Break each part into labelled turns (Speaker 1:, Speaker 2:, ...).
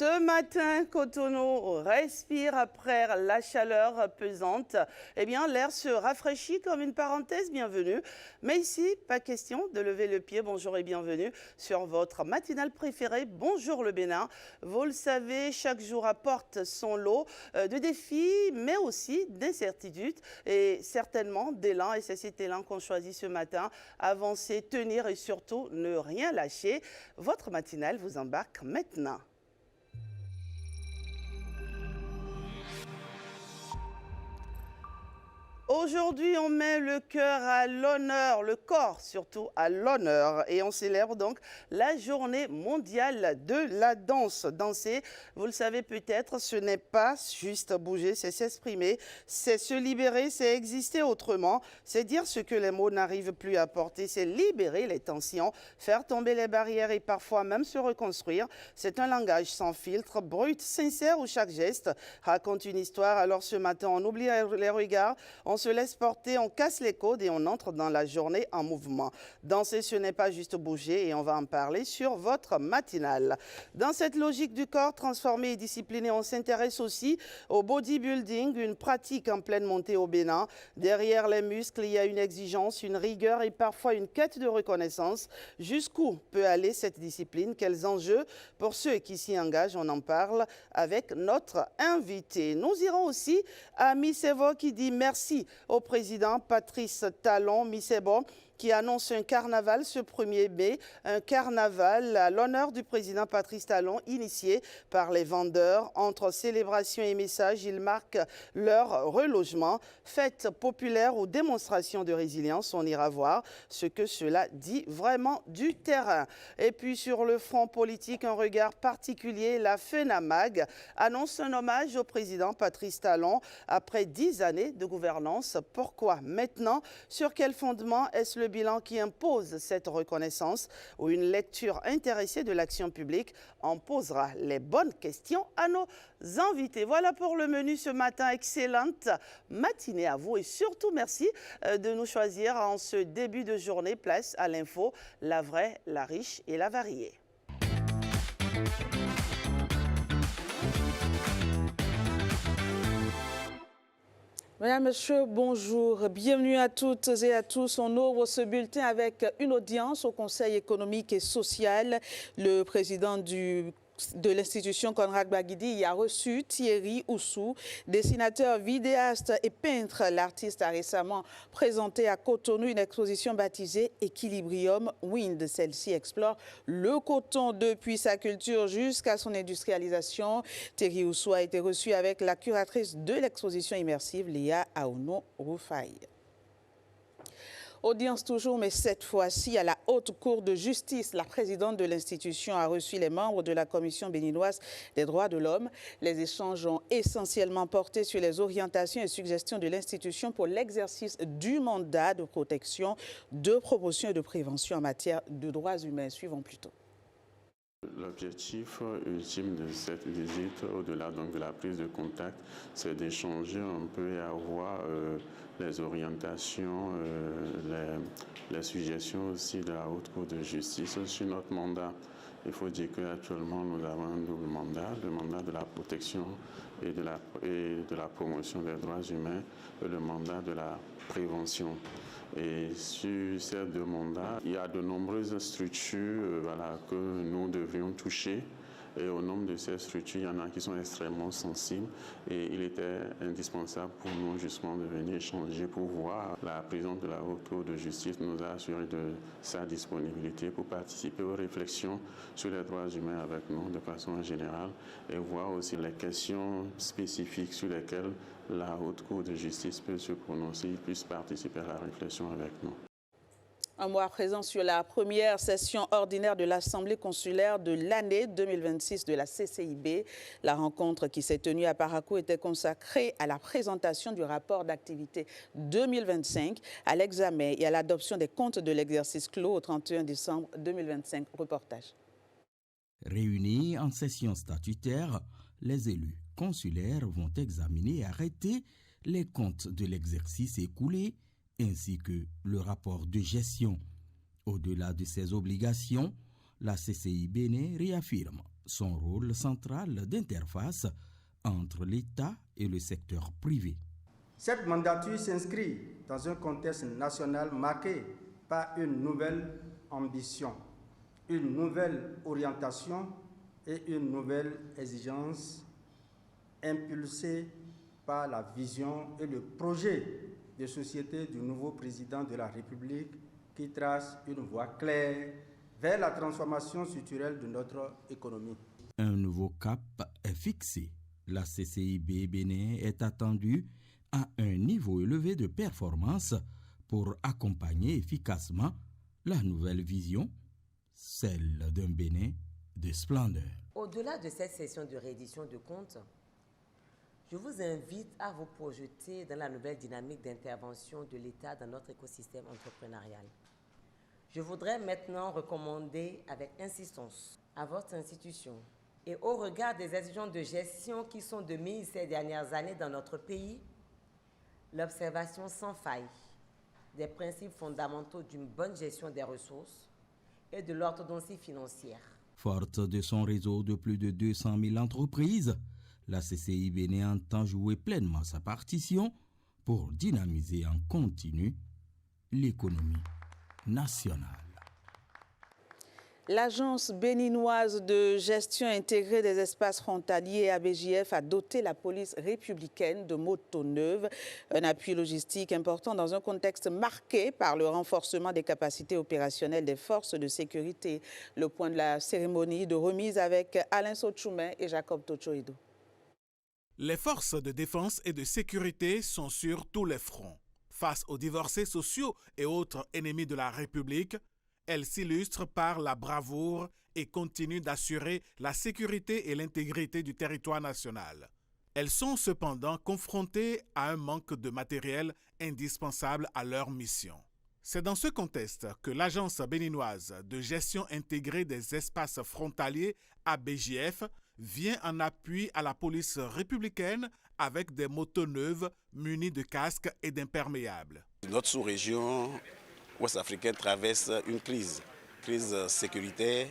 Speaker 1: Ce matin, Cotonou respire après la chaleur pesante. Eh bien, l'air se rafraîchit comme une parenthèse, bienvenue. Mais ici, pas question de lever le pied. Bonjour et bienvenue sur votre matinale préférée. Bonjour le Bénin. Vous le savez, chaque jour apporte son lot de défis, mais aussi d'incertitudes et certainement d'élan. Et c'est cet élan qu'on choisit ce matin. Avancer, tenir et surtout ne rien lâcher. Votre matinale vous embarque maintenant. Aujourd'hui, on met le cœur à l'honneur, le corps surtout à l'honneur. Et on célèbre donc la journée mondiale de la danse. Danser, vous le savez peut-être, ce n'est pas juste bouger, c'est s'exprimer, c'est se libérer, c'est exister autrement, c'est dire ce que les mots n'arrivent plus à porter, c'est libérer les tensions, faire tomber les barrières et parfois même se reconstruire. C'est un langage sans filtre, brut, sincère où chaque geste raconte une histoire. Alors ce matin, on oublie les regards, on se laisse porter, on casse les codes et on entre dans la journée en mouvement. Danser, ce n'est pas juste bouger et on va en parler sur votre matinale. Dans cette logique du corps transformé et discipliné, on s'intéresse aussi au bodybuilding, une pratique en pleine montée au Bénin. Derrière les muscles, il y a une exigence, une rigueur et parfois une quête de reconnaissance. Jusqu'où peut aller cette discipline? Quels enjeux pour ceux qui s'y engagent? On en parle avec notre invité. Nous irons aussi à Misebo qui dit merci au président Patrice Talon. Misebo qui annonce un carnaval ce 1er mai, un carnaval à l'honneur du président Patrice Talon, initié par les vendeurs. Entre célébrations et messages, ils marquent leur relogement. Fête populaire ou démonstration de résilience, on ira voir ce que cela dit vraiment du terrain. Et puis sur le front politique, un regard particulier, la FENAMAG annonce un hommage au président Patrice Talon après 10 années de gouvernance. Pourquoi maintenant? Sur quel fondement? Est-ce le bilan qui impose cette reconnaissance ou une lecture intéressée de l'action publique? On posera les bonnes questions à nos invités. Voilà pour le menu ce matin. Excellente matinée à vous et surtout merci de nous choisir en ce début de journée. Place à l'info, la vraie, la riche et la variée.
Speaker 2: Mesdames, Messieurs, bonjour. Bienvenue à toutes et à tous. On ouvre ce bulletin avec une audience au Conseil économique et social. Le président de l'institution Conrad Baguidi y a reçu Thierry Oussou, dessinateur, vidéaste et peintre. L'artiste a récemment présenté à Cotonou une exposition baptisée Equilibrium Wind. Celle-ci explore le coton depuis sa culture jusqu'à son industrialisation. Thierry Oussou a été reçu avec la curatrice de l'exposition immersive, Léa Aouno Roufaï. Audience toujours, mais cette fois-ci à la Haute Cour de justice. La présidente de l'institution a reçu les membres de la Commission béninoise des droits de l'homme. Les échanges ont essentiellement porté sur les orientations et suggestions de l'institution pour l'exercice du mandat de protection, de promotion et de prévention en matière de droits humains. Suivons plutôt.
Speaker 3: L'objectif ultime de cette visite, au-delà donc de la prise de contact, c'est d'échanger un peu et avoir les orientations, les suggestions aussi de la Haute Cour de justice sur notre mandat. Il faut dire qu'actuellement, nous avons un double mandat, le mandat de la protection et de la promotion des droits humains et le mandat de la prévention. Et sur ces deux mandats, il y a de nombreuses structures que nous devrions toucher. Et au nombre de ces structures, il y en a qui sont extrêmement sensibles. Et il était indispensable pour nous justement de venir échanger pour voir. La présidente de la Haute Cour de justice nous a assuré de sa disponibilité pour participer aux réflexions sur les droits humains avec nous de façon générale et voir aussi les questions spécifiques sur lesquelles la Haute Cour de justice peut se prononcer, puisse participer à la réflexion avec nous.
Speaker 2: Un mois présent sur la première session ordinaire de l'Assemblée consulaire de l'année 2026 de la CCIB. La rencontre qui s'est tenue à Parakou était consacrée à la présentation du rapport d'activité 2025, à l'examen et à l'adoption des comptes de l'exercice clos au 31 décembre 2025. Reportage.
Speaker 4: Réunis en session statutaire, les élus consulaires vont examiner et arrêter les comptes de l'exercice écoulé ainsi que le rapport de gestion. Au-delà de ces obligations, La CCI Bénin réaffirme son rôle central d'interface entre l'État et le secteur privé.
Speaker 5: Cette mandature s'inscrit dans un contexte national marqué par une nouvelle ambition, une nouvelle orientation et une nouvelle exigence impulsée par la vision et le projet de société du nouveau président de la République qui trace une voie claire vers la transformation structurelle de notre économie.
Speaker 4: Un nouveau cap est fixé. La CCIB Bénin est attendue à un niveau élevé de performance pour accompagner efficacement la nouvelle vision, celle d'un Bénin de splendeur.
Speaker 6: Au-delà de cette session de réédition de comptes, je vous invite à vous projeter dans la nouvelle dynamique d'intervention de l'État dans notre écosystème entrepreneurial. Je voudrais maintenant recommander avec insistance à votre institution et au regard des exigences de gestion qui sont de mise ces dernières années dans notre pays, l'observation sans faille des principes fondamentaux d'une bonne gestion des ressources et de l'orthodontie financière.
Speaker 4: Forte de son réseau de plus de 200 000 entreprises, la CCI Bénin entend jouer pleinement sa partition pour dynamiser en continu l'économie nationale.
Speaker 2: L'Agence béninoise de gestion intégrée des espaces frontaliers ABJF a doté la police républicaine de motos neuves, un appui logistique important dans un contexte marqué par le renforcement des capacités opérationnelles des forces de sécurité. Le point de la cérémonie de remise avec Alain Sochoumen et Jacob Tochoido.
Speaker 7: Les forces de défense et de sécurité sont sur tous les fronts. Face aux divorcés sociaux et autres ennemis de la République, elles s'illustrent par la bravoure et continuent d'assurer la sécurité et l'intégrité du territoire national. Elles sont cependant confrontées à un manque de matériel indispensable à leur mission. C'est dans ce contexte que l'Agence béninoise de gestion intégrée des espaces frontaliers ABJF vient en appui à la police républicaine avec des motos neuves munies de casques et d'imperméables.
Speaker 8: Notre sous-région ouest-africaine traverse une crise sécuritaire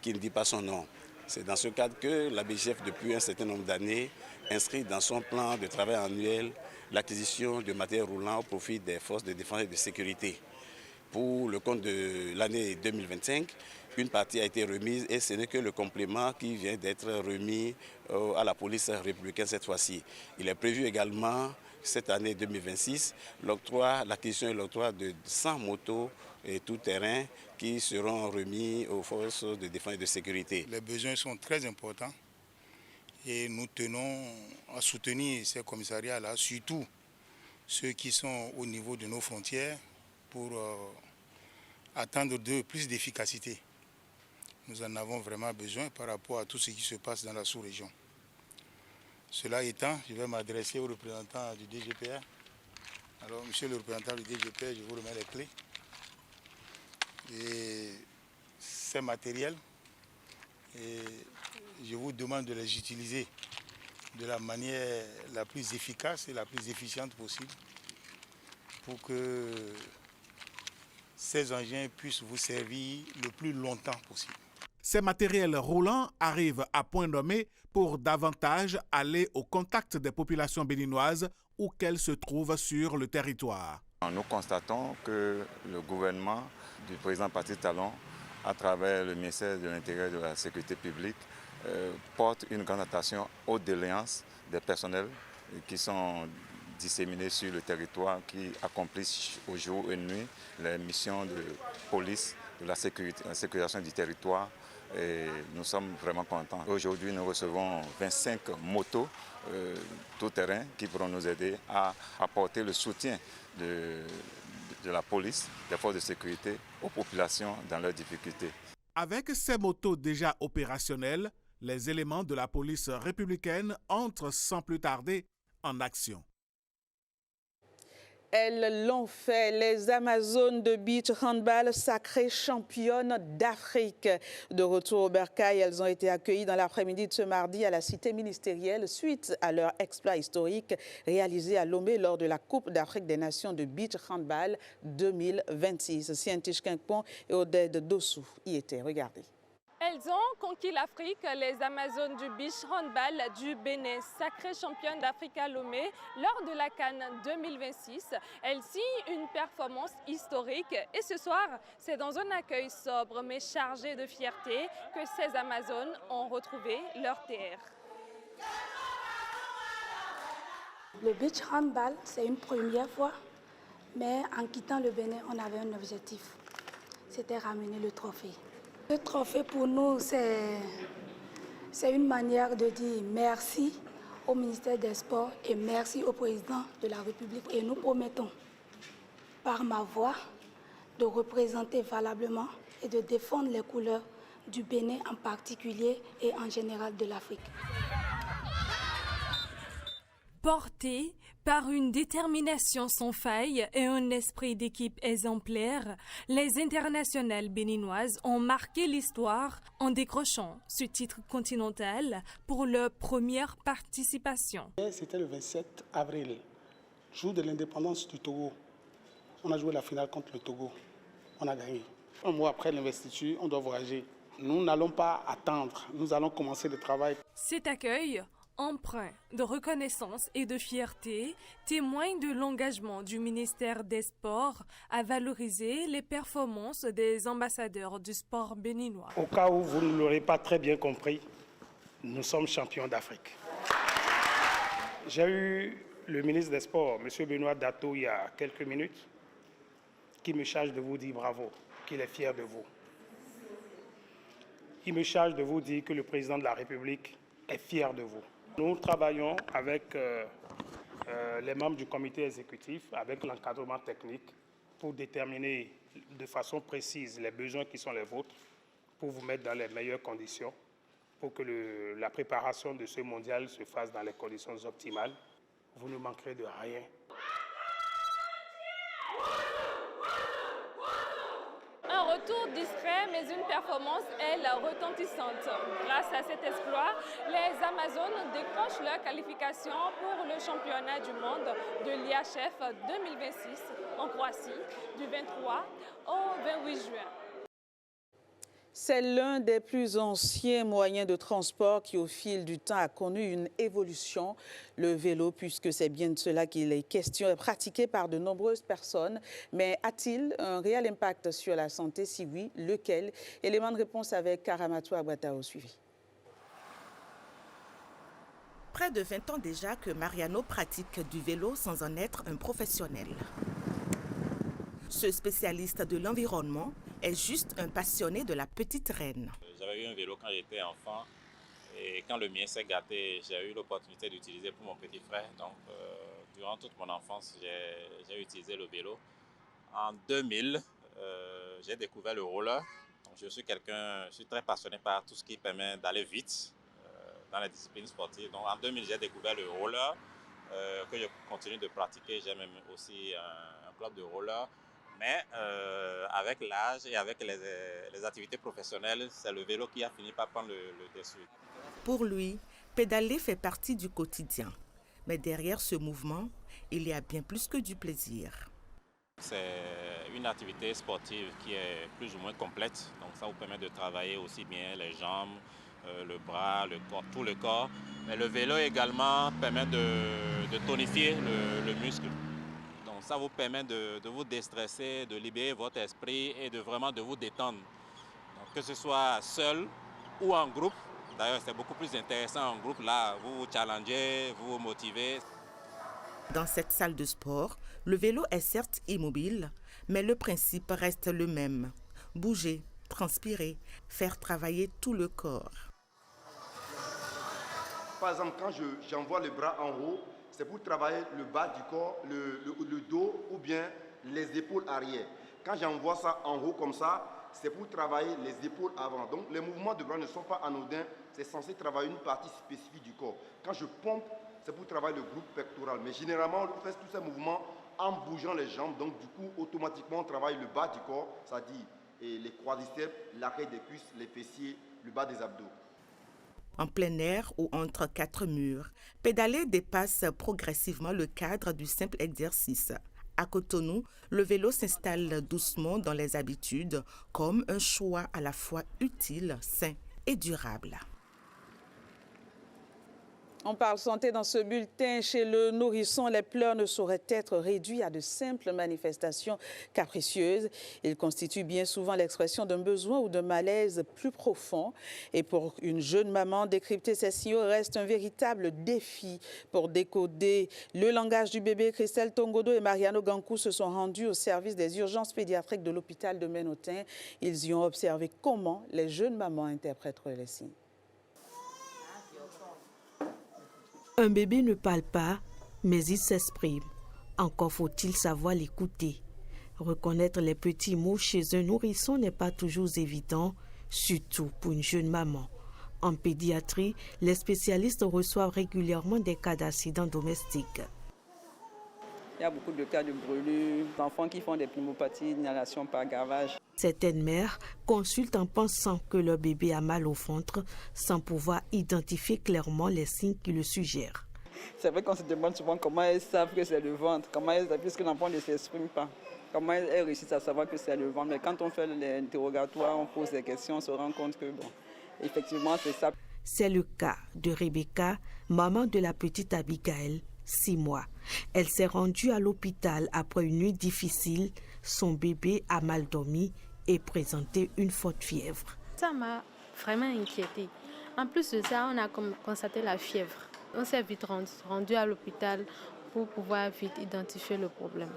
Speaker 8: qui ne dit pas son nom. C'est dans ce cadre que l'ABJF, depuis un certain nombre d'années, inscrit dans son plan de travail annuel l'acquisition de matériel roulant au profit des forces de défense et de sécurité. Pour le compte de l'année 2025, une partie a été remise et ce n'est que le complément qui vient d'être remis à la police républicaine cette fois-ci. Il est prévu également cette année 2026, l'acquisition et l'octroi de 100 motos et tout-terrain qui seront remis aux forces de défense et de sécurité.
Speaker 9: Les besoins sont très importants et nous tenons à soutenir ces commissariats-là, surtout ceux qui sont au niveau de nos frontières, pour attendre d'eux plus d'efficacité. Nous en avons vraiment besoin par rapport à tout ce qui se passe dans la sous-région. Cela étant, je vais m'adresser au représentant du DGPR. Alors, monsieur le représentant du DGPR, je vous remets les clés. Et ces matériels, et je vous demande de les utiliser de la manière la plus efficace et la plus efficiente possible pour que ces engins puissent vous servir le plus longtemps possible.
Speaker 7: Ces matériels roulants arrivent à point nommé pour davantage aller au contact des populations béninoises où qu'elles se trouvent sur le territoire.
Speaker 10: Nous constatons que le gouvernement du président Patrice Talon, à travers le ministère de l'Intérieur et de la Sécurité publique, porte une grande attention aux doléances des personnels qui sont disséminés sur le territoire, qui accomplissent au jour et nuit les missions de police, de la sécurisation du territoire. Et nous sommes vraiment contents. Aujourd'hui, nous recevons 25 motos tout-terrain qui pourront nous aider à apporter le soutien de la police, des forces de sécurité aux populations dans leurs difficultés.
Speaker 7: Avec ces motos déjà opérationnelles, les éléments de la police républicaine entrent sans plus tarder en action.
Speaker 2: Elles l'ont fait, les Amazones de beach handball sacrées championnes d'Afrique. De retour au Bercail, elles ont été accueillies dans l'après-midi de ce mardi à la cité ministérielle suite à leur exploit historique réalisé à Lomé lors de la Coupe d'Afrique des Nations de beach handball 2026. Sientich Quincpon et Oded Dossou y étaient. Regardez.
Speaker 11: Elles ont conquis l'Afrique, les Amazones du beach handball du Bénin, sacrées championnes d'Afrique à Lomé lors de la CAN 2026. Elles signent une performance historique et ce soir, c'est dans un accueil sobre mais chargé de fierté que ces Amazones ont retrouvé leur terre.
Speaker 12: Le beach handball, c'est une première fois, mais en quittant le Bénin, on avait un objectif, c'était ramener le trophée. Le trophée pour nous, c'est une manière de dire merci au ministère des Sports et merci au président de la République. Et nous promettons, par ma voix, de représenter valablement et de défendre les couleurs du Bénin en particulier et en général de l'Afrique.
Speaker 11: Portées par une détermination sans faille et un esprit d'équipe exemplaire, les internationales béninoises ont marqué l'histoire en décrochant ce titre continental pour leur première participation.
Speaker 13: C'était le 27 avril, jour de l'indépendance du Togo. On a joué la finale contre le Togo. On a gagné. Un mois après l'investiture, on doit voyager. Nous n'allons pas attendre. Nous allons commencer le travail.
Speaker 11: Cet accueil, empreint de reconnaissance et de fierté, témoigne de l'engagement du ministère des Sports à valoriser les performances des ambassadeurs du sport béninois.
Speaker 13: Au cas où vous ne l'aurez pas très bien compris, nous sommes champions d'Afrique. J'ai eu le ministre des Sports, M. Benoît Dato, il y a quelques minutes, qui me charge de vous dire bravo, qu'il est fier de vous. Il me charge de vous dire que le président de la République est fier de vous. Nous travaillons avec les membres du comité exécutif, avec l'encadrement technique, pour déterminer de façon précise les besoins qui sont les vôtres, pour vous mettre dans les meilleures conditions, pour que la préparation de ce mondial se fasse dans les conditions optimales. Vous ne manquerez de rien.
Speaker 11: Un retour discret, mais une performance, elle, retentissante. Grâce à cet exploit, les Amazones décrochent leur qualification pour le championnat du monde de l'IHF 2026 en Croatie du 23 au 28 juin.
Speaker 2: C'est l'un des plus anciens moyens de transport qui, au fil du temps, a connu une évolution, le vélo, puisque c'est bien de cela qu'il est question, est pratiqué par de nombreuses personnes. Mais a-t-il un réel impact sur la santé? Si oui, lequel? Élément de réponse avec Karamatou Aguatao suivi.
Speaker 14: Près de 20 ans déjà que Mariano pratique du vélo sans en être un professionnel. Ce spécialiste de l'environnement est juste un passionné de la petite reine.
Speaker 15: J'avais eu un vélo quand j'étais enfant et quand le mien s'est gâté, j'ai eu l'opportunité d'utiliser pour mon petit frère. Donc, durant toute mon enfance, j'ai utilisé le vélo. En 2000, j'ai découvert le roller. Donc, je suis très passionné par tout ce qui permet d'aller vite dans les disciplines sportives. Donc, en 2000, j'ai découvert le roller que je continue de pratiquer. J'ai même aussi un club de roller. Mais avec l'âge et avec les activités professionnelles, c'est le vélo qui a fini par prendre le dessus.
Speaker 14: Pour lui, pédaler fait partie du quotidien. Mais derrière ce mouvement, il y a bien plus que du plaisir.
Speaker 15: C'est une activité sportive qui est plus ou moins complète. Donc ça vous permet de travailler aussi bien les jambes, le bras, le corps, tout le corps. Mais le vélo également permet de tonifier le muscle. Ça vous permet de vous déstresser, de libérer votre esprit et de vraiment de vous détendre. Donc, que ce soit seul ou en groupe. D'ailleurs, c'est beaucoup plus intéressant en groupe. Là, vous vous challengez, vous vous motivez.
Speaker 14: Dans cette salle de sport, le vélo est certes immobile, mais le principe reste le même. Bouger, transpirer, faire travailler tout le corps.
Speaker 16: Par exemple, quand j'envoie le bras en haut, c'est pour travailler le bas du corps, le dos ou bien les épaules arrière. Quand j'envoie ça en haut comme ça, c'est pour travailler les épaules avant. Donc les mouvements de bras ne sont pas anodins, c'est censé travailler une partie spécifique du corps. Quand je pompe, c'est pour travailler le groupe pectoral. Mais généralement, on fait tous ces mouvements en bougeant les jambes. Donc du coup, automatiquement, on travaille le bas du corps, c'est-à-dire les quadriceps, l'arrière des cuisses, les fessiers, le bas des abdos.
Speaker 14: En plein air ou entre quatre murs, pédaler dépasse progressivement le cadre du simple exercice. À Cotonou, le vélo s'installe doucement dans les habitudes comme un choix à la fois utile, sain et durable.
Speaker 2: On parle santé dans ce bulletin. Chez le nourrisson, les pleurs ne sauraient être réduits à de simples manifestations capricieuses. Ils constituent bien souvent l'expression d'un besoin ou d'un malaise plus profond. Et pour une jeune maman, décrypter ces signaux reste un véritable défi. Pour décoder le langage du bébé, Christelle Tongodo et Mariano Gankou se sont rendus au service des urgences pédiatriques de l'hôpital de Ménotin. Ils y ont observé comment les jeunes mamans interprètent les signes.
Speaker 17: Un bébé ne parle pas, mais il s'exprime. Encore faut-il savoir l'écouter. Reconnaître les petits mots chez un nourrisson n'est pas toujours évident, surtout pour une jeune maman. En pédiatrie, les spécialistes reçoivent régulièrement des cas d'accidents domestiques.
Speaker 18: Il y a beaucoup de cas de brûlures, d'enfants qui font des pneumopathies, d'inhalation par gavage.
Speaker 17: Certaines mères consultent en pensant que leur bébé a mal au ventre sans pouvoir identifier clairement les signes qui le suggèrent.
Speaker 18: C'est vrai qu'on se demande souvent comment elles savent que c'est le ventre, comment elles savent puisque l'enfant ne s'exprime pas. Comment elles réussissent à savoir que c'est le ventre. Mais quand on fait l'interrogatoire, on pose des questions, on se rend compte que bon, effectivement c'est ça.
Speaker 17: C'est le cas de Rebecca, maman de la petite Abigail, 6 mois. Elle s'est rendue à l'hôpital après une nuit difficile. Son bébé a mal dormi et présentait une forte fièvre.
Speaker 19: Ça m'a vraiment inquiétée. En plus de ça, on a constaté la fièvre. On s'est vite rendu à l'hôpital pour pouvoir vite identifier le problème.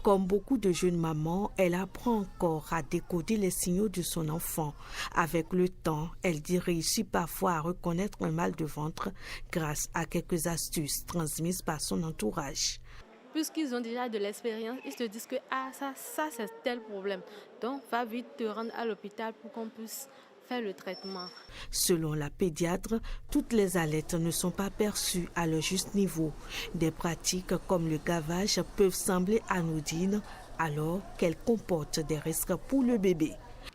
Speaker 17: Comme beaucoup de jeunes mamans, elle apprend encore à décoder les signaux de son enfant. Avec le temps, elle dit réussir parfois à reconnaître un mal de ventre grâce à quelques astuces transmises par son entourage.
Speaker 19: Puisqu'ils ont déjà de l'expérience, ils se disent que ça c'est tel problème. Donc, va vite te rendre à l'hôpital pour qu'on puisse faire le traitement.
Speaker 17: Selon la pédiatre, toutes les alertes ne sont pas perçues à leur juste niveau. Des pratiques comme le gavage peuvent sembler anodines alors qu'elles comportent des risques pour le bébé.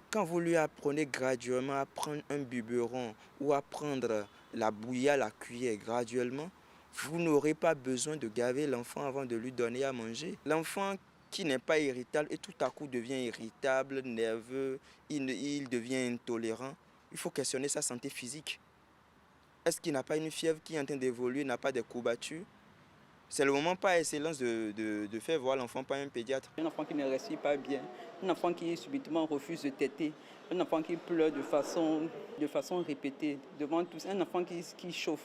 Speaker 20: Quand vous lui apprenez graduellement à prendre un biberon ou à prendre la bouillie à la cuillère graduellement, vous n'aurez pas besoin de gaver l'enfant avant de lui donner à manger. L'enfant qui n'est pas irritable et tout à coup devient irritable, nerveux, il devient intolérant. Il faut questionner sa santé physique. Est-ce qu'il n'a pas une fièvre qui est en train d'évoluer, n'a pas des courbatures? C'est le moment par excellence de faire voir l'enfant par un pédiatre.
Speaker 18: Un enfant qui ne respire pas bien, un enfant qui subitement refuse de téter, un enfant qui pleure de façon répétée devant tous, un enfant qui chauffe.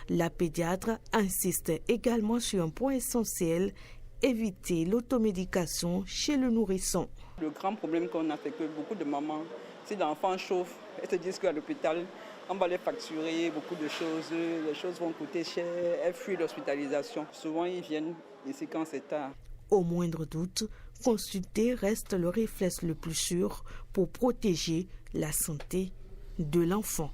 Speaker 17: La pédiatre insiste également sur un point essentiel, éviter l'automédication chez le nourrisson.
Speaker 18: Le grand problème qu'on a, c'est que beaucoup de mamans, si l'enfant chauffe, elles se disent qu'à l'hôpital, on va les facturer beaucoup de choses, les choses vont coûter cher, elles fuient l'hospitalisation. Souvent, ils viennent ici quand c'est tard.
Speaker 17: Au moindre doute, consulter reste le réflexe le plus sûr pour protéger la santé de l'enfant.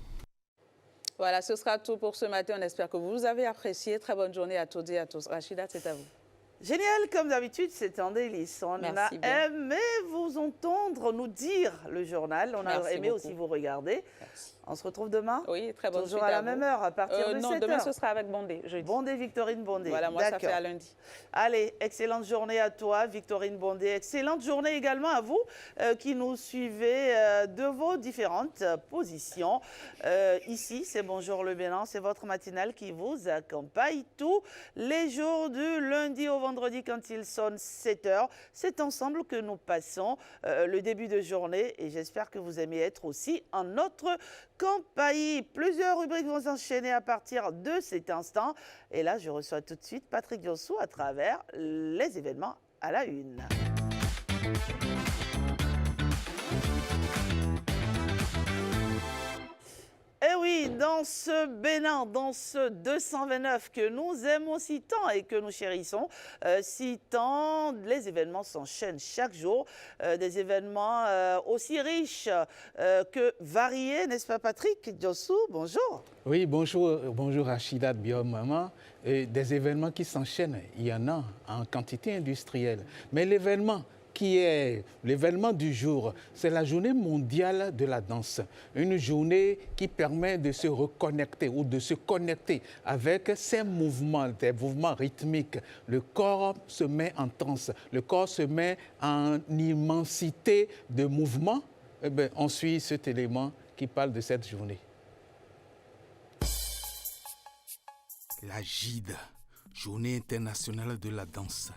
Speaker 2: Voilà, ce sera tout pour ce matin. On espère que vous avez apprécié. Très bonne journée à toutes et à tous. Rachida, c'est à vous.
Speaker 1: Génial, comme d'habitude, c'est un délice. On a aimé vous entendre nous dire le journal. On a aimé aussi vous regarder. Merci. On se retrouve demain?
Speaker 2: Oui, très bonne
Speaker 1: Toujours à la même heure, à partir de 7h.
Speaker 2: Non, demain, ce sera avec Bondé.
Speaker 1: Bondé, Victorine Bondé.
Speaker 2: Voilà, moi, ça fait à lundi.
Speaker 1: Allez, excellente journée à toi, Victorine Bondé. Excellente journée également à vous qui nous suivez de vos différentes positions. Ici, c'est Bonjour le Bénin. C'est votre matinale qui vous accompagne tous les jours du lundi au vendredi quand il sonne 7h. C'est ensemble que nous passons le début de journée et j'espère que vous aimez être aussi en notre compagnie. Plusieurs rubriques vont s'enchaîner à partir de cet instant. Et là, je reçois tout de suite Patrick Diossou à travers les événements à la une. Eh oui, dans ce Bénin, dans ce 229 que nous aimons si tant et que nous chérissons, si tant, les événements s'enchaînent chaque jour, des événements aussi riches que variés, n'est-ce pas Patrick Diossou? Bonjour.
Speaker 21: Oui, bonjour Rachida Biom Maman. Des événements qui s'enchaînent, il y en a en quantité industrielle, mais l'événement qui est l'événement du jour, c'est la journée mondiale de la danse. Une journée qui permet de se reconnecter ou de se connecter avec ces mouvements, des mouvements rythmiques. Le corps se met en transe, le corps se met en immensité de mouvements. Eh bien, on suit cet élément qui parle de cette journée.
Speaker 7: La GIDE, Journée internationale de la danse.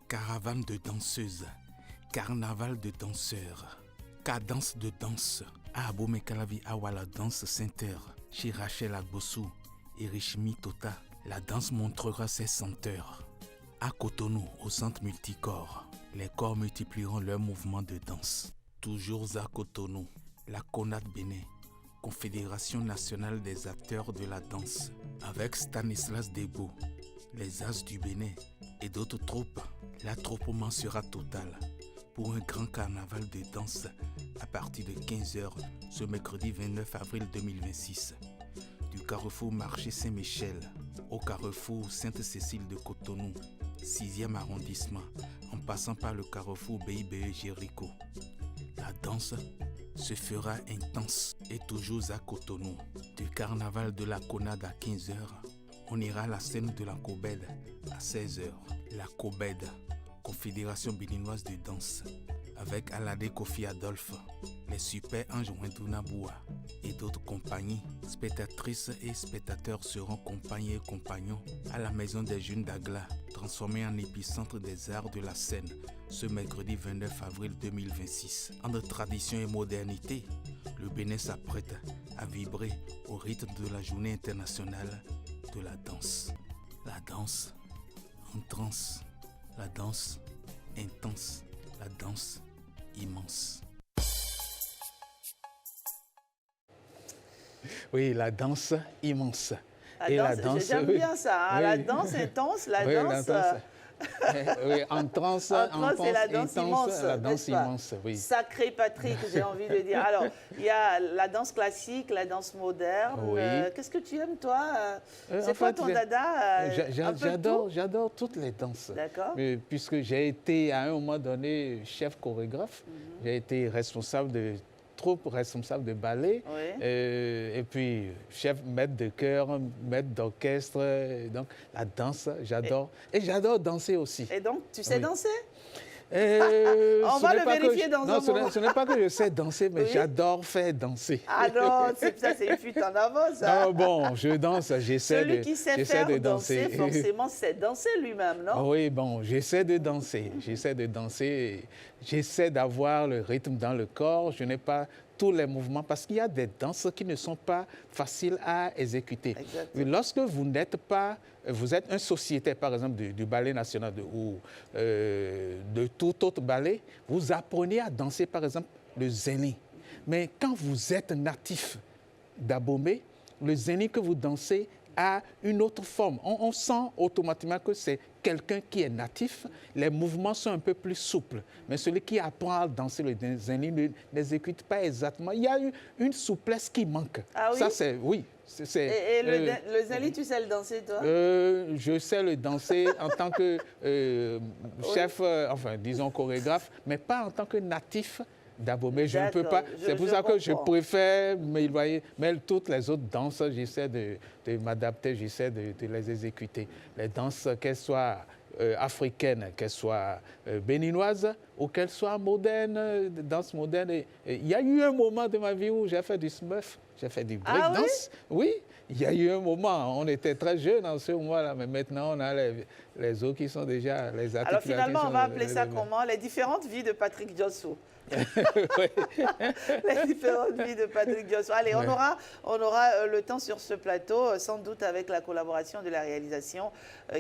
Speaker 7: Caravane de danseuses, carnaval de danseurs, cadence de danse. À Abomey-Calavi Awala Dance Center, chez Rachel Agbossou et Richmi Tota, la danse montrera ses senteurs. À Cotonou, au centre multicorps, les corps multiplieront leurs mouvements de danse. Toujours à Cotonou, la CONAD Bénin, Confédération nationale des acteurs de la danse, avec Stanislas Debo, les As du Bénin et d'autres troupes. L'attroupement sera total pour un grand carnaval de danse à partir de 15h ce mercredi 29 avril 2026. Du carrefour Marché Saint-Michel au carrefour Sainte-Cécile de Cotonou, 6e arrondissement, en passant par le carrefour BIBE Jéricho. La danse se fera intense et toujours à Cotonou. Du carnaval de la CONAD à 15h, on ira à la scène de la COBED à 16h. La COBED, Confédération béninoise de danse, avec Alade Kofi Adolphe, les Super Anges Wendunaboua et d'autres compagnies. Spectatrices et spectateurs seront compagnies et compagnons à la Maison des Jeunes d'Agla, transformée en épicentre des arts de la scène, ce mercredi 29 avril 2026. Entre tradition et modernité, le Bénin s'apprête à vibrer au rythme de la Journée internationale de la danse. La danse en transe, la danse intense, la danse immense.
Speaker 21: Oui, la danse immense.
Speaker 1: La danse, j'aime bien ça, hein, oui. La danse intense, la danse...
Speaker 21: Oui, en transe,
Speaker 1: et la danse immense.
Speaker 21: La danse immense, oui.
Speaker 1: Sacré Patrick, j'ai envie de dire. Alors, il y a la danse classique, la danse moderne.
Speaker 21: Oui.
Speaker 1: Qu'est-ce que tu aimes, toi? C'est quoi ton dada?
Speaker 21: J'adore toutes les danses.
Speaker 1: D'accord.
Speaker 21: Puisque j'ai été, à un moment donné, chef chorégraphe. J'ai été responsable de troupe, responsable de ballet, et puis chef, maître de chœur, maître d'orchestre. Donc la danse, j'adore. Et j'adore danser aussi.
Speaker 1: Et donc, tu sais danser? On
Speaker 21: va
Speaker 1: le vérifier dans un moment.
Speaker 21: Ce n'est pas que je sais danser, mais j'adore faire danser.
Speaker 1: Ah non, ça c'est une fuite en avant, ça.
Speaker 21: Non, bon, je danse, j'essaie de danser.
Speaker 1: Celui qui sait faire danser, forcément, sait danser lui-même, non?
Speaker 21: Oui, bon, j'essaie de danser. J'essaie d'avoir le rythme dans le corps. Je n'ai pas tous les mouvements parce qu'il y a des danses qui ne sont pas faciles à exécuter. Lorsque vous n'êtes pas, vous êtes un sociétaire, par exemple, du ballet national ou de tout autre ballet, vous apprenez à danser, par exemple, le zéni. Mais quand vous êtes natif d'Abomey, le zéni que vous dansez a une autre forme. On sent automatiquement que c'est quelqu'un qui est natif. Les mouvements sont un peu plus souples. Mais celui qui apprend à danser le zéni ne l'exécute pas exactement. Il y a une souplesse qui manque.
Speaker 1: Ah oui?
Speaker 21: Ça, c'est... Oui.
Speaker 1: Et le zéni, tu sais le danser, toi?
Speaker 21: Je sais le danser en tant que chef, enfin, disons chorégraphe, mais pas en tant que natif d'Abomey. Je ne peux pas. C'est pour ça que je préfère m'éloigner. Mais toutes les autres danses, j'essaie de m'adapter, j'essaie de les exécuter. Les danses, qu'elles soient africaines, qu'elles soient béninoises ou qu'elles soient modernes, danses modernes. Il y a eu un moment de ma vie où j'ai fait du smurf, j'ai fait du breakdance. Oui, il y a eu un moment. On était très jeunes en ce moment-là, mais maintenant on a les autres qui sont déjà les articulations.
Speaker 1: Alors finalement, on va appeler ça comment? Les différentes vies de Patrick Diosso. Les différentes vies de Patrick Diosso. Allez, on aura le temps sur ce plateau, sans doute avec la collaboration de la réalisation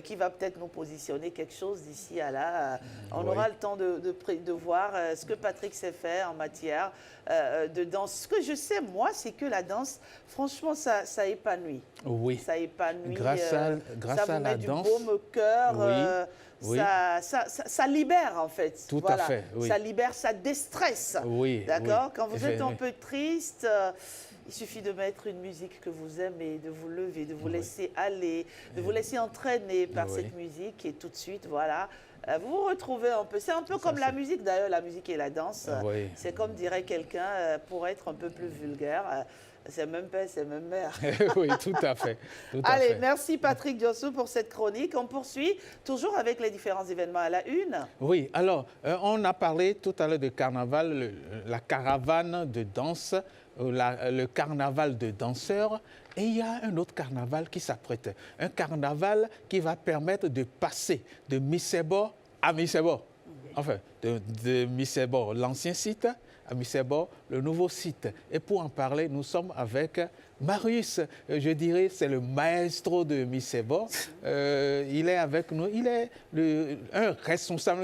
Speaker 1: qui va peut-être nous positionner quelque chose d'ici à là. On aura le temps de voir ce que Patrick sait faire en matière de danse. Ce que je sais, moi, c'est que la danse, franchement, ça épanouit.
Speaker 21: Oui.
Speaker 1: Ça épanouit.
Speaker 21: Grâce à la danse.
Speaker 1: Ça vous met du baume au cœur.
Speaker 21: Oui.
Speaker 1: Ça libère, en fait.
Speaker 21: Tout à fait, oui.
Speaker 1: Ça libère, ça déstresse.
Speaker 21: Oui.
Speaker 1: D'accord?
Speaker 21: Oui.
Speaker 1: Quand vous êtes un peu triste, il suffit de mettre une musique que vous aimez, de vous lever, de vous laisser aller, de vous laisser entraîner par cette musique et tout de suite, voilà, vous vous retrouvez un peu. C'est un peu comme la musique, d'ailleurs, la musique et la danse. C'est comme dirait quelqu'un, pour être un peu plus vulgaire, c'est même père, c'est même mère.
Speaker 21: Oui, tout à fait.
Speaker 1: Allez, merci Patrick Diosso pour cette chronique. On poursuit toujours avec les différents événements à la une.
Speaker 21: Oui, alors, on a parlé tout à l'heure de carnaval, la caravane de danse le carnaval de danseurs et il y a un autre carnaval qui s'apprête. Un carnaval qui va permettre de passer de Missebo à Missebo. Enfin, de Missebo, l'ancien site, à Missebo, le nouveau site. Et pour en parler, nous sommes avec Marius. Je dirais, c'est le maestro de Missebo. Il est avec nous. Il est un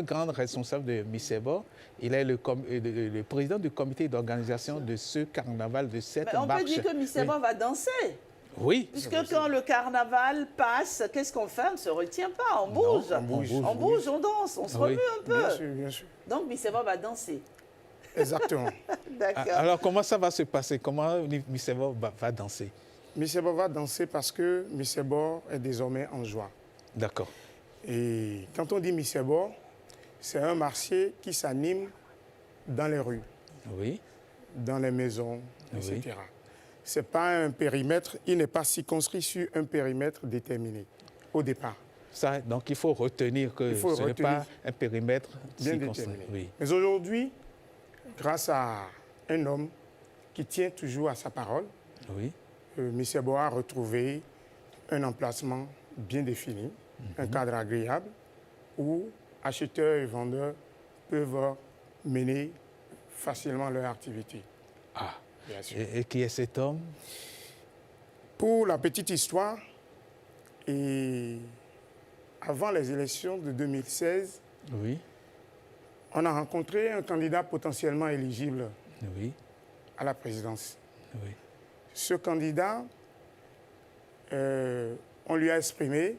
Speaker 21: grand responsable de Missebo. Il est le président du comité d'organisation de ce carnaval, de cette marche.
Speaker 1: On peut dire que Missebo va danser.
Speaker 21: Oui.
Speaker 1: Puisque quand le carnaval passe, qu'est-ce qu'on fait? On ne se retient pas, on bouge. On bouge, on danse, on se remue un peu.
Speaker 3: Bien sûr, bien sûr.
Speaker 1: Donc Missebo va danser.
Speaker 3: Exactement.
Speaker 1: D'accord.
Speaker 21: Alors comment ça va se passer? Comment Missebo va danser?
Speaker 3: Missebo va danser parce que Missebo est désormais en joie.
Speaker 21: D'accord.
Speaker 3: Et quand on dit Missebo, c'est un marché qui s'anime dans les rues,
Speaker 21: oui,
Speaker 3: dans les maisons,
Speaker 21: oui,
Speaker 3: etc. Ce n'est pas un périmètre, il n'est pas circonscrit sur un périmètre déterminé au départ.
Speaker 21: Ça, donc il faut retenir que ce n'est pas un périmètre
Speaker 3: bien
Speaker 21: déterminé. Oui.
Speaker 3: Mais aujourd'hui, grâce à un homme qui tient toujours à sa parole,
Speaker 21: oui,
Speaker 3: Missebo a retrouvé un emplacement bien défini, un cadre agréable où acheteurs et vendeurs peuvent mener facilement leur activité.
Speaker 21: Ah, bien sûr. Et qui est cet homme?
Speaker 3: Pour la petite histoire, et avant les élections de 2016,
Speaker 21: oui,
Speaker 3: on a rencontré un candidat potentiellement éligible,
Speaker 21: oui,
Speaker 3: à la présidence.
Speaker 21: Oui.
Speaker 3: Ce candidat, on lui a exprimé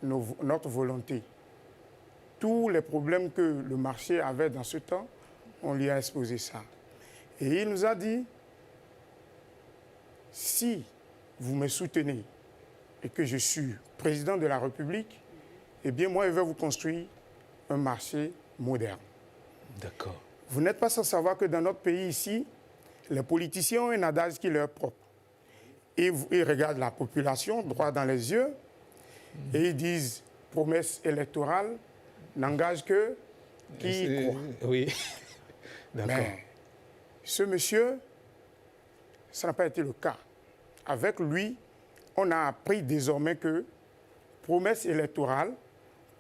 Speaker 3: notre volonté. Tous les problèmes que le marché avait dans ce temps, on lui a exposé ça. Et il nous a dit, si vous me soutenez et que je suis président de la République, eh bien moi, je vais vous construire un marché moderne.
Speaker 21: D'accord.
Speaker 3: Vous n'êtes pas sans savoir que dans notre pays ici, les politiciens ont un adage qui leur est propre. Ils regardent la population droit dans les yeux et ils disent promesse électorale n'engage que qui y croit.
Speaker 21: Oui, d'accord.
Speaker 3: Mais ce monsieur, ça n'a pas été le cas. Avec lui, on a appris désormais que promesse électorale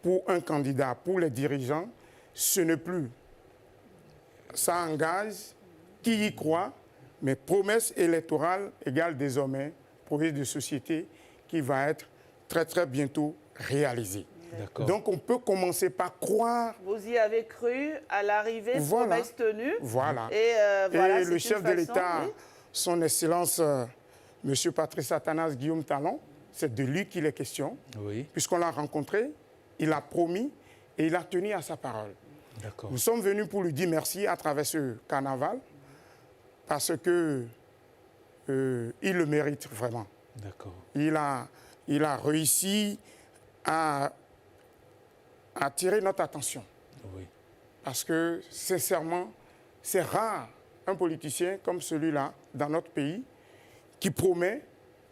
Speaker 3: pour un candidat, pour les dirigeants, ce n'est plus. Ça engage qui y croit, mais promesse électorale égale désormais projet de société qui va être très très bientôt réalisé. Donc on peut commencer par croire.
Speaker 1: Vous y avez cru à l'arrivée, promesse tenue.
Speaker 3: Voilà.
Speaker 1: Et, voilà,
Speaker 3: le chef de l'État,
Speaker 1: oui,
Speaker 3: son Excellence, M. Patrice Athanase Guillaume Talon, c'est de lui qu'il est question.
Speaker 21: Oui.
Speaker 3: Puisqu'on l'a rencontré, il a promis et il a tenu à sa parole. Nous sommes venus pour lui dire merci à travers ce carnaval parce que il le mérite vraiment. Il a réussi à attirer notre attention.
Speaker 21: Oui.
Speaker 3: Parce que, sincèrement, c'est rare un politicien comme celui-là dans notre pays qui promet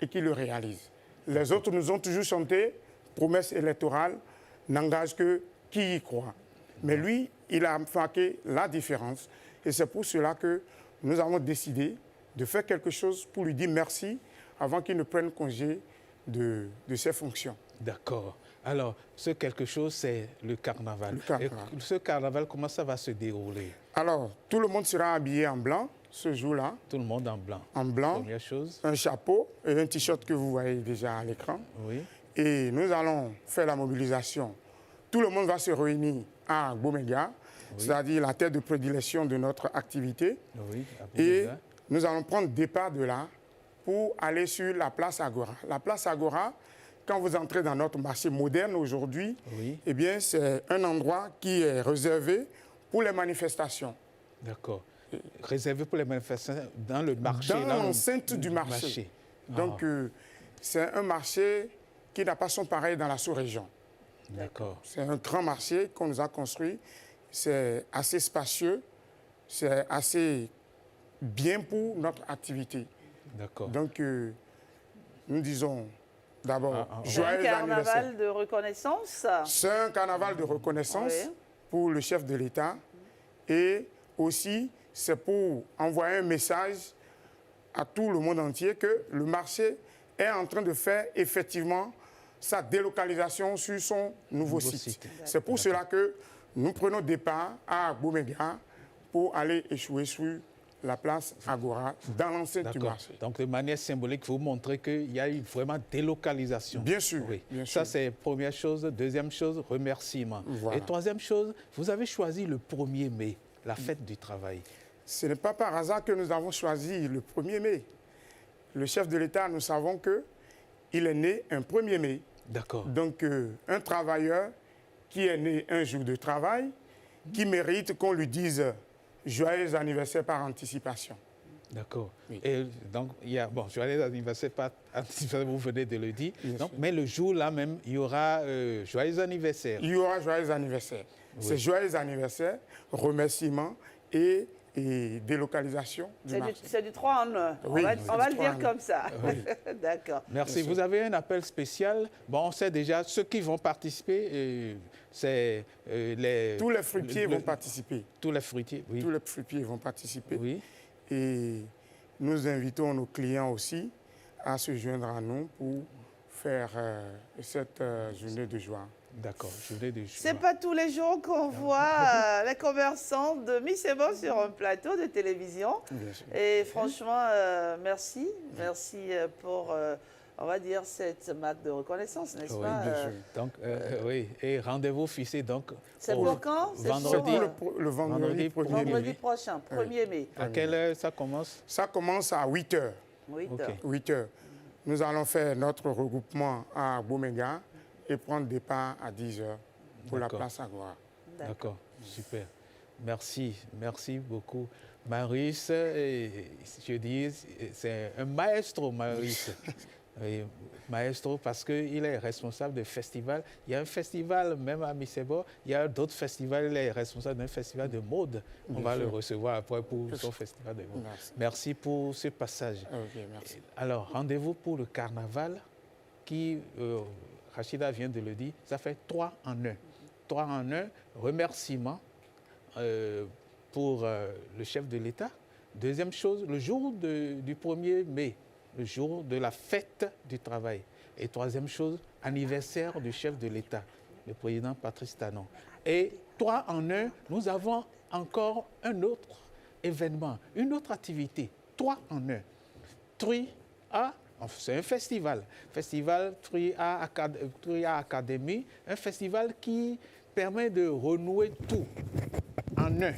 Speaker 3: et qui le réalise. Les autres nous ont toujours chanté promesse électorale n'engage que qui y croit. Mais lui, il a marqué la différence. Et c'est pour cela que nous avons décidé de faire quelque chose pour lui dire merci avant qu'il ne prenne congé de ses fonctions.
Speaker 21: D'accord. Alors, ce quelque chose, c'est le carnaval. Et ce carnaval, comment ça va se dérouler?
Speaker 3: Alors, tout le monde sera habillé en blanc ce jour-là.
Speaker 21: Tout le monde en blanc.
Speaker 3: En blanc.
Speaker 21: Première chose.
Speaker 3: Un chapeau et un t-shirt que vous voyez déjà à l'écran.
Speaker 21: Oui.
Speaker 3: Et nous allons faire la mobilisation. Tout le monde va se réunir à Gbomega, c'est-à-dire la terre de prédilection de notre activité.
Speaker 21: Oui,
Speaker 3: et nous allons prendre départ de là pour aller sur la place Agora. La place Agora, quand vous entrez dans notre marché moderne aujourd'hui, eh bien, c'est un endroit qui est réservé pour les manifestations.
Speaker 21: D'accord. Réservé pour les manifestations dans le marché.
Speaker 3: Dans l'enceinte du marché. Donc, c'est un marché qui n'a pas son pareil dans la sous-région.
Speaker 21: D'accord.
Speaker 3: C'est un grand marché qu'on nous a construit. C'est assez spacieux. C'est assez bien pour notre activité.
Speaker 21: D'accord.
Speaker 3: Donc, nous disons d'abord joyeux
Speaker 1: anniversaire. C'est un carnaval de reconnaissance.
Speaker 3: C'est un carnaval de reconnaissance pour le chef de l'État. Et aussi, c'est pour envoyer un message à tout le monde entier que le marché est en train de faire effectivement sa délocalisation sur son nouveau site. C'est pour cela que nous prenons départ à Boumega pour aller échouer sur la place Agora dans l'enceinte du marché.
Speaker 21: Donc, de manière symbolique, vous montrez qu'il y a eu vraiment délocalisation.
Speaker 3: Bien sûr.
Speaker 21: Oui.
Speaker 3: Bien
Speaker 21: Ça,
Speaker 3: sûr.
Speaker 21: c'est première chose. Deuxième chose, remerciement.
Speaker 3: Voilà.
Speaker 21: Et troisième chose, vous avez choisi le 1er mai, la fête du travail.
Speaker 3: Ce n'est pas par hasard que nous avons choisi le 1er mai. Le chef de l'État, nous savons qu'il est né un 1er mai.
Speaker 21: D'accord.
Speaker 3: Donc, un travailleur qui est né un jour de travail, qui mérite qu'on lui dise joyeux anniversaire par anticipation.
Speaker 21: D'accord. Oui. Et donc, il y a, bon, joyeux anniversaire par anticipation, vous venez de le dire. Donc, mais le jour-là même, il y aura joyeux anniversaire.
Speaker 3: Il y aura joyeux anniversaire.
Speaker 21: Oui.
Speaker 3: C'est joyeux anniversaire, remerciement et délocalisation du marché.
Speaker 1: C'est du 3 en 1.
Speaker 3: Oui,
Speaker 1: on va le dire comme ça.
Speaker 21: Oui.
Speaker 1: D'accord.
Speaker 21: Merci. Vous avez un appel spécial. Bon, on sait déjà, ceux qui vont participer, c'est les...
Speaker 3: Tous les fruitiers vont participer.
Speaker 21: Tous les fruitiers, oui.
Speaker 3: Tous les fruitiers vont participer.
Speaker 21: Oui.
Speaker 3: Et nous invitons nos clients aussi à se joindre à nous pour faire cette journée de joie.
Speaker 21: D'accord, journée de joie.
Speaker 1: C'est pas tous les jours qu'on voit les commerçants de Missebo sur un plateau de télévision.
Speaker 3: Bien sûr.
Speaker 1: Et franchement, merci. Merci pour, on va dire, cette marque de reconnaissance, n'est-ce
Speaker 21: Oui,
Speaker 1: pas?
Speaker 21: bien sûr. Donc, oui, et rendez-vous fixé donc.
Speaker 1: C'est pour quand?
Speaker 3: Vendredi. Le vendredi 1er mai.
Speaker 1: Vendredi prochain, 1er mai.
Speaker 21: À quelle heure ça commence?
Speaker 3: Ça commence à 8 h.
Speaker 1: 8
Speaker 21: h.
Speaker 3: 8 h. Nous allons faire notre regroupement à Boumega et prendre départ à 10 h pour la place Agora.
Speaker 21: D'accord, super. Merci, merci beaucoup. Maurice, je dis, c'est un maestro, Maurice. Oui, maestro, parce qu'il est responsable de festivals. Il y a un festival même à Missebo, il y a d'autres festivals, il est responsable d'un festival de mode. On va le recevoir après pour son festival de mode. Merci pour ce passage.
Speaker 3: Okay, merci.
Speaker 21: Alors, rendez-vous pour le carnaval qui, Rachida vient de le dire, ça fait 3 en 1. 3 en 1, remerciement pour le chef de l'État. Deuxième chose, le jour du 1er mai, le jour de la fête du travail. Et troisième chose, anniversaire du chef de l'État, le président Patrice Talon. Et 3 en 1, nous avons encore un autre événement, une autre activité. 3 en 1. TRUA, c'est un festival. Festival TRUA Academy, un festival qui permet de renouer tout en un.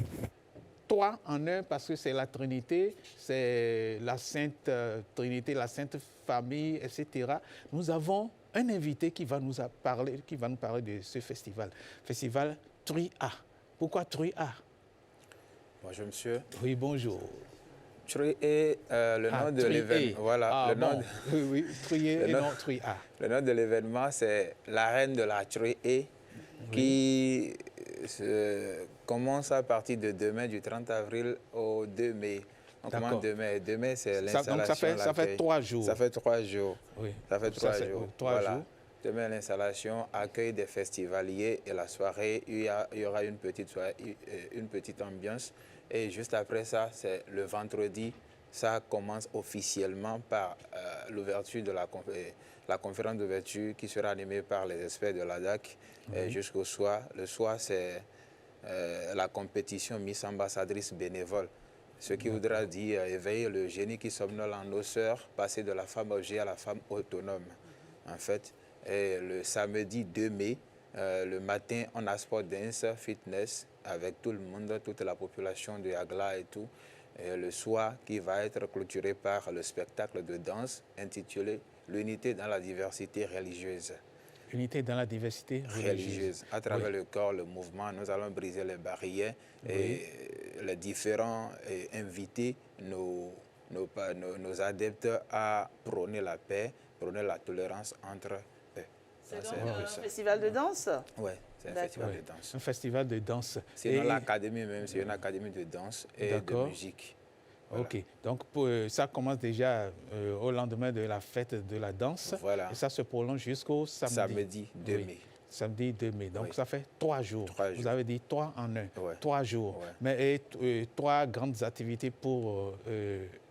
Speaker 21: 3 en 1 parce que c'est la Trinité, c'est la Sainte Trinité, la Sainte Famille, etc. Nous avons un invité qui va nous parler de ce festival. Festival TRUA. Pourquoi TRUA?
Speaker 5: Bonjour monsieur.
Speaker 21: Oui, bonjour.
Speaker 5: TRUA est le nom de l'événement. Voilà,
Speaker 21: le nom oui, TRUA et non TRUA.
Speaker 5: Le nom de l'événement, c'est la reine de la TRUA qui commence à partir de demain, du 30 avril au 2 mai. On commence demain. Demain, c'est l'installation.
Speaker 21: Donc ça fait 3 jours.
Speaker 5: Ça fait 3 jours.
Speaker 21: Oui.
Speaker 5: Ça fait 3 jours.
Speaker 21: 3 jours.
Speaker 5: Demain, l'installation, accueil des festivaliers et la soirée, il y aura une petite soirée, une petite ambiance. Et juste après ça, c'est le vendredi, ça commence officiellement par l'ouverture de la conférence d'ouverture qui sera animée par les experts de l'ADAC jusqu'au soir. Le soir, c'est la compétition Miss Ambassadrice bénévole. Ce qui voudra dire éveiller le génie qui somnole en nos sœurs, passer de la femme objet à la femme autonome, en fait. Et le samedi 2 mai, le matin, on a sport dance, fitness, avec tout le monde, toute la population de Agla et tout. Et le soir, qui va être clôturé par le spectacle de danse intitulé « L'unité dans la diversité religieuse ».
Speaker 21: Unité dans la diversité religieuse.
Speaker 5: À travers le corps, le mouvement, nous allons briser les barrières et les différents invités, nos adeptes à prôner la paix, prôner la tolérance entre eux.
Speaker 1: C'est donc un festival de danse?
Speaker 5: Oui, c'est un festival de danse.
Speaker 21: Un festival de danse.
Speaker 5: C'est l'académie même, c'est une académie de danse et de musique.
Speaker 21: Voilà. OK. Donc, ça commence déjà au lendemain de la fête de la danse.
Speaker 5: Voilà.
Speaker 21: Et ça se prolonge jusqu'au samedi.
Speaker 5: Samedi 2 mai.
Speaker 21: Samedi 2 mai. Donc, ça fait 3 jours.
Speaker 5: 3 jours.
Speaker 21: Vous avez dit 3 en 1.
Speaker 5: Ouais.
Speaker 21: 3 jours.
Speaker 5: Ouais.
Speaker 21: Mais 3 grandes activités pour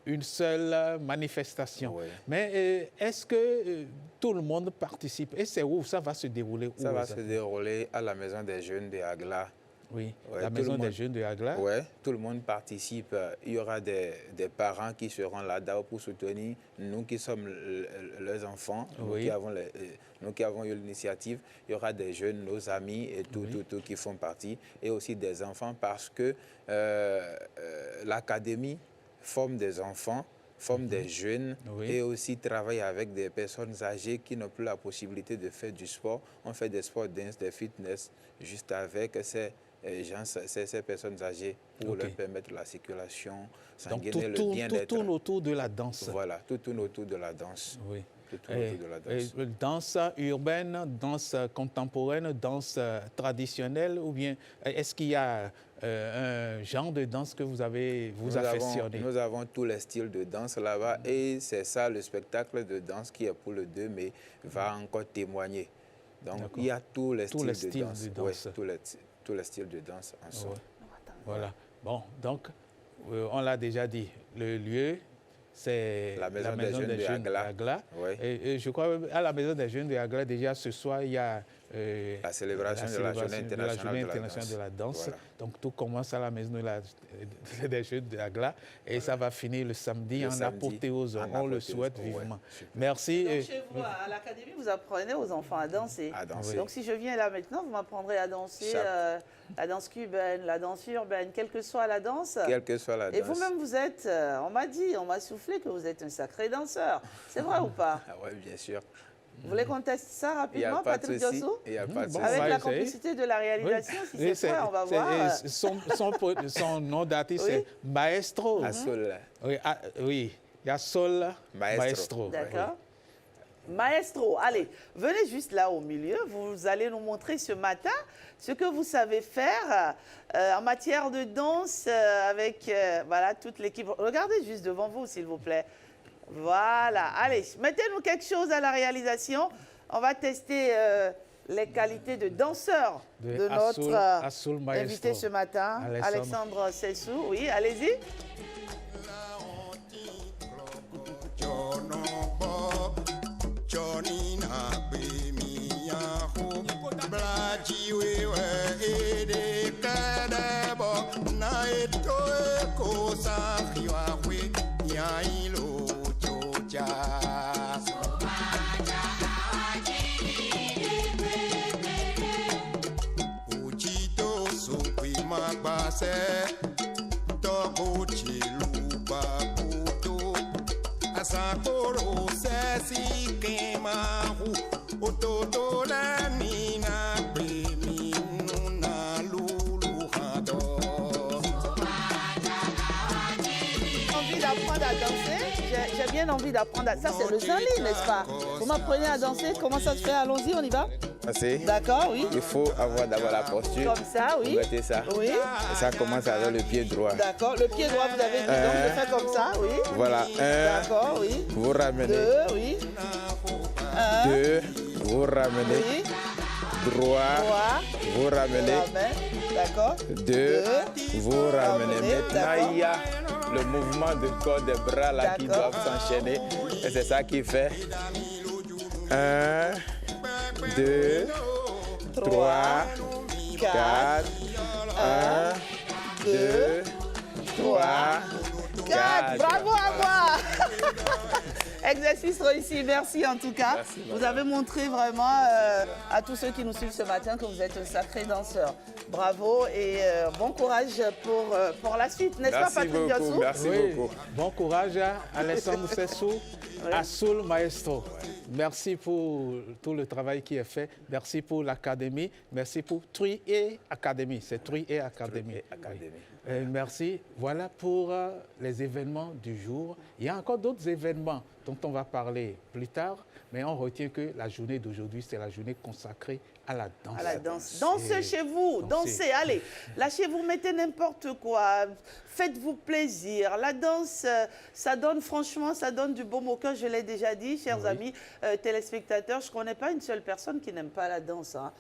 Speaker 21: une seule manifestation. Oui. Mais est-ce que tout le monde participe? Et c'est où ça va se dérouler?
Speaker 5: Ça va se dérouler à la Maison des Jeunes de Agla.
Speaker 21: Oui, la Maison des Jeunes de Agla.
Speaker 5: Oui, tout le monde participe. Il y aura des parents qui seront là-bas pour soutenir nous qui sommes leurs enfants, oui. Nous qui avons eu l'initiative. Il y aura des jeunes, nos amis et tout qui font partie. Et aussi des enfants parce que l'académie forme des enfants, forme des jeunes et aussi travaille avec des personnes âgées qui n'ont plus la possibilité de faire du sport. On fait des sports dance, des fitness, juste avec ces personnes âgées pour leur permettre la circulation sanguine et le bien-être.
Speaker 21: Tout tourne autour de la danse.
Speaker 5: Voilà, tout tourne autour de la danse.
Speaker 21: Oui. Danse urbaine, danse contemporaine, danse traditionnelle, ou bien est-ce qu'il y a un genre de danse que vous affectionnez?
Speaker 5: Nous avons tous les styles de danse là-bas et c'est ça le spectacle de danse qui est pour le 2 mai va encore témoigner. Donc il y a tous les styles de danse. Oui, tous les styles de danse ensemble.
Speaker 21: Ouais. Voilà. Bon, donc on l'a déjà dit, le lieu c'est
Speaker 5: la Maison des Jeunes de
Speaker 21: Agla.
Speaker 5: Oui.
Speaker 21: Et je crois qu'à la Maison des Jeunes de Agla, déjà ce soir, il y a
Speaker 5: la célébration de la Journée internationale
Speaker 21: de la danse. Voilà. Donc tout commence à la Maison des Jeunes de Agla et ça va finir le samedi en apothéose. On le souhaite vivement. Merci.
Speaker 1: Donc, chez vous, à l'académie, vous apprenez aux enfants à danser. Donc si je viens là maintenant, vous m'apprendrez à danser la danse cubaine, la danse urbaine, quelle que soit la danse.
Speaker 5: Quelle que soit la danse.
Speaker 1: Et vous-même, vous êtes, on m'a soufflé que vous êtes un sacré danseur. C'est vrai ou pas?
Speaker 5: Oui, bien sûr.
Speaker 1: Vous voulez qu'on teste ça rapidement, Patrick Diosso?
Speaker 5: Il n'y a pas de souci.
Speaker 1: Avec la complicité de la réalisation, si c'est vrai, on va voir.
Speaker 21: Son nom d'artiste, c'est Maestro.
Speaker 5: Asol.
Speaker 21: Oui, il y a Sol Maestro.
Speaker 1: D'accord. Maestro, allez, venez juste là au milieu. Vous allez nous montrer ce matin ce que vous savez faire en matière de danse avec voilà, toute l'équipe. Regardez juste devant vous, s'il vous plaît. Voilà, allez, mettez-nous quelque chose à la réalisation. On va tester les qualités de danseur de notre invité ce matin, Alexandre Sessou. Oui, allez-y. J'ai bien envie d'apprendre à... Ça, c'est le Zali, n'est-ce pas? Vous m'apprenez à danser? Comment ça se fait? Allons-y, on y va? D'accord, oui.
Speaker 5: Il faut avoir d'abord la posture.
Speaker 1: Comme ça, oui.
Speaker 5: Vous mettez ça.
Speaker 1: Oui.
Speaker 5: Et ça commence avec le pied droit.
Speaker 1: D'accord. Le pied droit, vous avez dit, donc je fais comme ça, oui.
Speaker 5: Voilà. 1.
Speaker 1: D'accord, oui.
Speaker 5: Vous ramenez.
Speaker 1: 2, oui.
Speaker 5: 2. Vous ramenez.
Speaker 1: Oui.
Speaker 5: Droit. Vous ramenez.
Speaker 1: D'accord.
Speaker 5: 2. Vous ramenez. Maintenant, il y a le mouvement de corps des bras là qui doivent s'enchaîner. Et c'est ça qui fait 1, 2, 3, 4, 1, 2, 3, 4.
Speaker 1: Bravo à moi. Exercice réussi, merci en tout cas. Merci, vous avez montré vraiment à tous ceux qui nous suivent ce matin que vous êtes un sacré danseur. Bravo et bon courage pour la suite, n'est-ce pas Patrick Diosso?
Speaker 5: Merci beaucoup.
Speaker 21: Bon courage à Alexandre Sessou, à Soul Maestro. Merci pour tout le travail qui est fait. Merci pour l'académie. Merci pour Trui et Académie. C'est Trui et Académie. Merci. Voilà pour les événements du jour. Il y a encore d'autres événements dont on va parler plus tard, mais on retient que la journée d'aujourd'hui, c'est la journée consacrée à la danse.
Speaker 1: À la danse. Dansez chez vous, dansez, allez. Lâchez-vous, mettez n'importe quoi, faites-vous plaisir. La danse, ça donne, franchement, ça donne du baume au cœur, je l'ai déjà dit, chers amis téléspectateurs, je ne connais pas une seule personne qui n'aime pas la danse. Hein.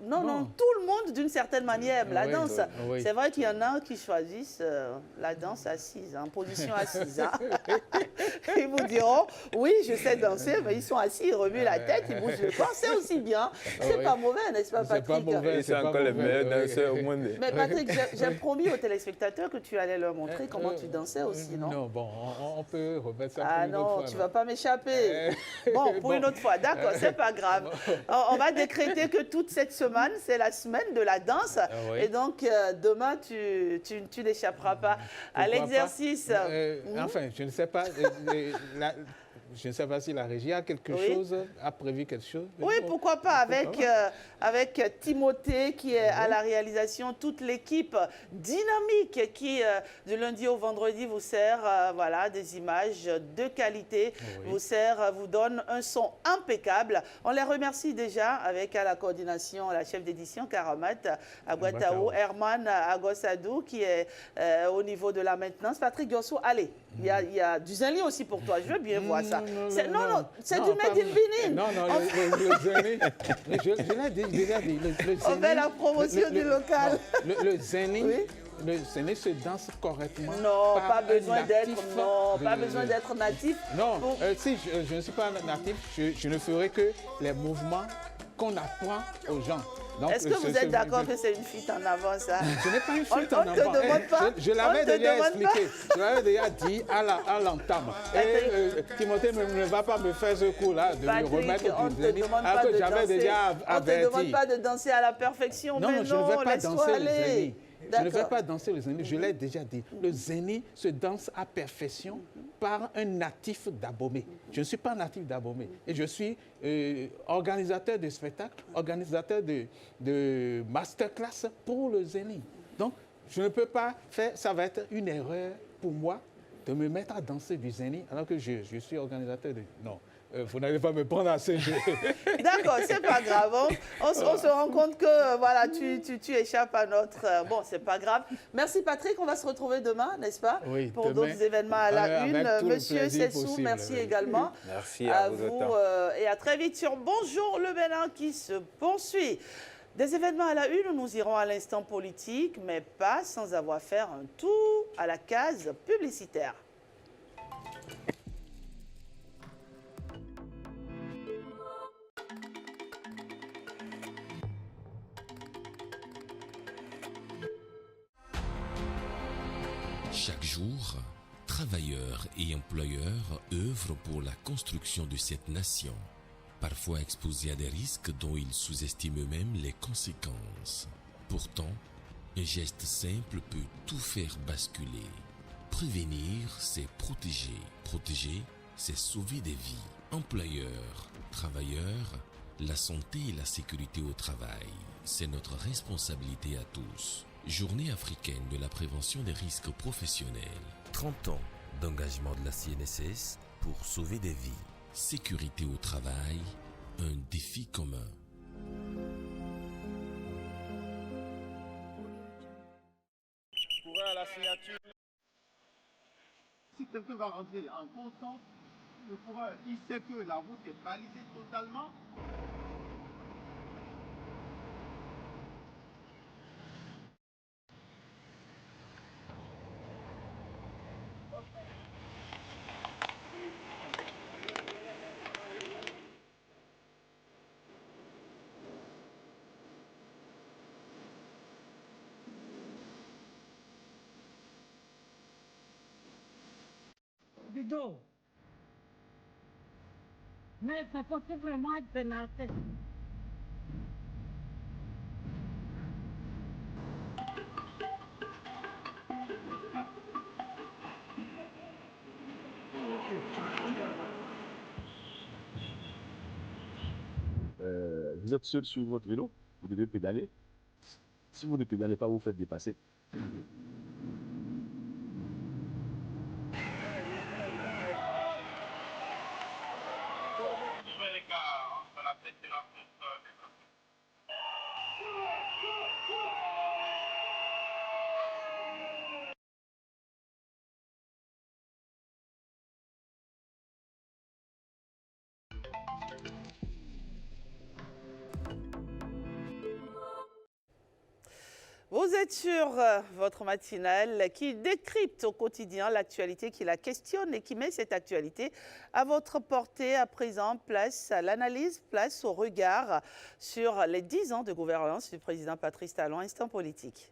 Speaker 1: Non, tout le monde, d'une certaine manière, aime la danse. C'est vrai qu'il y en a qui choisissent la danse assise, en position assise. Hein. Ils vous diront, oui, je sais danser, mais ils sont assis, ils remuent la tête, ils bougent le corps, c'est aussi bien. C'est pas mauvais, n'est-ce pas, Patrick?
Speaker 5: C'est pas mauvais, c'est encore les meilleurs danseurs au monde.
Speaker 1: Mais Patrick, j'ai promis aux téléspectateurs que tu allais leur montrer comment tu dansais aussi, non?
Speaker 21: Non, bon, on peut remettre ça pour
Speaker 1: une autre fois. Ah non, tu ne vas pas m'échapper. Bon, pour une autre fois, d'accord, c'est pas grave. On va décréter que toute cette semaine, c'est la semaine de la danse. Et donc, demain, tu n'échapperas pas à l'exercice.
Speaker 21: Enfin, je ne sais pas. Je ne sais pas si la régie a quelque chose, a prévu quelque chose.
Speaker 1: Oui, pourquoi pas, avec Timothée qui est à la réalisation, toute l'équipe dynamique qui, du lundi au vendredi, vous sert voilà, des images de qualité, vous donne un son impeccable. On les remercie déjà avec à la coordination la chef d'édition Karamat Aguatao, Herman Agosadou qui est au niveau de la maintenance. Patrick Gossou, allez, il y a du Zenli aussi pour toi, je veux bien voir ça. Non, c'est du Made in Benin.
Speaker 21: Non, le Zenli, je l'ai déjà dit.
Speaker 1: On fait la promotion du local.
Speaker 21: Le Zenli, le Zenli se danse correctement.
Speaker 1: Non, pas besoin d'être natif.
Speaker 21: Non, si je ne suis pas natif, je ne ferai que les mouvements qu'on apprend aux gens.
Speaker 1: Est-ce que vous êtes d'accord que c'est une fuite en avant, ça?
Speaker 21: Ce n'est pas une fuite en avant.
Speaker 1: On ne te demande pas.
Speaker 21: Je l'avais déjà expliqué. Je l'avais déjà dit à l'entame. Et Timothée ne va pas me faire ce coup-là de me remettre du Zenli. J'avais déjà averti.
Speaker 1: On ne te demande pas de danser à la perfection.
Speaker 21: Non,
Speaker 1: mais
Speaker 21: je ne vais pas danser le Zenli. Je ne vais pas danser le Zenli, je l'ai déjà dit. Le Zenli se danse à perfection par un natif d'Abomey. Je ne suis pas natif d'Abomey et je suis organisateur de spectacles, organisateur de masterclass pour le Zenli. Donc, je ne peux pas faire, ça va être une erreur pour moi de me mettre à danser du Zenli alors que je suis organisateur de... Non. Vous n'allez pas me prendre à ce jeu.
Speaker 1: D'accord, c'est pas grave. On se rend compte que voilà, tu échappes à notre... Bon, c'est pas grave. Merci Patrick, on va se retrouver demain, n'est-ce pas?
Speaker 21: Oui,
Speaker 1: pour d'autres événements à la une. Monsieur Sessou, merci également.
Speaker 5: Merci à vous autant.
Speaker 1: Et à très vite sur Bonjour le Bénin qui se poursuit. Des événements à la une, nous irons à l'instant politique, mais pas sans avoir fait un tour à la case publicitaire.
Speaker 6: Chaque jour, travailleurs et employeurs œuvrent pour la construction de cette nation, parfois exposés à des risques dont ils sous-estiment eux-mêmes les conséquences. Pourtant, un geste simple peut tout faire basculer. Prévenir, c'est protéger. Protéger, c'est sauver des vies. Employeurs, travailleurs, la santé et la sécurité au travail, c'est notre responsabilité à tous. Journée africaine de la prévention des risques professionnels. 30 ans d'engagement de la CNSS pour sauver des vies. Sécurité au travail, un défi commun.
Speaker 22: Pour la signature. Si quelqu'un va rentrer en constant, le coureur, il sait que la route est balisée totalement.
Speaker 23: Bido. Mais ça peut vraiment être pénalité.
Speaker 24: Vous êtes seul sur votre vélo, vous devez pédaler. Si vous ne pédalez pas, vous faites dépasser.
Speaker 1: Vous êtes sur votre matinale qui décrypte au quotidien l'actualité, qui la questionne et qui met cette actualité à votre portée. À présent, place à l'analyse, place au regard sur les 10 ans de gouvernance du président Patrice Talon. Instant politique.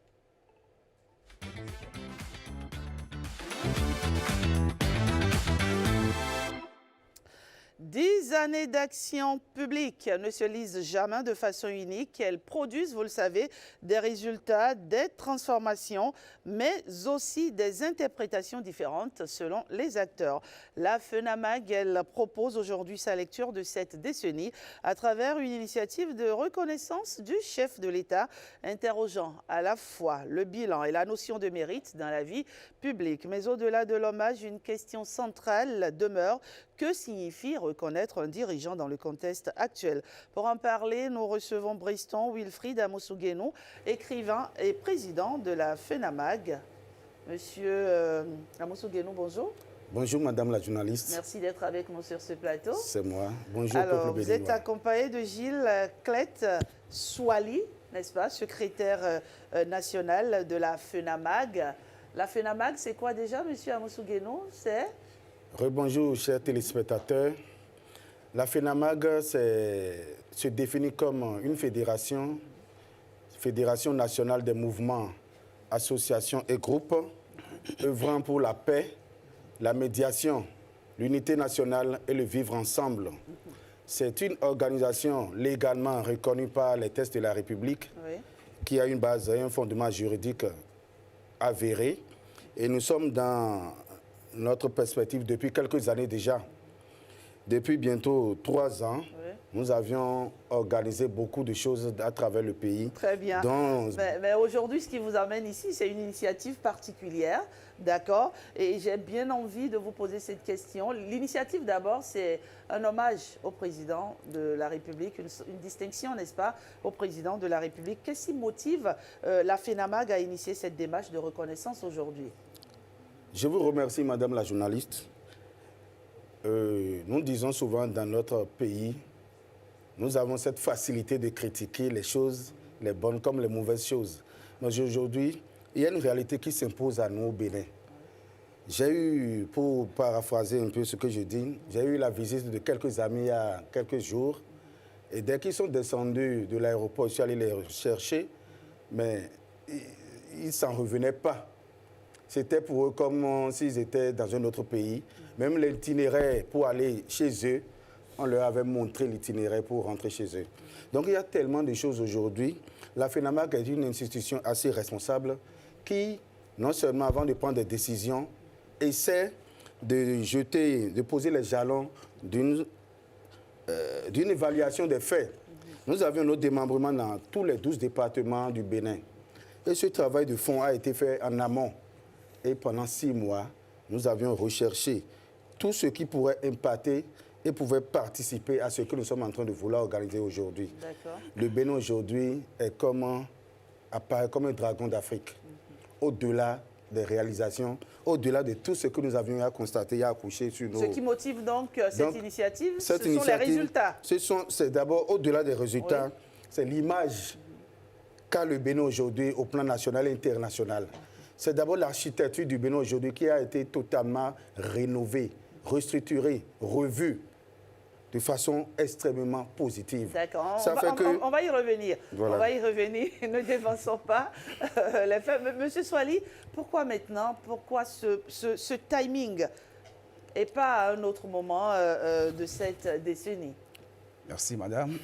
Speaker 1: 10 années d'action publique ne se lisent jamais de façon unique. Elles produisent, vous le savez, des résultats, des transformations, mais aussi des interprétations différentes selon les acteurs. La FENAMAG, elle propose aujourd'hui sa lecture de cette décennie à travers une initiative de reconnaissance du chef de l'État, interrogeant à la fois le bilan et la notion de mérite dans la vie publique. Mais au-delà de l'hommage, une question centrale demeure. Que signifie reconnaître un dirigeant dans le contexte actuel? Pour en parler, nous recevons Briston Wilfried Amoussoguenou, écrivain et président de la FENAMAG. Monsieur Amoussoguenou, bonjour.
Speaker 4: Bonjour Madame la journaliste.
Speaker 1: Merci d'être avec nous sur ce plateau.
Speaker 4: C'est moi. Bonjour
Speaker 1: Alors,
Speaker 4: peuple
Speaker 1: vous
Speaker 4: béninois.
Speaker 1: êtes accompagné de Gilles Clet-Souali, n'est-ce pas, secrétaire national de la FENAMAG. La FENAMAG, c'est quoi déjà, Monsieur Amoussoguenou? C'est...
Speaker 4: Rebonjour, chers téléspectateurs. La FENAMAG se définit comme une fédération nationale des mouvements, associations et groupes œuvrant pour la paix, la médiation, l'unité nationale et le vivre ensemble. C'est une organisation légalement reconnue par les textes de la République, oui, qui a une base et un fondement juridique avéré. Et nous sommes dans notre perspective depuis quelques années déjà. Depuis bientôt 3 ans, oui, nous avions organisé beaucoup de choses à travers le pays.
Speaker 1: Très bien. Mais aujourd'hui, ce qui vous amène ici, c'est une initiative particulière, d'accord? Et j'ai bien envie de vous poser cette question. L'initiative, d'abord, c'est un hommage au président de la République, une distinction, n'est-ce pas, au président de la République. Qu'est-ce qui motive la FENAMAG à initier cette démarche de reconnaissance aujourd'hui?
Speaker 4: Je vous remercie, Madame la journaliste. Nous disons souvent dans notre pays, nous avons cette facilité de critiquer les choses, les bonnes comme les mauvaises choses. Mais aujourd'hui, il y a une réalité qui s'impose à nous au Bénin. J'ai eu, pour paraphraser un peu ce que je dis, j'ai eu la visite de quelques amis il y a quelques jours. Et dès qu'ils sont descendus de l'aéroport, je suis allé les chercher, mais ils ne s'en revenaient pas. C'était pour eux comme s'ils étaient dans un autre pays. Même l'itinéraire pour aller chez eux, on leur avait montré l'itinéraire pour rentrer chez eux. Donc il y a tellement de choses aujourd'hui. La FENAMAG est une institution assez responsable qui, non seulement avant de prendre des décisions, essaie de poser les jalons d'une évaluation des faits. Nous avions notre démembrement dans tous les 12 départements du Bénin. Et ce travail de fond a été fait en amont. Et pendant 6 mois, nous avions recherché tout ce qui pourrait impacter et pouvait participer à ce que nous sommes en train de vouloir organiser aujourd'hui. Le Bénin aujourd'hui apparaît comme un dragon d'Afrique. Au-delà des réalisations, au-delà de tout ce que nous avions à constater et à accoucher sur nos...
Speaker 1: Ce qui motive donc cette initiative, ce sont les résultats.
Speaker 4: C'est d'abord, au-delà des résultats, oui, c'est l'image qu'a le Bénin aujourd'hui au plan national et international. C'est d'abord l'architecture du Bénin aujourd'hui qui a été totalement rénovée, restructurée, revue de façon extrêmement positive.
Speaker 1: D'accord, on va y revenir. Voilà. On va y revenir, ne dévançons pas les faits. Monsieur Souali, pourquoi maintenant? Pourquoi ce timing et pas à un autre moment de cette décennie?
Speaker 8: Merci, madame.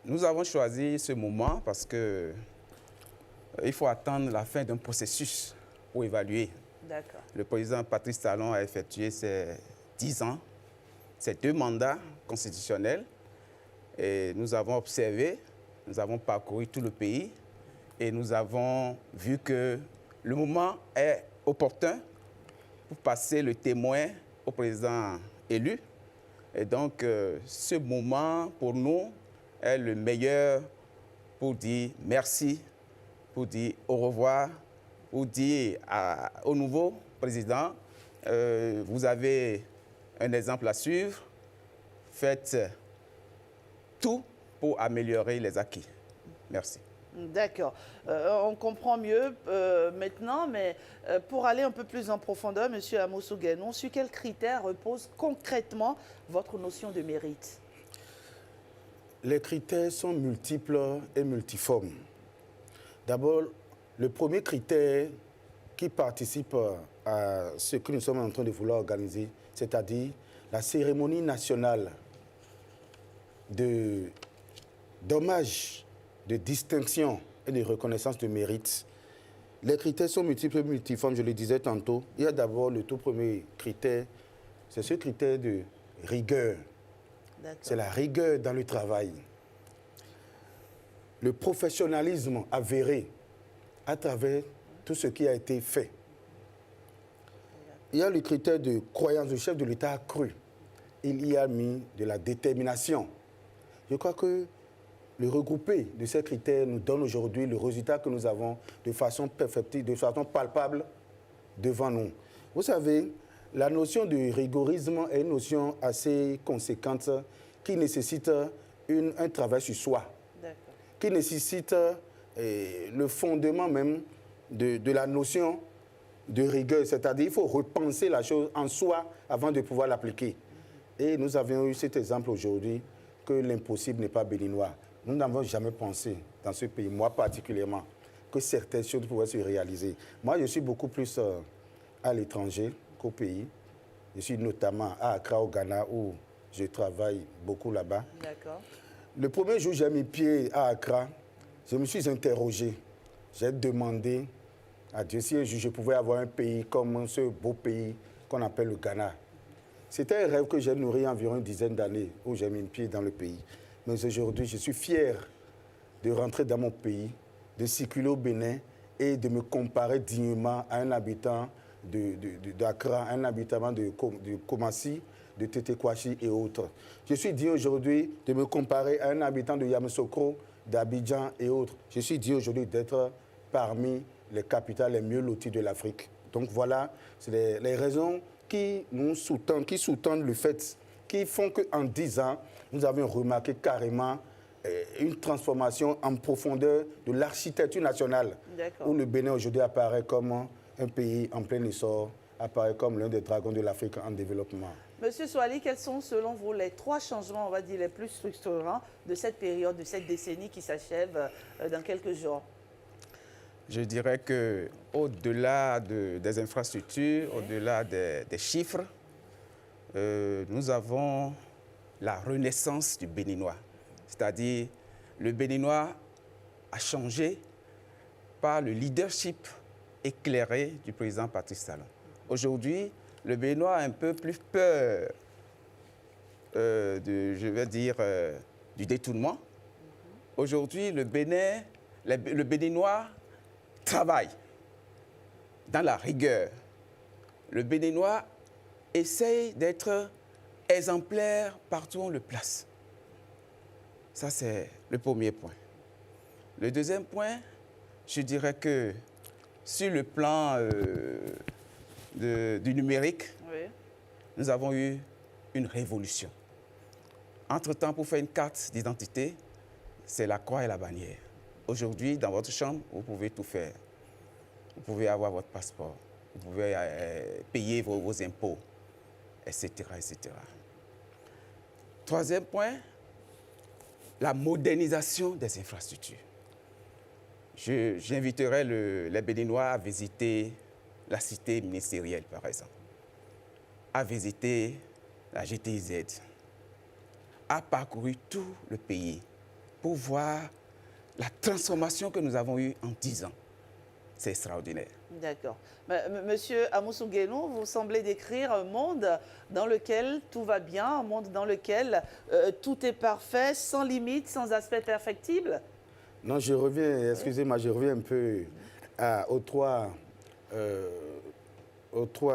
Speaker 8: Nous avons choisi ce moment parce que il faut attendre la fin d'un processus pour évaluer. Le président Patrice Talon a effectué ses 10 ans, ses 2 mandats constitutionnels. Et nous avons observé, nous avons parcouru tout le pays et nous avons vu que le moment est opportun pour passer le témoin au président élu. Et donc, ce moment, pour nous, est le meilleur pour dire merci, pour dire au revoir, pour dire au nouveau président, vous avez un exemple à suivre, faites tout pour améliorer les acquis. Merci.
Speaker 1: D'accord. On comprend mieux maintenant, mais pour aller un peu plus en profondeur, M. Amosou Guénon, sur quels critères repose concrètement votre notion de mérite?
Speaker 4: Les critères sont multiples et multiformes. D'abord, le premier critère qui participe à ce que nous sommes en train de vouloir organiser, c'est-à-dire la cérémonie nationale d'hommage, de distinction et de reconnaissance de mérite. Les critères sont multiples et multiformes, je le disais tantôt. Il y a d'abord le tout premier critère, c'est ce critère de rigueur. C'est la rigueur dans le travail. Le professionnalisme avéré à travers tout ce qui a été fait. Il y a le critère de croyance. Le chef de l'État a cru. Il y a mis de la détermination. Je crois que le regroupé de ces critères nous donne aujourd'hui le résultat que nous avons de façon perfectible, de façon palpable devant nous. Vous savez, la notion de rigorisme est une notion assez conséquente qui nécessite un travail sur soi, qui nécessite le fondement même de la notion de rigueur, c'est-à-dire qu'il faut repenser la chose en soi avant de pouvoir l'appliquer. Et nous avions eu cet exemple aujourd'hui que l'impossible n'est pas béninois. Nous n'avons jamais pensé dans ce pays, moi particulièrement, que certaines choses pouvaient se réaliser. Moi, je suis beaucoup plus à l'étranger qu'au pays. Je suis notamment à Accra, au Ghana, où je travaille beaucoup là-bas.
Speaker 1: D'accord.
Speaker 4: Le premier jour où j'ai mis pied à Accra, je me suis interrogé. J'ai demandé à Dieu si un jour je pouvais avoir un pays comme ce beau pays qu'on appelle le Ghana. C'était un rêve que j'ai nourri environ une dizaine d'années où j'ai mis le pied dans le pays. Mais aujourd'hui, je suis fier de rentrer dans mon pays, de circuler au Bénin et de me comparer dignement à un habitant d'Accra, un habitant de Komassi, de Tetekwashi et autres. Je suis digne aujourd'hui de me comparer à un habitant de Yamoussoukro, d'Abidjan et autres. Je suis digne aujourd'hui d'être parmi les capitales les mieux loties de l'Afrique. Donc voilà, c'est les raisons qui nous sous-tendent le fait, qui font qu'en 10 ans, nous avons remarqué carrément une transformation en profondeur de l'architecture nationale, où le Bénin aujourd'hui apparaît comme un pays en plein essor, apparaît comme l'un des dragons de l'Afrique en développement.
Speaker 1: Monsieur Souali, quels sont selon vous les 3 changements, on va dire, les plus structurants de cette période, de cette décennie qui s'achève dans quelques jours?
Speaker 8: Je dirais qu'au-delà des infrastructures, au-delà des chiffres, nous avons la renaissance du Béninois. C'est-à-dire, le Béninois a changé par le leadership éclairé du président Patrice Talon. Aujourd'hui, le Béninois a un peu plus peur du détournement. Aujourd'hui, le Béninois travaille dans la rigueur. Le Béninois essaye d'être exemplaire partout où on le place. Ça, c'est le premier point. Le deuxième point, je dirais que sur le plan du numérique, nous avons eu une révolution. Entre-temps, pour faire une carte d'identité, c'est la croix et la bannière. Aujourd'hui, dans votre chambre, vous pouvez tout faire. Vous pouvez avoir votre passeport, vous pouvez payer vos impôts, etc., etc. Troisième point, la modernisation des infrastructures. J'inviterai les Béninois à visiter la cité ministérielle, par exemple, à visiter la GTZ, à parcourir tout le pays pour voir la transformation que nous avons eue en 10 ans. C'est extraordinaire.
Speaker 1: D'accord. Monsieur Amosou Guénon, vous semblez décrire un monde dans lequel tout va bien, un monde dans lequel tout est parfait, sans limite, sans aspect perfectible?
Speaker 4: Non, je reviens, excusez-moi, je reviens un peu aux trois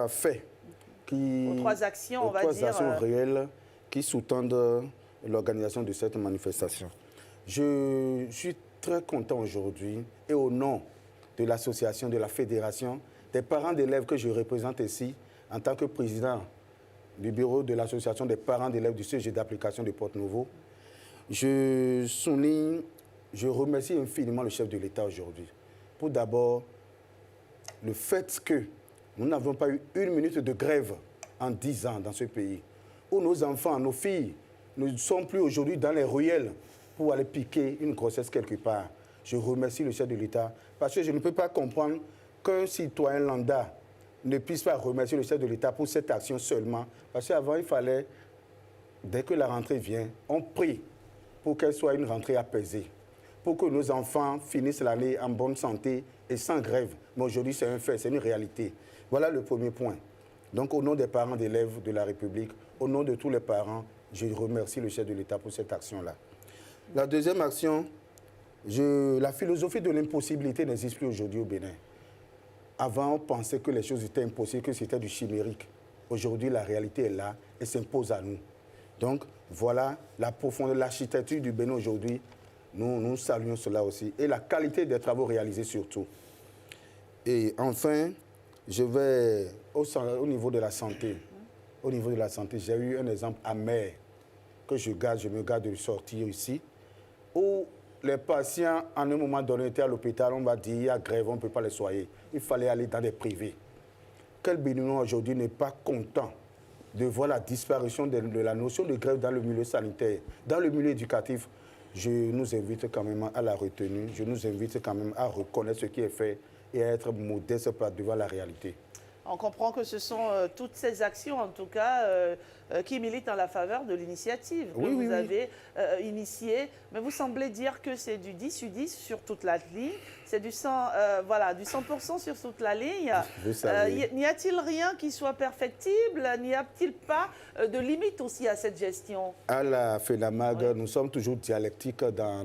Speaker 4: faits
Speaker 1: aux 3 actions, on va dire.
Speaker 4: 3 actions réelles qui sous-tendent l'organisation de cette manifestation. Je suis très content aujourd'hui et au nom de l'association, de la fédération, des parents d'élèves que je représente ici en tant que président du bureau de l'association des parents d'élèves du CG d'application de Porte-Nouveau, je souligne je remercie infiniment le chef de l'État aujourd'hui. Pour d'abord, le fait que nous n'avons pas eu une minute de grève en 10 ans dans ce pays, où nos enfants, nos filles, ne sont plus aujourd'hui dans les ruelles pour aller piquer une grossesse quelque part. Je remercie le chef de l'État parce que je ne peux pas comprendre qu'un citoyen lambda ne puisse pas remercier le chef de l'État pour cette action seulement. Parce qu'avant, il fallait, dès que la rentrée vient, on prie pour qu'elle soit une rentrée apaisée, pour que nos enfants finissent l'année en bonne santé et sans grève. Mais aujourd'hui, c'est un fait, c'est une réalité. Voilà le premier point. Donc, au nom des parents d'élèves de la République, au nom de tous les parents, je remercie le chef de l'État pour cette action-là. La deuxième action, la philosophie de l'impossibilité n'existe plus aujourd'hui au Bénin. Avant, on pensait que les choses étaient impossibles, que c'était du chimérique. Aujourd'hui, la réalité est là et s'impose à nous. Donc, voilà la profondeur, l'architecture du Bénin aujourd'hui. Nous saluons cela aussi. Et la qualité des travaux réalisés surtout. Et enfin, je vais au niveau de la santé. Au niveau de la santé, j'ai eu un exemple amer que je me garde de sortir ici, où les patients, en un moment donné, étaient à l'hôpital, on va dire, il y a grève, on ne peut pas les soigner. Il fallait aller dans des privés. Quel Béninois aujourd'hui n'est pas content de voir la disparition de la notion de grève dans le milieu sanitaire, dans le milieu éducatif? Je nous invite quand même à la retenue, je nous invite quand même à reconnaître ce qui est fait et à être modeste devant la réalité.
Speaker 1: On comprend que ce sont toutes ces actions, en tout cas, qui militent en la faveur de l'initiative que vous avez initiée. Mais vous semblez dire que c'est du 10/10 sur toute la ligne. C'est du 100% sur toute la ligne. N'y a-t-il rien qui soit perfectible? N'y a-t-il pas de limite aussi à cette gestion?
Speaker 4: À la FENAMAG, nous sommes toujours dialectiques dans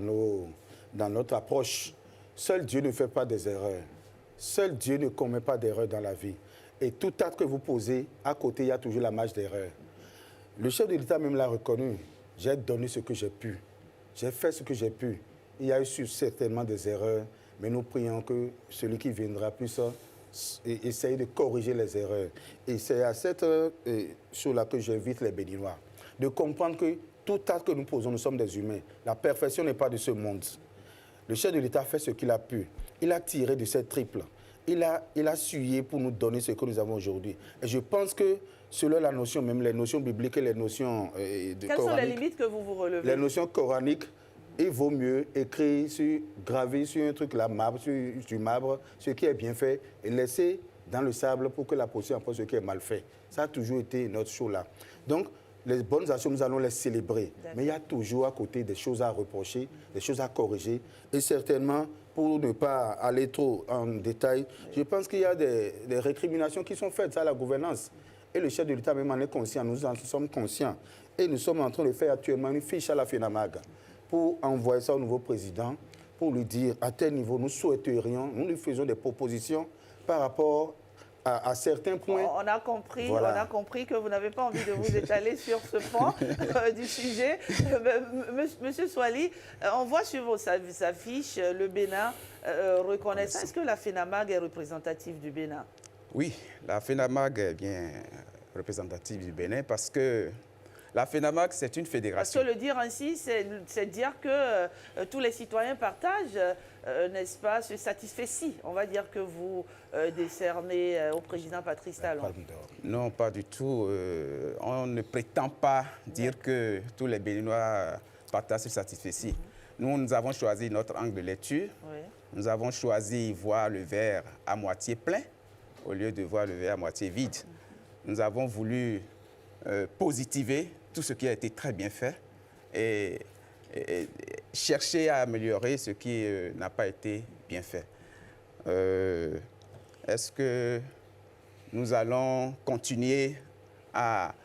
Speaker 4: notre approche. Seul Dieu ne fait pas des erreurs. Seul Dieu ne commet pas d'erreurs dans la vie. Et tout acte que vous posez, à côté, il y a toujours la marge d'erreur. Le chef de l'État même l'a reconnu. J'ai donné ce que j'ai pu. J'ai fait ce que j'ai pu. Il y a eu certainement des erreurs, mais nous prions que celui qui viendra puisse essayer de corriger les erreurs. Et c'est à cette chose-là que j'invite les Béninois, de comprendre que tout acte que nous posons, nous sommes des humains. La perfection n'est pas de ce monde. Le chef de l'État a fait ce qu'il a pu. Il a tiré de cette triple. Il a sué pour nous donner ce que nous avons aujourd'hui. Et je pense que, selon la notion, même les notions bibliques et les notions coraniques...
Speaker 1: Quelles sont les limites que vous relevez?
Speaker 4: Les notions coraniques, il vaut mieux écrire, graver sur un truc, sur marbre, ce qui est bien fait, et laisser dans le sable pour que la potion apporte ce qui est mal fait. Ça a toujours été notre chose-là. Donc, les bonnes actions, nous allons les célébrer. Mais il y a toujours à côté des choses à reprocher, des choses à corriger. Et certainement, pour ne pas aller trop en détail, je pense qu'il y a des récriminations qui sont faites à la gouvernance. Et le chef de l'État même en est conscient, nous en sommes conscients. Et nous sommes en train de faire actuellement une fiche à la FENAMAG pour envoyer ça au nouveau président, pour lui dire à tel niveau, nous souhaiterions, nous lui faisons des propositions par rapport à certains points.
Speaker 1: On a compris que vous n'avez pas envie de vous étaler sur ce pan du sujet. Monsieur Souali, on voit sur vos affiches le Bénin reconnaît ça. Est-ce que la FENAMAG est représentative du Bénin?
Speaker 8: Oui, la FENAMAG est bien représentative du Bénin parce que la FENAMAG, c'est une fédération.
Speaker 1: Parce que le dire ainsi, c'est dire que tous les citoyens partagent, n'est-ce pas, ce satisfait-ci, on va dire, que vous décernez au président Patrice Talon.
Speaker 8: Non, pas du tout. On ne prétend pas dire que tous les Béninois partagent ce satisfait-ci. Nous avons choisi notre angle de lecture. Oui. Nous avons choisi voir le verre à moitié plein au lieu de voir le verre à moitié vide. Nous avons voulu positiver tout ce qui a été très bien fait et chercher à améliorer ce qui n'a pas été bien fait. Est-ce que nous allons continuer à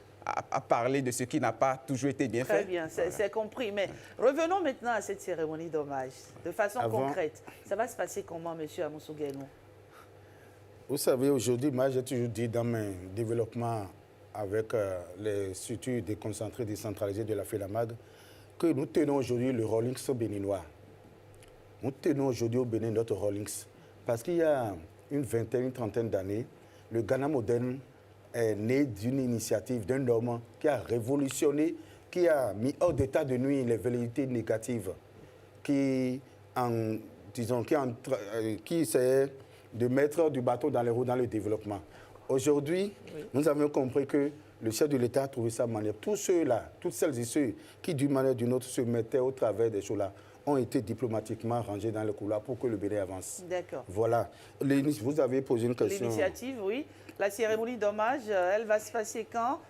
Speaker 8: parler de ce qui n'a pas toujours été bien fait?
Speaker 1: Très bien, c'est compris. Mais revenons maintenant à cette cérémonie d'hommage, de façon concrète. Ça va se passer comment, M. Amoussou Guénou?
Speaker 4: Vous savez, aujourd'hui, moi, j'ai toujours dit dans mes développements avec les structures déconcentrées, décentralisées de la FENAMAG, que nous tenons aujourd'hui le Rawlings béninois. Nous tenons aujourd'hui au Bénin notre Rawlings. Parce qu'il y a une vingtaine, une trentaine d'années, le Ghana moderne est né d'une initiative d'un homme qui a révolutionné, qui a mis hors d'état de nuire les velléités négatives qui essaie de mettre du bateau dans les roues dans le développement. Aujourd'hui, nous avons compris que le chef de l'État a trouvé sa manière. Tous ceux-là, toutes celles et ceux qui, d'une manière ou d'une autre, se mettaient au travers des choses-là, ont été diplomatiquement rangés dans le couloir pour que le Bénin avance.
Speaker 1: D'accord.
Speaker 4: Voilà. Vous avez posé une question.
Speaker 1: L'initiative, oui. La cérémonie d'hommage, elle va se passer quand?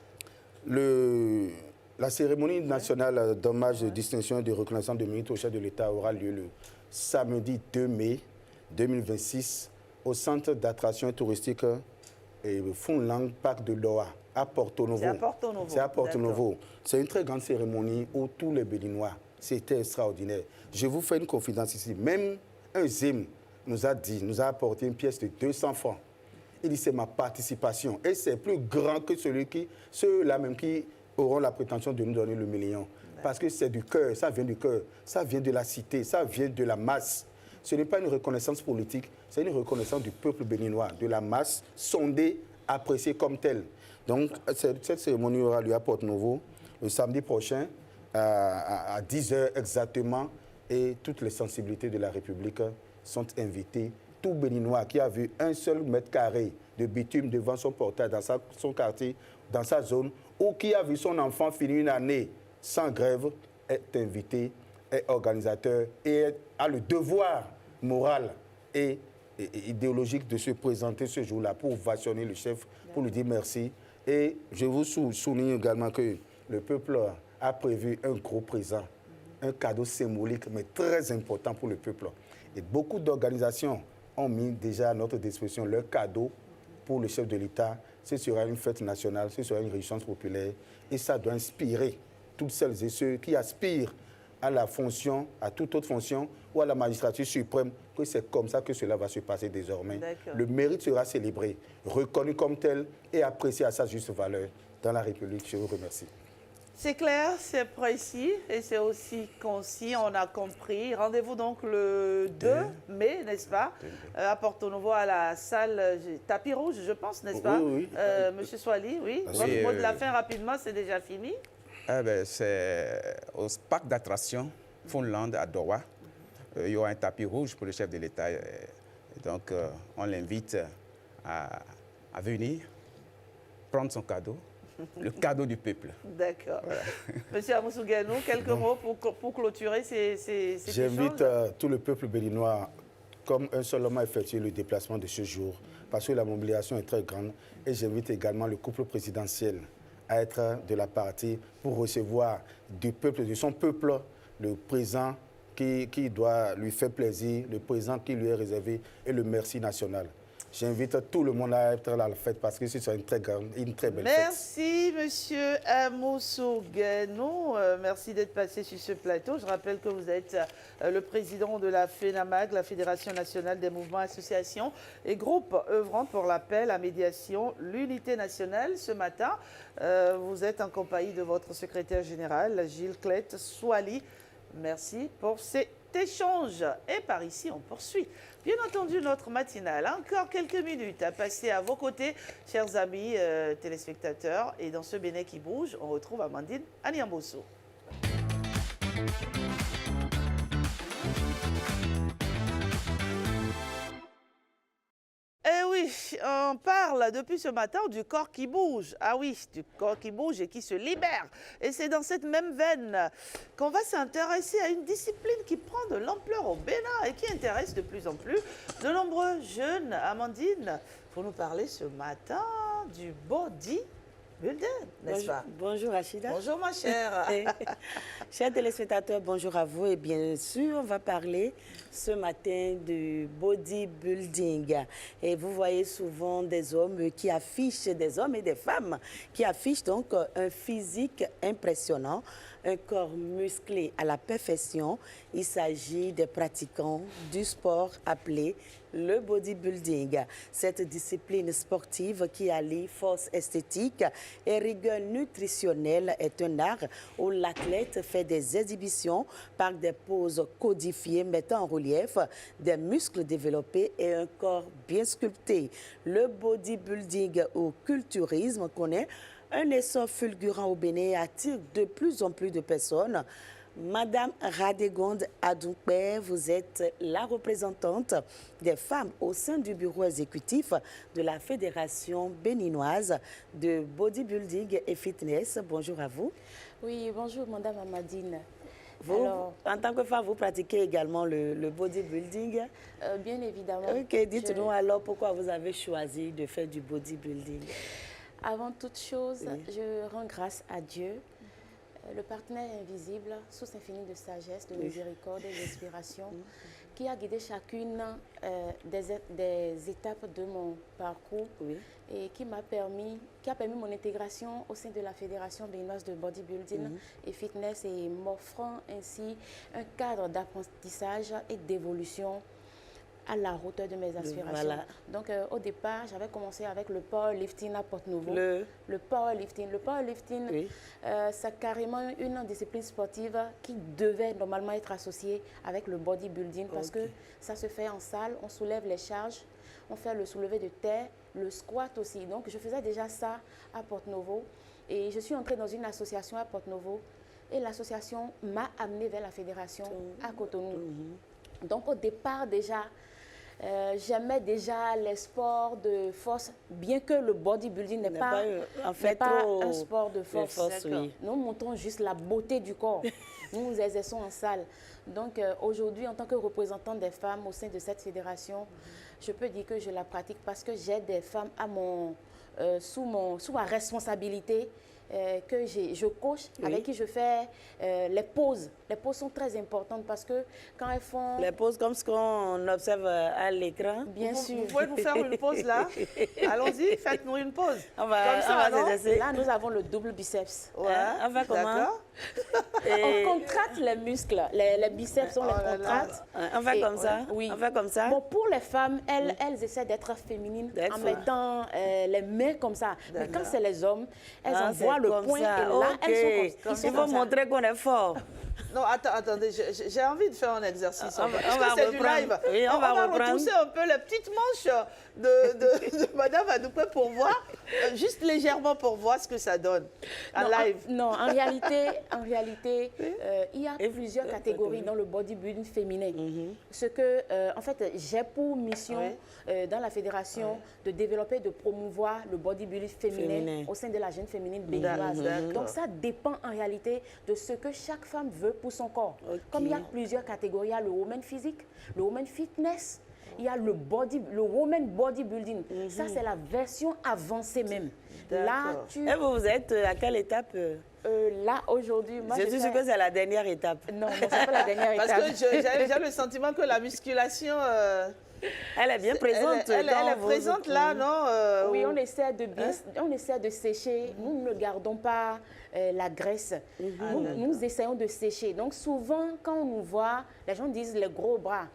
Speaker 4: La cérémonie nationale d'hommage, de distinction et de reconnaissance de mérite au chef de l'État aura lieu le samedi 2 mai 2026 au centre d'attraction touristique Funlang Parc de Loa à Porto Novo.
Speaker 1: C'est à Porto Novo.
Speaker 4: C'est à Porto Novo. C'est une très grande cérémonie où tous les Béninois, c'était extraordinaire. Je vous fais une confidence ici. Même un Zim nous a apporté une pièce de 200 francs. Il dit c'est ma participation. Et c'est plus grand que ceux-là même qui auront la prétention de nous donner le million. Parce que c'est du cœur, ça vient du cœur, ça vient de la cité, ça vient de la masse. Ce n'est pas une reconnaissance politique, c'est une reconnaissance du peuple béninois, de la masse, sondée, appréciée comme telle. Donc, cette cérémonie aura lieu à Porto Novo le samedi prochain à 10h exactement. Et toutes les sensibilités de la République sont invitées. Tout Béninois qui a vu un seul mètre carré de bitume devant son portail, dans son quartier, dans sa zone, ou qui a vu son enfant finir une année sans grève, est invité, est organisateur et a le devoir moral et idéologique de se présenter ce jour-là pour ovationner le chef, pour lui dire merci. Et je vous souligne également que le peuple a prévu un gros présent, un cadeau symbolique, mais très important pour le peuple. Et beaucoup d'organisations ont mis déjà à notre disposition leur cadeau pour le chef de l'État. Ce sera une fête nationale, ce sera une réjouissance populaire. Et ça doit inspirer toutes celles et ceux qui aspirent à la fonction, à toute autre fonction ou à la magistrature suprême, que c'est comme ça que cela va se passer désormais. Le mérite sera célébré, reconnu comme tel et apprécié à sa juste valeur dans la République. Je vous remercie.
Speaker 1: C'est clair, c'est précis et c'est aussi concis, on a compris. Rendez-vous donc le 2 mai, n'est-ce pas, à Porto Novo, à la salle Tapis Rouge, je pense, n'est-ce pas?
Speaker 8: Oui.
Speaker 1: Monsieur Swali, oui. Votre mot de la fin, rapidement, c'est déjà fini.
Speaker 8: C'est au parc d'attractions Funland à Doha. Il y aura un tapis rouge pour le chef de l'État. Donc, on l'invite à venir prendre son cadeau, le cadeau du peuple.
Speaker 1: D'accord. Voilà. Monsieur Amoussou Gueno, quelques mots pour clôturer ces
Speaker 4: J'invite tout le peuple béninois, comme un seul homme, à effectuer le déplacement de ce jour, parce que la mobilisation est très grande. Et j'invite également le couple présidentiel à être de la partie pour recevoir du peuple, de son peuple, le présent qui doit lui faire plaisir, le présent qui lui est réservé et le merci national. J'invite tout le monde à être à la fête parce que ce sera une très belle fête.
Speaker 1: Merci, monsieur Amoussou Gueno. Merci d'être passé sur ce plateau. Je rappelle que vous êtes le président de la FENAMAG, la Fédération nationale des mouvements, associations et groupes œuvrant pour la paix, la médiation, l'unité nationale. Ce matin, vous êtes en compagnie de votre secrétaire général, Gilles Clette Swali. Merci pour cet échange. Et par ici, on poursuit. Bien entendu, notre matinale. Encore quelques minutes à passer à vos côtés, chers amis téléspectateurs. Et dans ce Bénin qui bouge, on retrouve Amandine Aniamboso. Eh oui, on parle depuis ce matin du corps qui bouge. Ah oui, du corps qui bouge et qui se libère. Et c'est dans cette même veine qu'on va s'intéresser à une discipline qui prend de l'ampleur au Bénin et qui intéresse de plus en plus de nombreux jeunes. Amandine, pour nous parler ce matin du body building, n'est-ce pas?
Speaker 9: Bonjour Rachida.
Speaker 1: Bonjour ma chère.
Speaker 9: Chers téléspectateurs, bonjour à vous. Et bien sûr, on va parler ce matin du bodybuilding. Et vous voyez souvent des hommes qui affichent, des hommes et des femmes qui affichent donc un physique impressionnant, un corps musclé à la perfection. Il s'agit des pratiquants du sport appelé le bodybuilding. Cette discipline sportive qui allie force esthétique et rigueur nutritionnelle est un art où l'athlète fait des exhibitions par des poses codifiées mettant en relief des muscles développés et un corps bien sculpté. Le bodybuilding ou culturisme connaît un essor fulgurant au Bénin et attire de plus en plus de personnes. Madame Radegonde Adoumpé, vous êtes la représentante des femmes au sein du bureau exécutif de la Fédération béninoise de bodybuilding et fitness. Bonjour à vous.
Speaker 10: Oui, bonjour Madame Amadine.
Speaker 9: Vous, alors, en tant que femme, vous pratiquez également le bodybuilding?
Speaker 10: Bien évidemment.
Speaker 9: Ok, dites-nous alors pourquoi vous avez choisi de faire du bodybuilding.
Speaker 10: Avant toute chose,
Speaker 9: oui,
Speaker 10: je rends grâce à Dieu, le partenaire invisible, source infinie de sagesse, de miséricorde et d'inspiration, qui a guidé chacune des étapes de mon parcours et qui a permis mon intégration au sein de la Fédération béninoise de bodybuilding et fitness et m'offrant ainsi un cadre d'apprentissage et d'évolution à la hauteur de mes aspirations. Voilà. Donc, au départ, j'avais commencé avec le powerlifting à Porte-Nouveau. Le powerlifting. Le powerlifting, c'est carrément une discipline sportive qui devait normalement être associée avec le bodybuilding parce que ça se fait en salle, on soulève les charges, on fait le soulevé de terre, le squat aussi. Donc, je faisais déjà ça à Porte-Nouveau et je suis entrée dans une association à Porte-Nouveau et l'association m'a amenée vers la fédération à Cotonou. Donc, au départ déjà, j'aimais déjà les sports de force, bien que le bodybuilding n'est pas un sport de force. Nous montrons juste la beauté du corps. Nous nous exerçons en salle. Donc aujourd'hui, en tant que représentante des femmes au sein de cette fédération, je peux dire que je la pratique parce que j'ai des femmes sous ma responsabilité. Que je coach, avec qui je fais les pauses. Les pauses sont très importantes parce que quand elles font...
Speaker 9: Les pauses comme ce qu'on observe à l'écran.
Speaker 10: Bien sûr.
Speaker 1: Vous pouvez nous faire une pause là? Allons-y, faites-nous une pause.
Speaker 10: Comme ça, là, nous avons le double biceps.
Speaker 9: Ouais, on va comment?
Speaker 10: On contracte les muscles. Les biceps, on les contracte.
Speaker 9: On va comme ça?
Speaker 10: Oui.
Speaker 9: On va comme ça?
Speaker 10: Bon, pour les femmes, elles essaient d'être féminines en mettant les mains comme ça. Mais quand c'est les hommes, elles envoient le point
Speaker 9: ça.
Speaker 10: Et là, elles sont comme ça.
Speaker 9: Il faut montrer qu'on est fort.
Speaker 1: Non, attendez, j'ai envie de faire un exercice.
Speaker 9: On va
Speaker 1: c'est du live.
Speaker 9: Oui, on va
Speaker 1: retrousser un peu les petites manches de Madame Adoumpé pour voir, juste légèrement pour voir ce que ça donne en live.
Speaker 10: Non, en réalité, il y a plusieurs catégories dans le bodybuilding féminin. Ce que, en fait, j'ai pour mission dans la fédération de développer, de promouvoir le bodybuilding féminin au sein de la jeune féminine béninoise. Donc ça dépend en réalité de ce que chaque femme veut pour son corps. Comme il y a plusieurs catégories, il y a le woman physique, le woman fitness, il y a le woman bodybuilding. Ça, c'est la version avancée même. Là,
Speaker 9: Et vous êtes à quelle étape?
Speaker 10: Là, aujourd'hui...
Speaker 9: Je suis sûre que c'est la dernière étape.
Speaker 10: Non, c'est pas la dernière étape.
Speaker 1: Parce que j'ai le sentiment que la musculation...
Speaker 9: elle est bien présente.
Speaker 1: Elle est présente là, non?
Speaker 10: Oui, on essaie de sécher. Nous ne gardons pas la graisse. Nous essayons de sécher. Donc souvent, quand on nous voit, les gens disent les gros bras.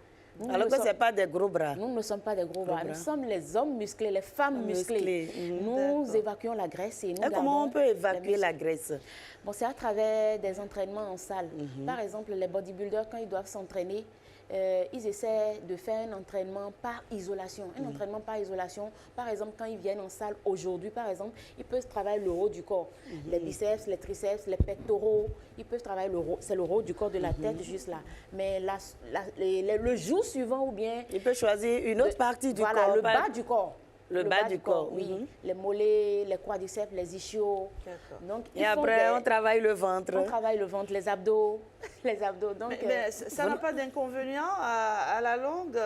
Speaker 9: Alors que ce n'est pas des gros bras.
Speaker 10: Nous ne sommes pas des gros bras. Nous sommes les hommes musclés, les femmes musclées. Nous évacuons la graisse et nous gardons...
Speaker 9: Comment on peut évacuer la graisse?
Speaker 10: Bon, c'est à travers des entraînements en salle. Par exemple, les bodybuilders, quand ils doivent s'entraîner, ils essaient de faire un entraînement par isolation. Un entraînement par isolation, par exemple, quand ils viennent en salle aujourd'hui, par exemple, ils peuvent travailler le haut du corps. Les biceps, les triceps, les pectoraux, ils peuvent travailler le haut. C'est le haut du corps de la tête, juste là. Mais le jour suivant ou bien...
Speaker 9: Il peut choisir une autre partie du corps.
Speaker 10: Voilà, le bas du corps.
Speaker 9: Le bas du corps,
Speaker 10: oui. Les mollets, les quadriceps, les ischios.
Speaker 9: Donc, et après, on travaille le ventre.
Speaker 10: On travaille le ventre, les abdos. Les abdos. Donc,
Speaker 1: mais ça n'a pas d'inconvénient à la longue,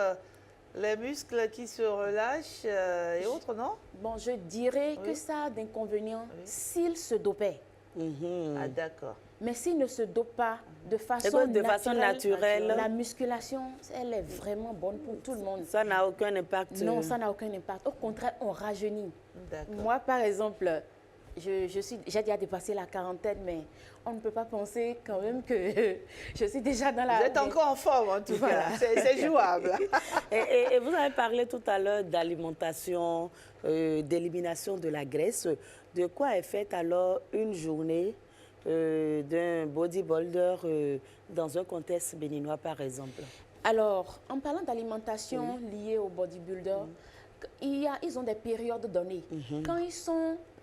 Speaker 1: les muscles qui se relâchent et autres, non?
Speaker 10: Bon, je dirais que ça a d'inconvénient s'il se dopait.
Speaker 1: Ah, d'accord.
Speaker 10: Mais s'il ne se dope pas de façon naturelle, la musculation, elle est vraiment bonne pour tout le monde.
Speaker 9: Ça n'a aucun impact?
Speaker 10: Non, ça n'a aucun impact. Au contraire, on rajeunit. Moi, par exemple, j'ai déjà dépassé la quarantaine, mais on ne peut pas penser quand même que je suis déjà dans la...
Speaker 1: Vous êtes encore en forme, en tout cas. C'est jouable.
Speaker 9: Et vous avez parlé tout à l'heure d'alimentation, d'élimination de la graisse. De quoi est faite alors une journée d'un bodybuilder dans un contexte béninois, par exemple?
Speaker 10: Alors, en parlant d'alimentation liée au bodybuilder, ils ont des périodes données. Quand ils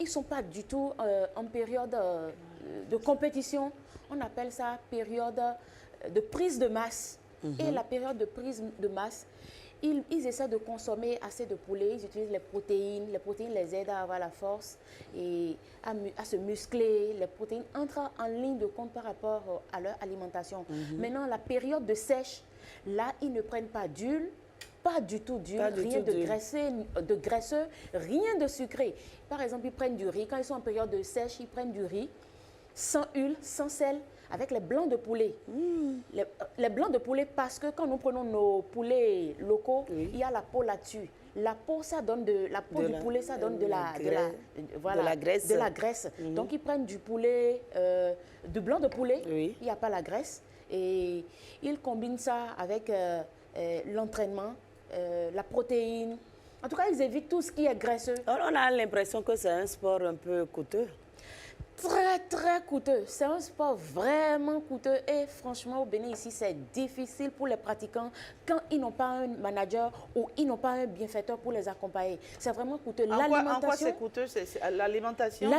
Speaker 10: sont pas du tout en période de compétition, on appelle ça période de prise de masse. Et la période de prise de masse, ils essaient de consommer assez de poulet, ils utilisent les protéines les aident à avoir la force et à se muscler. Les protéines entrent en ligne de compte par rapport à leur alimentation. Maintenant, la période de sèche, là, ils ne prennent pas d'huile, pas du tout d'huile, rien de graisseux, rien de sucré. Par exemple, ils prennent du riz. Quand ils sont en période de sèche, ils prennent du riz sans huile, sans sel, avec les blancs de poulet. Les blancs de poulet, parce que quand nous prenons nos poulets locaux, il y a la peau là-dessus. La peau, ça donne du poulet, ça donne de la graisse. De la graisse. Donc, ils prennent du poulet, du blanc de poulet, il n'y a pas la graisse. Et ils combinent ça avec l'entraînement, la protéine. En tout cas, ils évitent tout ce qui est graisseux.
Speaker 9: Alors, on a l'impression que c'est un sport un peu coûteux.
Speaker 10: Très, très coûteux. C'est un sport vraiment coûteux et franchement, au Bénin, ici, c'est difficile pour les pratiquants quand ils n'ont pas un manager ou ils n'ont pas un bienfaiteur pour les accompagner. C'est vraiment coûteux.
Speaker 1: En quoi c'est coûteux? L'alimentation?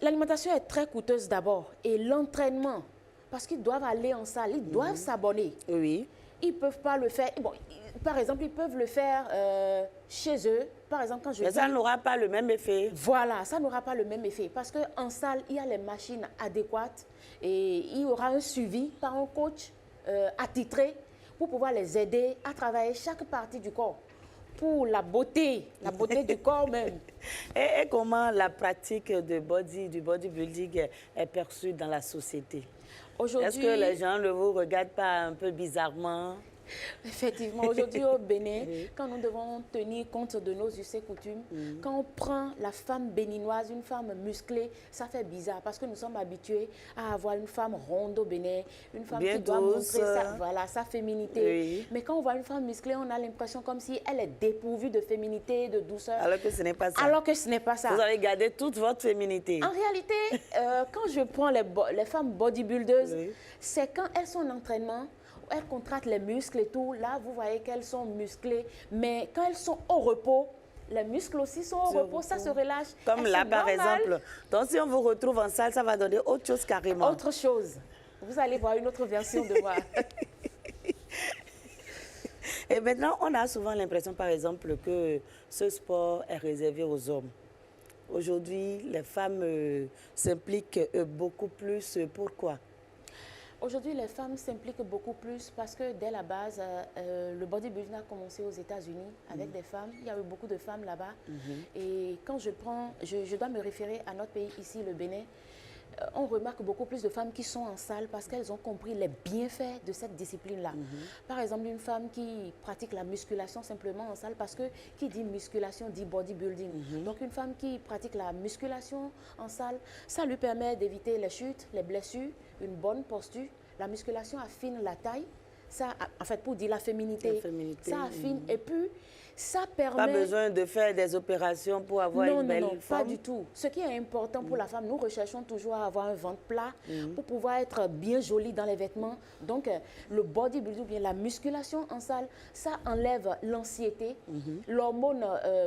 Speaker 10: L'alimentation est très coûteuse d'abord. Et l'entraînement, parce qu'ils doivent aller en salle, ils doivent s'abonner.
Speaker 9: Oui.
Speaker 10: Ils ne peuvent pas le faire. Bon, par exemple, ils peuvent le faire chez eux. Par exemple, quand
Speaker 9: Mais ça n'aura pas le même effet.
Speaker 10: Voilà, ça n'aura pas le même effet. Parce qu'en salle, il y a les machines adéquates et il y aura un suivi par un coach attitré pour pouvoir les aider à travailler chaque partie du corps pour la beauté du corps même.
Speaker 9: Et comment la pratique du bodybuilding est perçue dans la société? Est-ce que les gens ne vous regardent pas un peu bizarrement?
Speaker 10: Effectivement, aujourd'hui au Bénin, quand nous devons tenir compte de nos us et coutumes, quand on prend la femme béninoise, une femme musclée, ça fait bizarre parce que nous sommes habitués à avoir une femme ronde au Bénin, une femme qui doit montrer sa féminité. Mais quand on voit une femme musclée, on a l'impression comme si elle est dépourvue de féminité, de douceur.
Speaker 9: Alors que ce n'est pas ça.
Speaker 10: Alors que ce n'est pas ça.
Speaker 9: Vous avez gardé toute votre féminité.
Speaker 10: En réalité, quand je prends les femmes bodybuildeuses, c'est quand elles sont en entraînement, elles contractent les muscles et tout. Là, vous voyez qu'elles sont musclées. Mais quand elles sont au repos, les muscles aussi sont au repos. Ça se relâche.
Speaker 9: Comme là, par exemple. Donc, si on vous retrouve en salle, ça va donner autre chose carrément.
Speaker 10: Autre chose. Vous allez voir une autre version de moi.
Speaker 9: Et maintenant, on a souvent l'impression, par exemple, que ce sport est réservé aux hommes. Aujourd'hui, les femmes s'impliquent beaucoup plus. Pourquoi?
Speaker 10: Aujourd'hui, les femmes s'impliquent beaucoup plus parce que dès la base, le bodybuilding a commencé aux États-Unis avec des femmes. Il y a eu beaucoup de femmes là-bas. Et quand je dois me référer à notre pays ici, le Bénin, on remarque beaucoup plus de femmes qui sont en salle parce qu'elles ont compris les bienfaits de cette discipline-là. Par exemple, une femme qui pratique la musculation simplement en salle parce que qui dit musculation dit bodybuilding. Donc, une femme qui pratique la musculation en salle, ça lui permet d'éviter les chutes, les blessures, une bonne posture. La musculation affine la taille. Ça, en fait, pour dire la féminité, ça affine. Et puis, ça permet...
Speaker 9: Pas besoin de faire des opérations pour avoir une belle femme?
Speaker 10: Non, pas du tout. Ce qui est important pour la femme, nous recherchons toujours à avoir un ventre plat pour pouvoir être bien jolie dans les vêtements. Donc, le bodybuilding, bien la musculation en salle, ça enlève l'anxiété. L'hormone,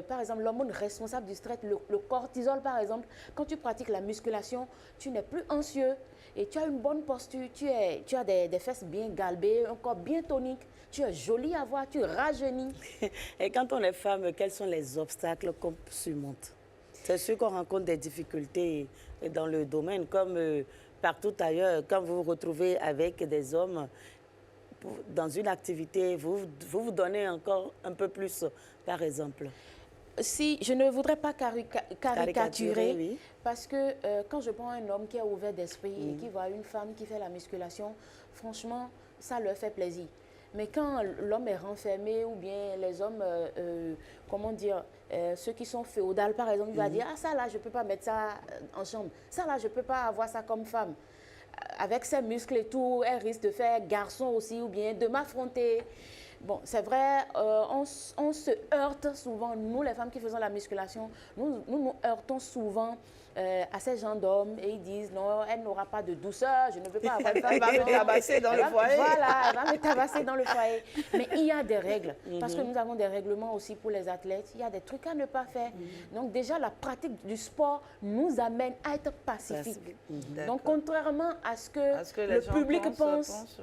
Speaker 10: par exemple, l'hormone responsable du stress, le cortisol, par exemple, quand tu pratiques la musculation, tu n'es plus anxieux et tu as une bonne posture, tu as des fesses bien galbées, un corps bien tonique. Tu es jolie à voir, tu rajeunis.
Speaker 9: Et quand on est femme, quels sont les obstacles qu'on surmonte? C'est sûr qu'on rencontre des difficultés dans le domaine, comme partout ailleurs. Quand vous vous retrouvez avec des hommes dans une activité, vous donnez encore un peu plus, par exemple.
Speaker 10: Si, je ne voudrais pas caricaturer, parce que quand je prends un homme qui est ouvert d'esprit et qui voit une femme qui fait la musculation, franchement, ça leur fait plaisir. Mais quand l'homme est renfermé ou bien les hommes, comment dire, ceux qui sont féodales, par exemple, il va dire « Ah, ça là, je ne peux pas mettre ça en chambre. Ça là, je ne peux pas avoir ça comme femme. » Avec ses muscles et tout, elle risque de faire garçon aussi ou bien de m'affronter. Bon, c'est vrai, on se heurte souvent, nous les femmes qui faisons la musculation, nous heurtons souvent à ces gens d'hommes et ils disent non, elle n'aura pas de douceur, je ne veux pas avoir de femme.
Speaker 1: Elle va me tabasser dans le foyer.
Speaker 10: Voilà, elle va me tabasser dans le foyer. Mais il y a des règles, parce que nous avons des règlements aussi pour les athlètes. Il y a des trucs à ne pas faire. Donc déjà, la pratique du sport nous amène à être pacifique. Donc contrairement à ce que le public pense,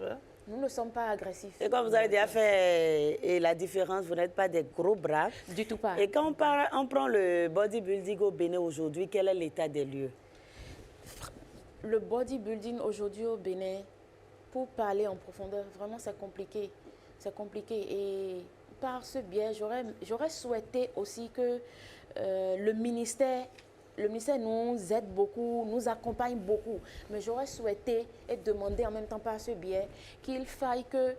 Speaker 10: nous ne sommes pas agressifs.
Speaker 9: Et quand vous avez déjà fait la différence, vous n'êtes pas des gros bras.
Speaker 10: Du tout pas.
Speaker 9: Et quand on prend le bodybuilding au Bénin aujourd'hui, quel est l'état des lieux?
Speaker 10: Le bodybuilding aujourd'hui au Bénin, pour parler en profondeur, vraiment c'est compliqué. C'est compliqué. Et par ce biais, j'aurais souhaité aussi que le ministère nous aide beaucoup, nous accompagne beaucoup. Mais j'aurais souhaité et demandé en même temps par ce biais qu'il faille que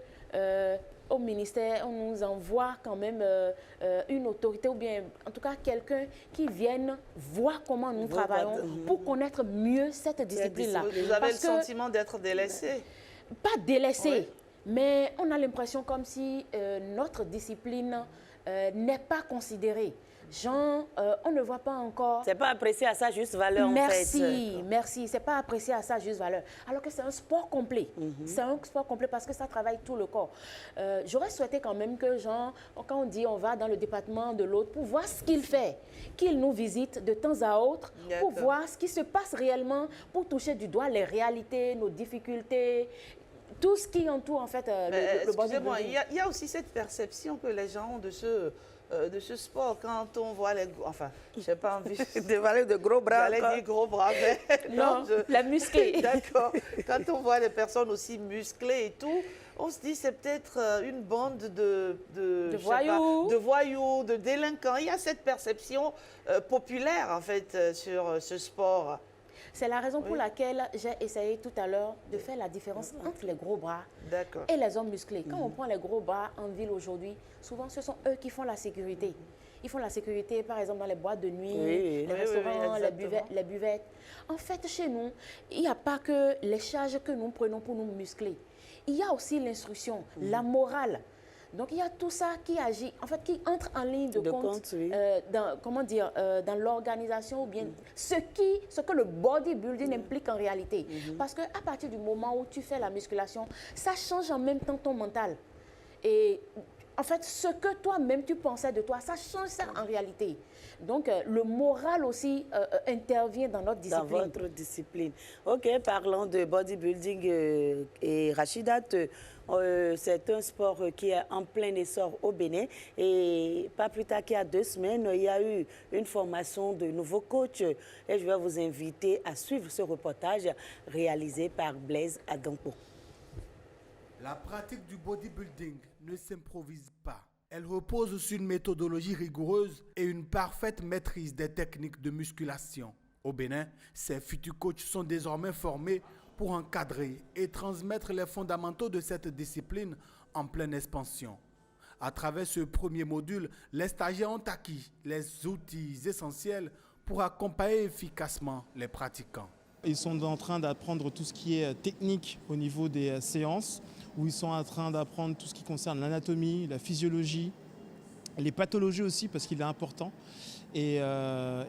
Speaker 10: au ministère, on nous envoie quand même une autorité ou bien en tout cas quelqu'un qui vienne voir comment nous travaillons pour connaître mieux cette discipline-là.
Speaker 1: Vous avez le sentiment d'être délaissé?
Speaker 10: Pas délaissé, mais on a l'impression comme si notre discipline n'est pas considérée. Genre, on ne voit pas encore...
Speaker 9: C'est pas apprécié à sa juste valeur, en fait.
Speaker 10: Merci. C'est pas apprécié à sa juste valeur. Alors que c'est un sport complet. C'est un sport complet parce que ça travaille tout le corps. J'aurais souhaité quand même que, genre, quand on dit on va dans le département de l'autre pour voir ce qu'il fait, qu'il nous visite de temps à autre pour voir ce qui se passe réellement, pour toucher du doigt les réalités, nos difficultés, tout ce qui entoure en fait le bodybuilding.
Speaker 1: Il y a aussi cette perception que les gens ont de ce sport quand on voit les... Enfin, je n'ai pas envie
Speaker 9: de gros bras.
Speaker 1: J'allais dire gros bras, mais...
Speaker 10: Non, la musclée.
Speaker 1: D'accord. Quand on voit des personnes aussi musclées et tout, on se dit c'est peut-être une bande de voyous, de délinquants. Il y a cette perception populaire, en fait, sur ce sport.
Speaker 10: C'est la raison pour laquelle j'ai essayé tout à l'heure de faire la différence entre les gros bras et les hommes musclés. Quand on prend les gros bras en ville aujourd'hui, souvent ce sont eux qui font la sécurité. Ils font la sécurité, par exemple, dans les boîtes de nuit, les restaurants, les buvettes. En fait, chez nous, il n'y a pas que les charges que nous prenons pour nous muscler. Il y a aussi l'instruction, la morale. Donc, il y a tout ça qui agit, en fait, qui entre en ligne de compte dans l'organisation ou bien ce que le bodybuilding implique en réalité. Parce qu'à partir du moment où tu fais la musculation, ça change en même temps ton mental. Et en fait, ce que toi-même tu pensais de toi, ça change ça en réalité. Donc, le moral aussi intervient dans notre discipline.
Speaker 9: Dans votre discipline. OK, parlons de bodybuilding et Rachidat. C'est un sport qui est en plein essor au Bénin. Et pas plus tard qu'il y a 2 semaines, il y a eu une formation de nouveaux coachs. Et je vais vous inviter à suivre ce reportage réalisé par Blaise Adampo.
Speaker 11: La pratique du bodybuilding ne s'improvise pas. Elle repose sur une méthodologie rigoureuse et une parfaite maîtrise des techniques de musculation. Au Bénin, ces futurs coachs sont désormais formés pour encadrer et transmettre les fondamentaux de cette discipline en pleine expansion. À travers ce premier module, les stagiaires ont acquis les outils essentiels pour accompagner efficacement les pratiquants.
Speaker 12: Ils sont en train d'apprendre tout ce qui est technique au niveau des séances, où ils sont en train d'apprendre tout ce qui concerne l'anatomie, la physiologie, les pathologies aussi, parce qu'il est important. Et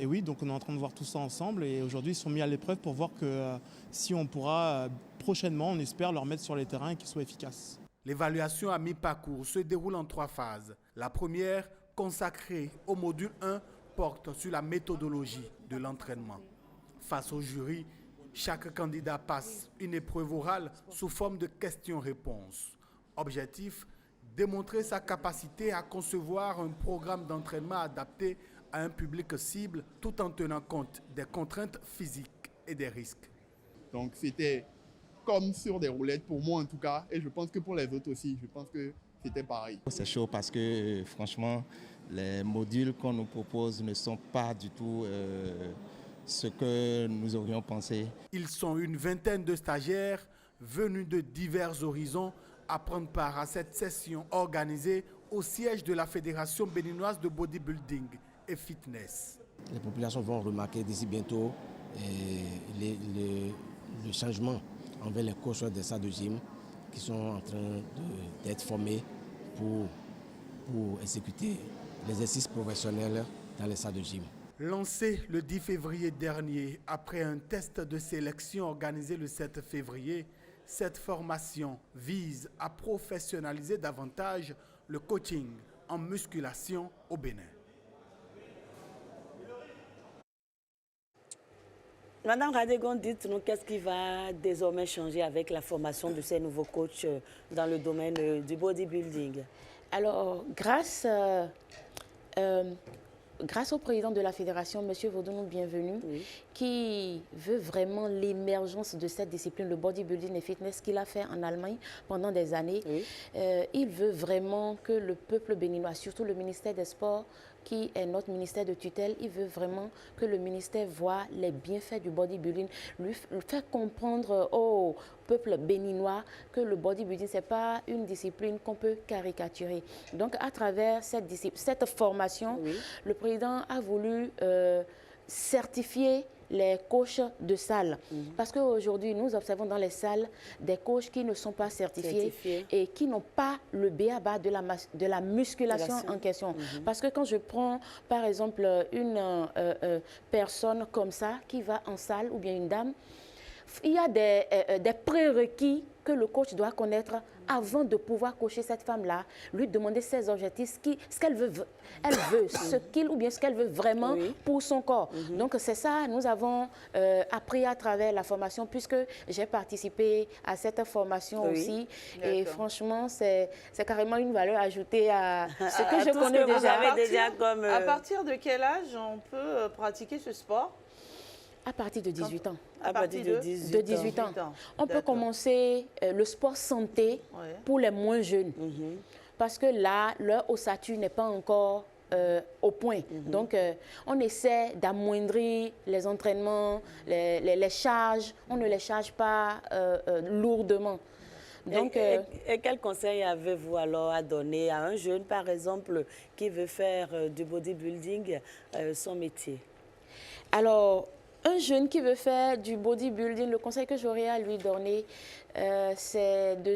Speaker 12: oui, donc on est en train de voir tout ça ensemble et aujourd'hui ils sont mis à l'épreuve pour voir que si on pourra prochainement, on espère leur mettre sur les terrains et qu'ils soient efficaces.
Speaker 11: L'évaluation à mi-parcours se déroule en 3 phases. La première, consacrée au module 1, porte sur la méthodologie de l'entraînement. Face au jury, chaque candidat passe une épreuve orale sous forme de questions-réponses. Objectif, démontrer sa capacité à concevoir un programme d'entraînement adapté à un public cible tout en tenant compte des contraintes physiques et des risques.
Speaker 13: Donc c'était comme sur des roulettes pour moi en tout cas et je pense que pour les autres aussi, je pense que c'était pareil.
Speaker 15: C'est chaud parce que franchement les modules qu'on nous propose ne sont pas du tout ce que nous aurions pensé.
Speaker 11: Ils sont une vingtaine de stagiaires venus de divers horizons à prendre part à cette session organisée au siège de la Fédération béninoise de bodybuilding et fitness.
Speaker 25: Les populations vont remarquer d'ici bientôt le changement envers les coachs des salles de gym qui sont en train d'être formés pour exécuter l'exercice professionnel dans les salles de gym.
Speaker 11: Lancé le 10 février dernier, après un test de sélection organisé le 7 février, cette formation vise à professionnaliser davantage le coaching en musculation au Bénin.
Speaker 9: Madame Radegonde, dites-nous qu'est-ce qui va désormais changer avec la formation de ces nouveaux coachs dans le domaine du bodybuilding?
Speaker 10: Alors, grâce au président de la fédération, M. Vaudounou, bienvenue, qui veut vraiment l'émergence de cette discipline, le bodybuilding et fitness qu'il a fait en Allemagne pendant des années. Il veut vraiment que le peuple béninois, surtout le ministère des Sports, qui est notre ministère de tutelle, il veut vraiment que le ministère voit les bienfaits du bodybuilding, lui faire comprendre au peuple béninois que le bodybuilding, ce n'est pas une discipline qu'on peut caricaturer. Donc, à travers cette formation, le président a voulu certifier les coachs de salle. Parce qu'aujourd'hui, nous observons dans les salles des coachs qui ne sont pas certifiés et qui n'ont pas le b.a.-ba de la musculation en question. Parce que quand je prends, par exemple, une personne comme ça qui va en salle, ou bien une dame, il y a des prérequis que le coach doit connaître avant de pouvoir coacher cette femme-là, lui demander ses objectifs, ce qu'elle veut, ce qu'il ou bien ce qu'elle veut vraiment pour son corps. Donc c'est ça, nous avons appris à travers la formation, puisque j'ai participé à cette formation aussi. Et franchement, c'est carrément une valeur ajoutée à ce que je connais déjà.
Speaker 1: À partir de quel âge on peut pratiquer ce sport?
Speaker 10: À partir de 18 ans.
Speaker 1: À partir de
Speaker 10: 18 ans. On peut commencer le sport santé pour les moins jeunes. Parce que là, leur ossature n'est pas encore au point. Donc, on essaie d'amoindrir les entraînements, les charges. On ne les charge pas lourdement.
Speaker 9: Donc, et quel conseil avez-vous alors à donner à un jeune, par exemple, qui veut faire du bodybuilding son métier?
Speaker 10: Alors, un jeune qui veut faire du bodybuilding, le conseil que j'aurais à lui donner, c'est de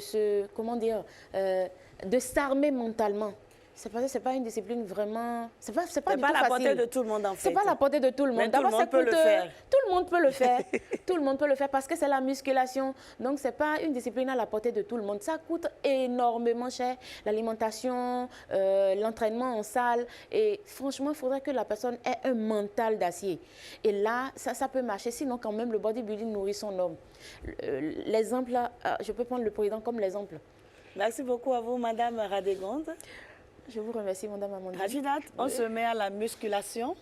Speaker 10: s'armer mentalement. C'est parce que ce n'est pas une discipline vraiment... C'est pas
Speaker 9: la portée de tout le monde, en fait.
Speaker 10: C'est pas la portée de tout le monde.
Speaker 9: Mais tout le monde peut le faire.
Speaker 10: Tout le monde peut le faire. Tout le monde peut le faire parce que c'est la musculation. Donc, ce n'est pas une discipline à la portée de tout le monde. Ça coûte énormément cher. L'alimentation, l'entraînement en salle. Et franchement, il faudrait que la personne ait un mental d'acier. Et là, ça peut marcher. Sinon, quand même, le bodybuilding nourrit son homme. L'exemple, je peux prendre le président comme l'exemple.
Speaker 9: Merci beaucoup à vous, Madame Radegonde.
Speaker 10: Je vous remercie, Madame Amandine.
Speaker 9: Rajidat, on se met à la musculation.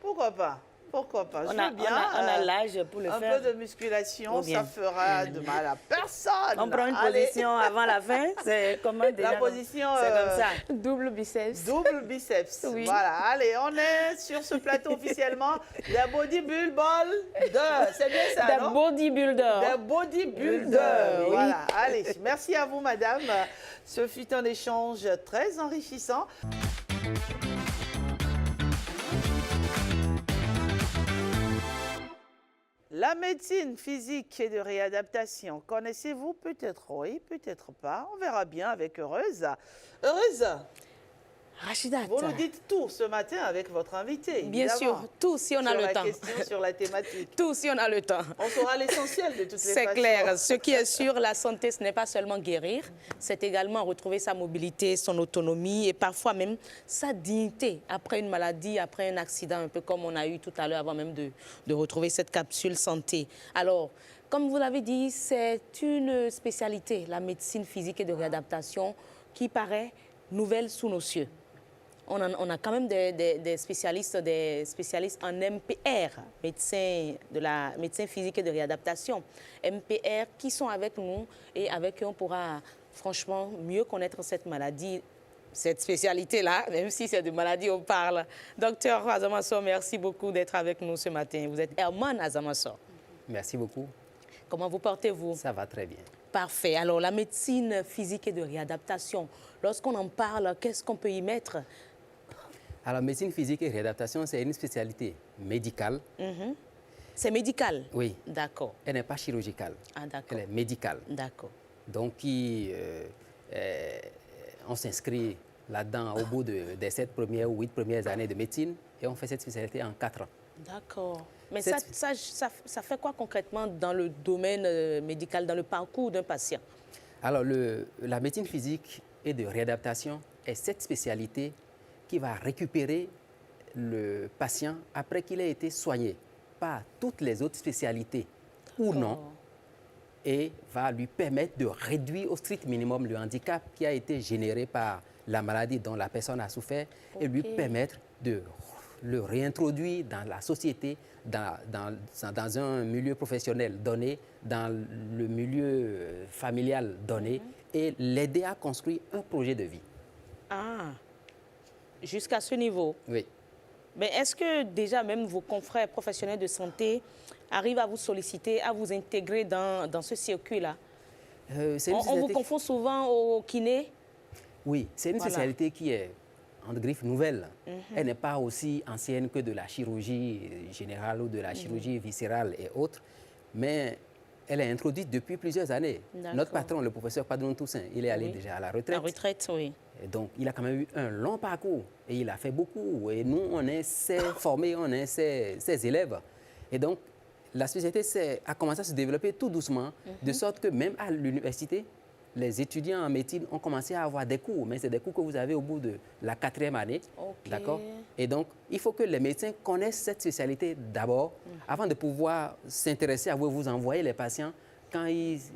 Speaker 1: Pourquoi pas? Pourquoi pas?
Speaker 9: On a l'âge pour le faire.
Speaker 1: Un peu de musculation, ça fera de mal à personne.
Speaker 9: On prend une position avant la fin. C'est comment déjà?
Speaker 1: La position,
Speaker 9: c'est comme ça.
Speaker 10: Double biceps.
Speaker 1: Double biceps. Oui. Voilà. Allez, on est sur ce plateau officiellement des bodybuilders. C'est bien ça, non?
Speaker 10: Des bodybuilders.
Speaker 1: Des bodybuilders. Voilà. Allez, merci à vous, madame. Ce fut un échange très enrichissant. La médecine physique et de réadaptation, connaissez-vous? Peut-être oui, peut-être pas. On verra bien avec Heureuse. Heureuse,
Speaker 9: Rachidat,
Speaker 1: vous nous dites tout ce matin avec votre invité.
Speaker 14: Bien sûr, tout si on a le temps.
Speaker 1: Sur la question, sur la thématique.
Speaker 14: Tout si on a le temps.
Speaker 1: On saura l'essentiel de toutes les façons.
Speaker 14: C'est clair. Ce qui est sûr, la santé, ce n'est pas seulement guérir, c'est également retrouver sa mobilité, son autonomie et parfois même sa dignité après une maladie, après un accident, un peu comme on a eu tout à l'heure avant même de retrouver cette capsule santé. Alors, comme vous l'avez dit, c'est une spécialité, la médecine physique et de réadaptation, qui paraît nouvelle sous nos cieux. On a quand même des spécialistes en MPR, médecin physique et de réadaptation, MPR, qui sont avec nous et avec eux, on pourra franchement mieux connaître cette maladie, cette spécialité-là, même si c'est de maladie on parle. Docteur Azamassor, merci beaucoup d'être avec nous ce matin. Vous êtes Herman Azamassor.
Speaker 16: Merci beaucoup.
Speaker 14: Comment vous portez-vous?
Speaker 16: Ça va très bien.
Speaker 14: Parfait. Alors, la médecine physique et de réadaptation, lorsqu'on en parle, qu'est-ce qu'on peut y mettre?
Speaker 16: Alors, médecine physique et réadaptation, c'est une spécialité médicale.
Speaker 14: C'est médical?
Speaker 16: Oui.
Speaker 14: D'accord.
Speaker 16: Elle n'est pas chirurgicale.
Speaker 14: Ah, d'accord.
Speaker 16: Elle est médicale.
Speaker 14: D'accord.
Speaker 16: Donc, on s'inscrit là-dedans au bout des 7 premières ou 8 premières années de médecine et on fait cette spécialité en 4 ans.
Speaker 14: D'accord. Mais ça fait quoi concrètement dans le domaine médical, dans le parcours d'un patient?
Speaker 16: Alors, la médecine physique et de réadaptation est cette spécialité qui va récupérer le patient après qu'il ait été soigné par toutes les autres spécialités ou non, et va lui permettre de réduire au strict minimum le handicap qui a été généré par la maladie dont la personne a souffert et lui permettre de le réintroduire dans la société, dans un milieu professionnel donné, dans le milieu familial donné, et l'aider à construire un projet de vie.
Speaker 14: Ah, jusqu'à ce niveau?
Speaker 16: Oui.
Speaker 14: Mais est-ce que déjà même vos confrères professionnels de santé arrivent à vous solliciter, à vous intégrer dans ce circuit-là? On vous confond souvent au kiné?
Speaker 16: Oui, c'est une spécialité qui est en griffe nouvelle. Elle n'est pas aussi ancienne que de la chirurgie générale ou de la chirurgie viscérale et autres, mais elle est introduite depuis plusieurs années. Notre patron, le professeur Padron Toussaint, il est allé déjà à la retraite.
Speaker 14: À la retraite, oui.
Speaker 16: Et donc, il a quand même eu un long parcours et il a fait beaucoup. Et nous, on est ses formés, on est ses élèves. Et donc, la spécialité a commencé à se développer tout doucement, de sorte que même à l'université, les étudiants en médecine ont commencé à avoir des cours, mais c'est des cours que vous avez au bout de la 4e année. D'accord? Et donc, il faut que les médecins connaissent cette spécialité d'abord, avant de pouvoir s'intéresser à vous envoyer les patients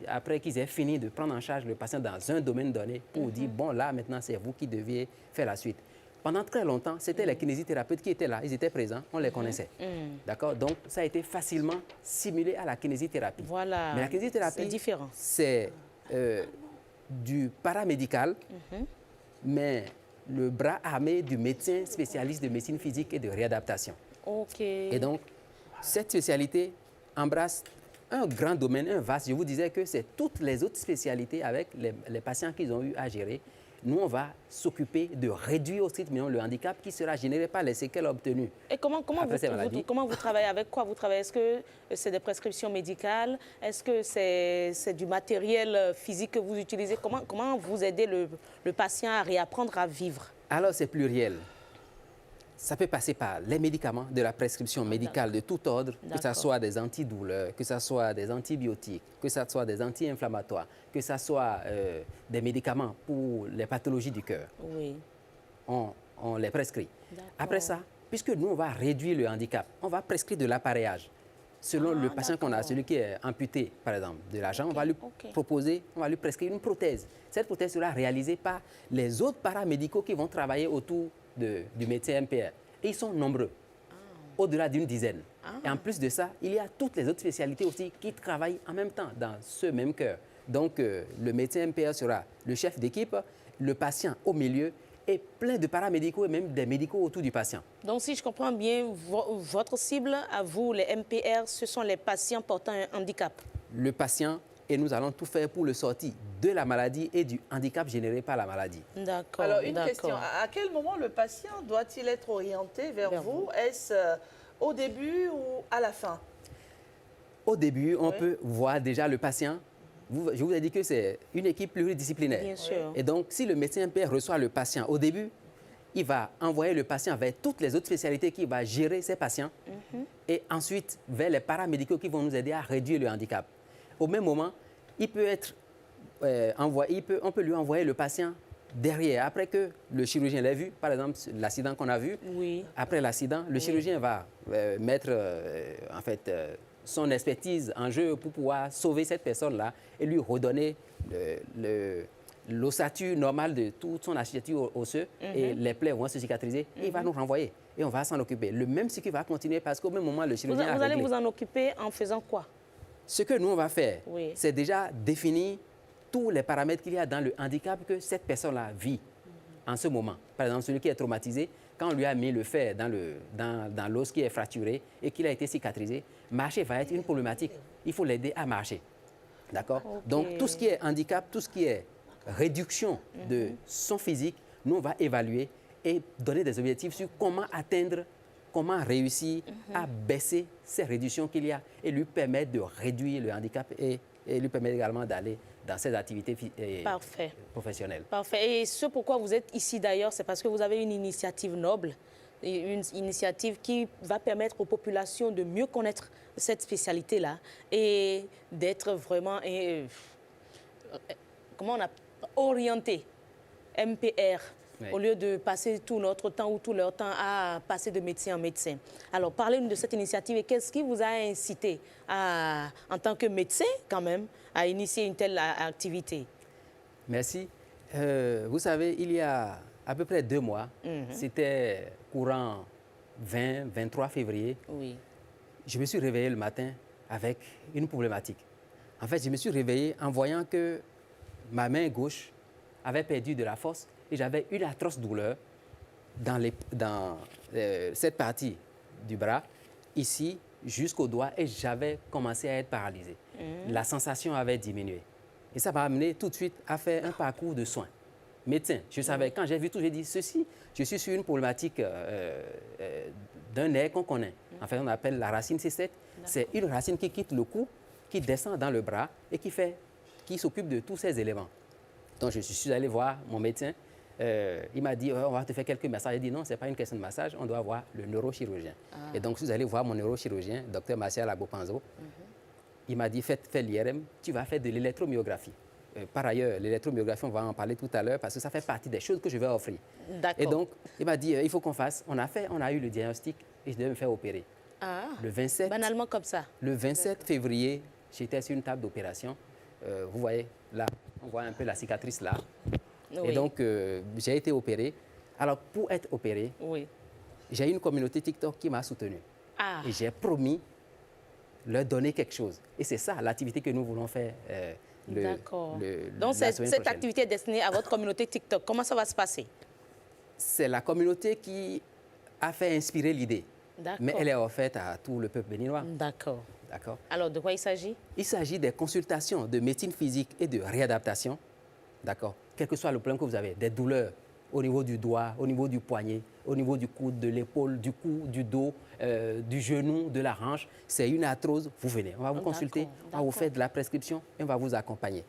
Speaker 16: après qu'ils aient fini de prendre en charge le patient dans un domaine donné, pour dire, bon, là, maintenant, c'est vous qui deviez faire la suite. Pendant très longtemps, c'était les kinésithérapeutes qui étaient là, ils étaient présents, on les connaissait. D'accord? Donc, ça a été facilement simulé à la kinésithérapie.
Speaker 14: Voilà.
Speaker 16: Mais la kinésithérapie,
Speaker 14: c'est différent.
Speaker 16: C'est du paramédical, mais le bras armé du médecin spécialiste de médecine physique et de réadaptation. Et donc, cette spécialité embrasse un grand domaine, un vaste. Je vous disais que c'est toutes les autres spécialités avec les patients qu'ils ont eu à gérer. Nous, on va s'occuper de réduire au strict minimum le handicap qui sera généré par les séquelles obtenues.
Speaker 14: Et comment vous travaillez? Avec quoi vous travaillez? Est-ce que c'est des prescriptions médicales? Est-ce que c'est du matériel physique que vous utilisez? Comment vous aidez le patient à réapprendre à vivre?
Speaker 16: Alors, c'est pluriel. Ça peut passer par les médicaments, de la prescription médicale de tout ordre, que ce soit des antidouleurs, que ce soit des antibiotiques, que ce soit des anti-inflammatoires, que ce soit des médicaments pour les pathologies du cœur.
Speaker 14: Oui.
Speaker 16: On les prescrit. Après ça, puisque nous, on va réduire le handicap, on va prescrire de l'appareillage. Selon le patient qu'on a, celui qui est amputé, par exemple, de la jambe, on va lui proposer, on va lui prescrire une prothèse. Cette prothèse sera réalisée par les autres paramédicaux qui vont travailler autour du médecin MPR. Et ils sont nombreux, au-delà d'une dizaine. Et en plus de ça, il y a toutes les autres spécialités aussi qui travaillent en même temps dans ce même cœur. Donc, le médecin MPR sera le chef d'équipe, le patient au milieu et plein de paramédicaux et même des médicaux autour du patient.
Speaker 14: Donc, si je comprends bien, votre cible, à vous, les MPR, ce sont les patients portant un handicap?
Speaker 16: Le patient, et nous allons tout faire pour le sortir de la maladie et du handicap généré par la maladie.
Speaker 14: D'accord.
Speaker 1: Alors, une question. À quel moment le patient doit-il être orienté vers vous? Est-ce au début ou à la fin?
Speaker 16: Au début, on peut voir déjà le patient. Je vous ai dit que c'est une équipe pluridisciplinaire.
Speaker 14: Bien sûr.
Speaker 16: Et donc, si le médecin MPR reçoit le patient au début, il va envoyer le patient vers toutes les autres spécialités qui vont gérer ces patients et ensuite vers les paramédicaux qui vont nous aider à réduire le handicap. Au même moment, il peut être on peut lui envoyer le patient derrière, après que le chirurgien l'ait vu, par exemple l'accident qu'on a vu. Après l'accident, le chirurgien va mettre son expertise en jeu pour pouvoir sauver cette personne-là et lui redonner l'ossature normale de toute son architecture osseuse et les plaies vont se cicatriser et il va nous renvoyer et on va s'en occuper. Le même cycle va continuer parce qu'au même moment, le chirurgien
Speaker 14: Vous allez vous en occuper en faisant quoi?
Speaker 16: Ce que nous, on va faire, c'est déjà définir tous les paramètres qu'il y a dans le handicap que cette personne-là vit en ce moment. Par exemple, celui qui est traumatisé, quand on lui a mis le fer dans l'os qui est fracturé et qu'il a été cicatrisé, marcher va être une problématique. Il faut l'aider à marcher. D'accord? Donc, tout ce qui est handicap, tout ce qui est réduction de son physique, nous, on va évaluer et donner des objectifs sur comment atteindre, comment réussir à baisser ces réductions qu'il y a et lui permettre de réduire le handicap et lui permettre également d'aller dans ses activités professionnelles.
Speaker 14: Parfait. Et ce pourquoi vous êtes ici d'ailleurs, c'est parce que vous avez une initiative noble. une initiative qui va permettre aux populations de mieux connaître cette spécialité-là et d'être vraiment orienté MPR. Oui. Au lieu de passer tout notre temps ou tout leur temps à passer de médecin en médecin. Alors, parlez-nous de cette initiative et qu'est-ce qui vous a incité, en tant que médecin quand même, à initier une telle activité?
Speaker 16: Merci. Vous savez, il y a à peu près 2 mois, c'était courant 20-23 février, je me suis réveillé le matin avec une problématique. En fait, je me suis réveillé en voyant que ma main gauche avait perdu de la force et j'avais une atroce douleur dans cette partie du bras, ici, jusqu'au doigt, et j'avais commencé à être paralysé. La sensation avait diminué. Et ça m'a amené tout de suite à faire un parcours de soins. Médecin, je savais, quand j'ai vu tout, j'ai dit, ceci, je suis sur une problématique d'un nerf qu'on connaît. En fait, on appelle la racine C7. C'est une racine qui quitte le cou, qui descend dans le bras et qui s'occupe de tous ces éléments. Donc, je suis allé voir mon médecin. Il m'a dit, on va te faire quelques massages. J'ai dit, non, ce n'est pas une question de massage, on doit voir le neurochirurgien. Et donc, je suis allé voir mon neurochirurgien, Dr Martial Abopanzo. Il m'a dit, fais l'IRM, tu vas faire de l'électromyographie. Par ailleurs, l'électromyographie, on va en parler tout à l'heure parce que ça fait partie des choses que je vais offrir. Et donc, il m'a dit, il faut qu'on fasse. On a eu le diagnostic et je devais me faire opérer. Le 27,
Speaker 14: banalement comme ça.
Speaker 16: Le 27 février, j'étais sur une table d'opération. Vous voyez, là, on voit un peu la cicatrice là. Oui. Et donc, j'ai été opéré. Alors, pour être opéré, j'ai une communauté TikTok qui m'a soutenu. Et j'ai promis leur donner quelque chose. Et c'est ça l'activité que nous voulons faire.
Speaker 14: D'accord. Donc, cette activité est destinée à votre communauté TikTok. Comment ça va se passer?
Speaker 16: C'est la communauté qui a fait inspirer l'idée. Mais elle est offerte à tout le peuple béninois.
Speaker 14: D'accord.
Speaker 16: D'accord.
Speaker 14: Alors, de quoi il s'agit?
Speaker 16: Il s'agit des consultations de médecine physique et de réadaptation. D'accord. Quel que soit le problème que vous avez, des douleurs au niveau du doigt, au niveau du poignet, au niveau du coude, de l'épaule, du cou, du dos, du genou, de la hanche, c'est une arthrose, vous venez. On va vous consulter, on va vous faire de la prescription et on va vous accompagner.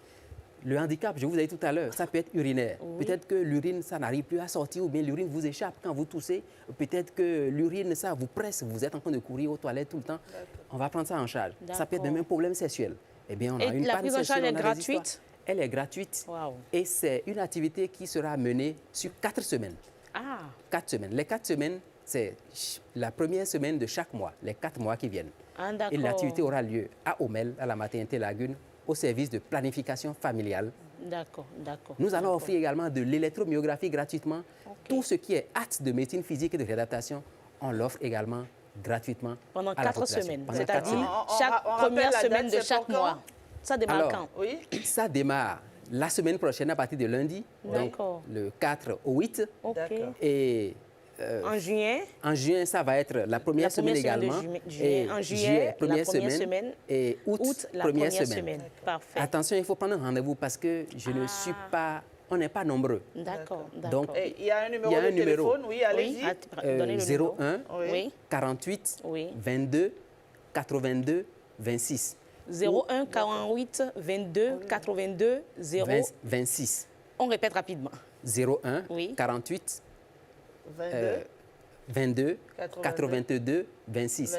Speaker 16: Le handicap, je vous ai dit tout à l'heure, ça peut être urinaire. Peut-être que l'urine, ça n'arrive plus à sortir ou bien l'urine vous échappe quand vous toussez. Peut-être que l'urine, ça vous presse, vous êtes en train de courir aux toilettes tout le temps. On va prendre ça en charge. Ça peut être même un problème sexuel. Eh bien, on a une
Speaker 14: la prise en charge est gratuite?
Speaker 16: Elle est gratuite. Et c'est une activité qui sera menée sur 4 semaines. 4 semaines. Les 4 semaines, c'est la première semaine de chaque mois, les 4 mois qui viennent. Et l'activité aura lieu à Omel, à la maternité Lagune, au service de planification familiale.
Speaker 14: D'accord, d'accord.
Speaker 16: Nous allons offrir également de l'électromyographie gratuitement. Tout ce qui est acte de médecine physique et de réadaptation, on l'offre également gratuitement.
Speaker 14: Pendant 4 semaines. C'est-à-dire chaque première semaine de chaque mois. Ça démarre quand?
Speaker 16: Oui. Ça démarre la semaine prochaine à partir de lundi, donc le 4 au 8. Et
Speaker 14: en juin?
Speaker 16: En juin, ça va être la première semaine également.
Speaker 14: En juillet,
Speaker 16: première semaine. Et août,
Speaker 14: la première semaine. Parfait.
Speaker 16: Attention, il faut prendre un rendez-vous parce que je ne suis pas... On n'est pas nombreux.
Speaker 14: D'accord.
Speaker 1: Donc, il y a un numéro de téléphone, oui, allez-y.
Speaker 16: 01 48 22 82 26.
Speaker 14: 01 48 22 82
Speaker 16: 26.
Speaker 14: On répète rapidement.
Speaker 16: 01 48 22 82 26.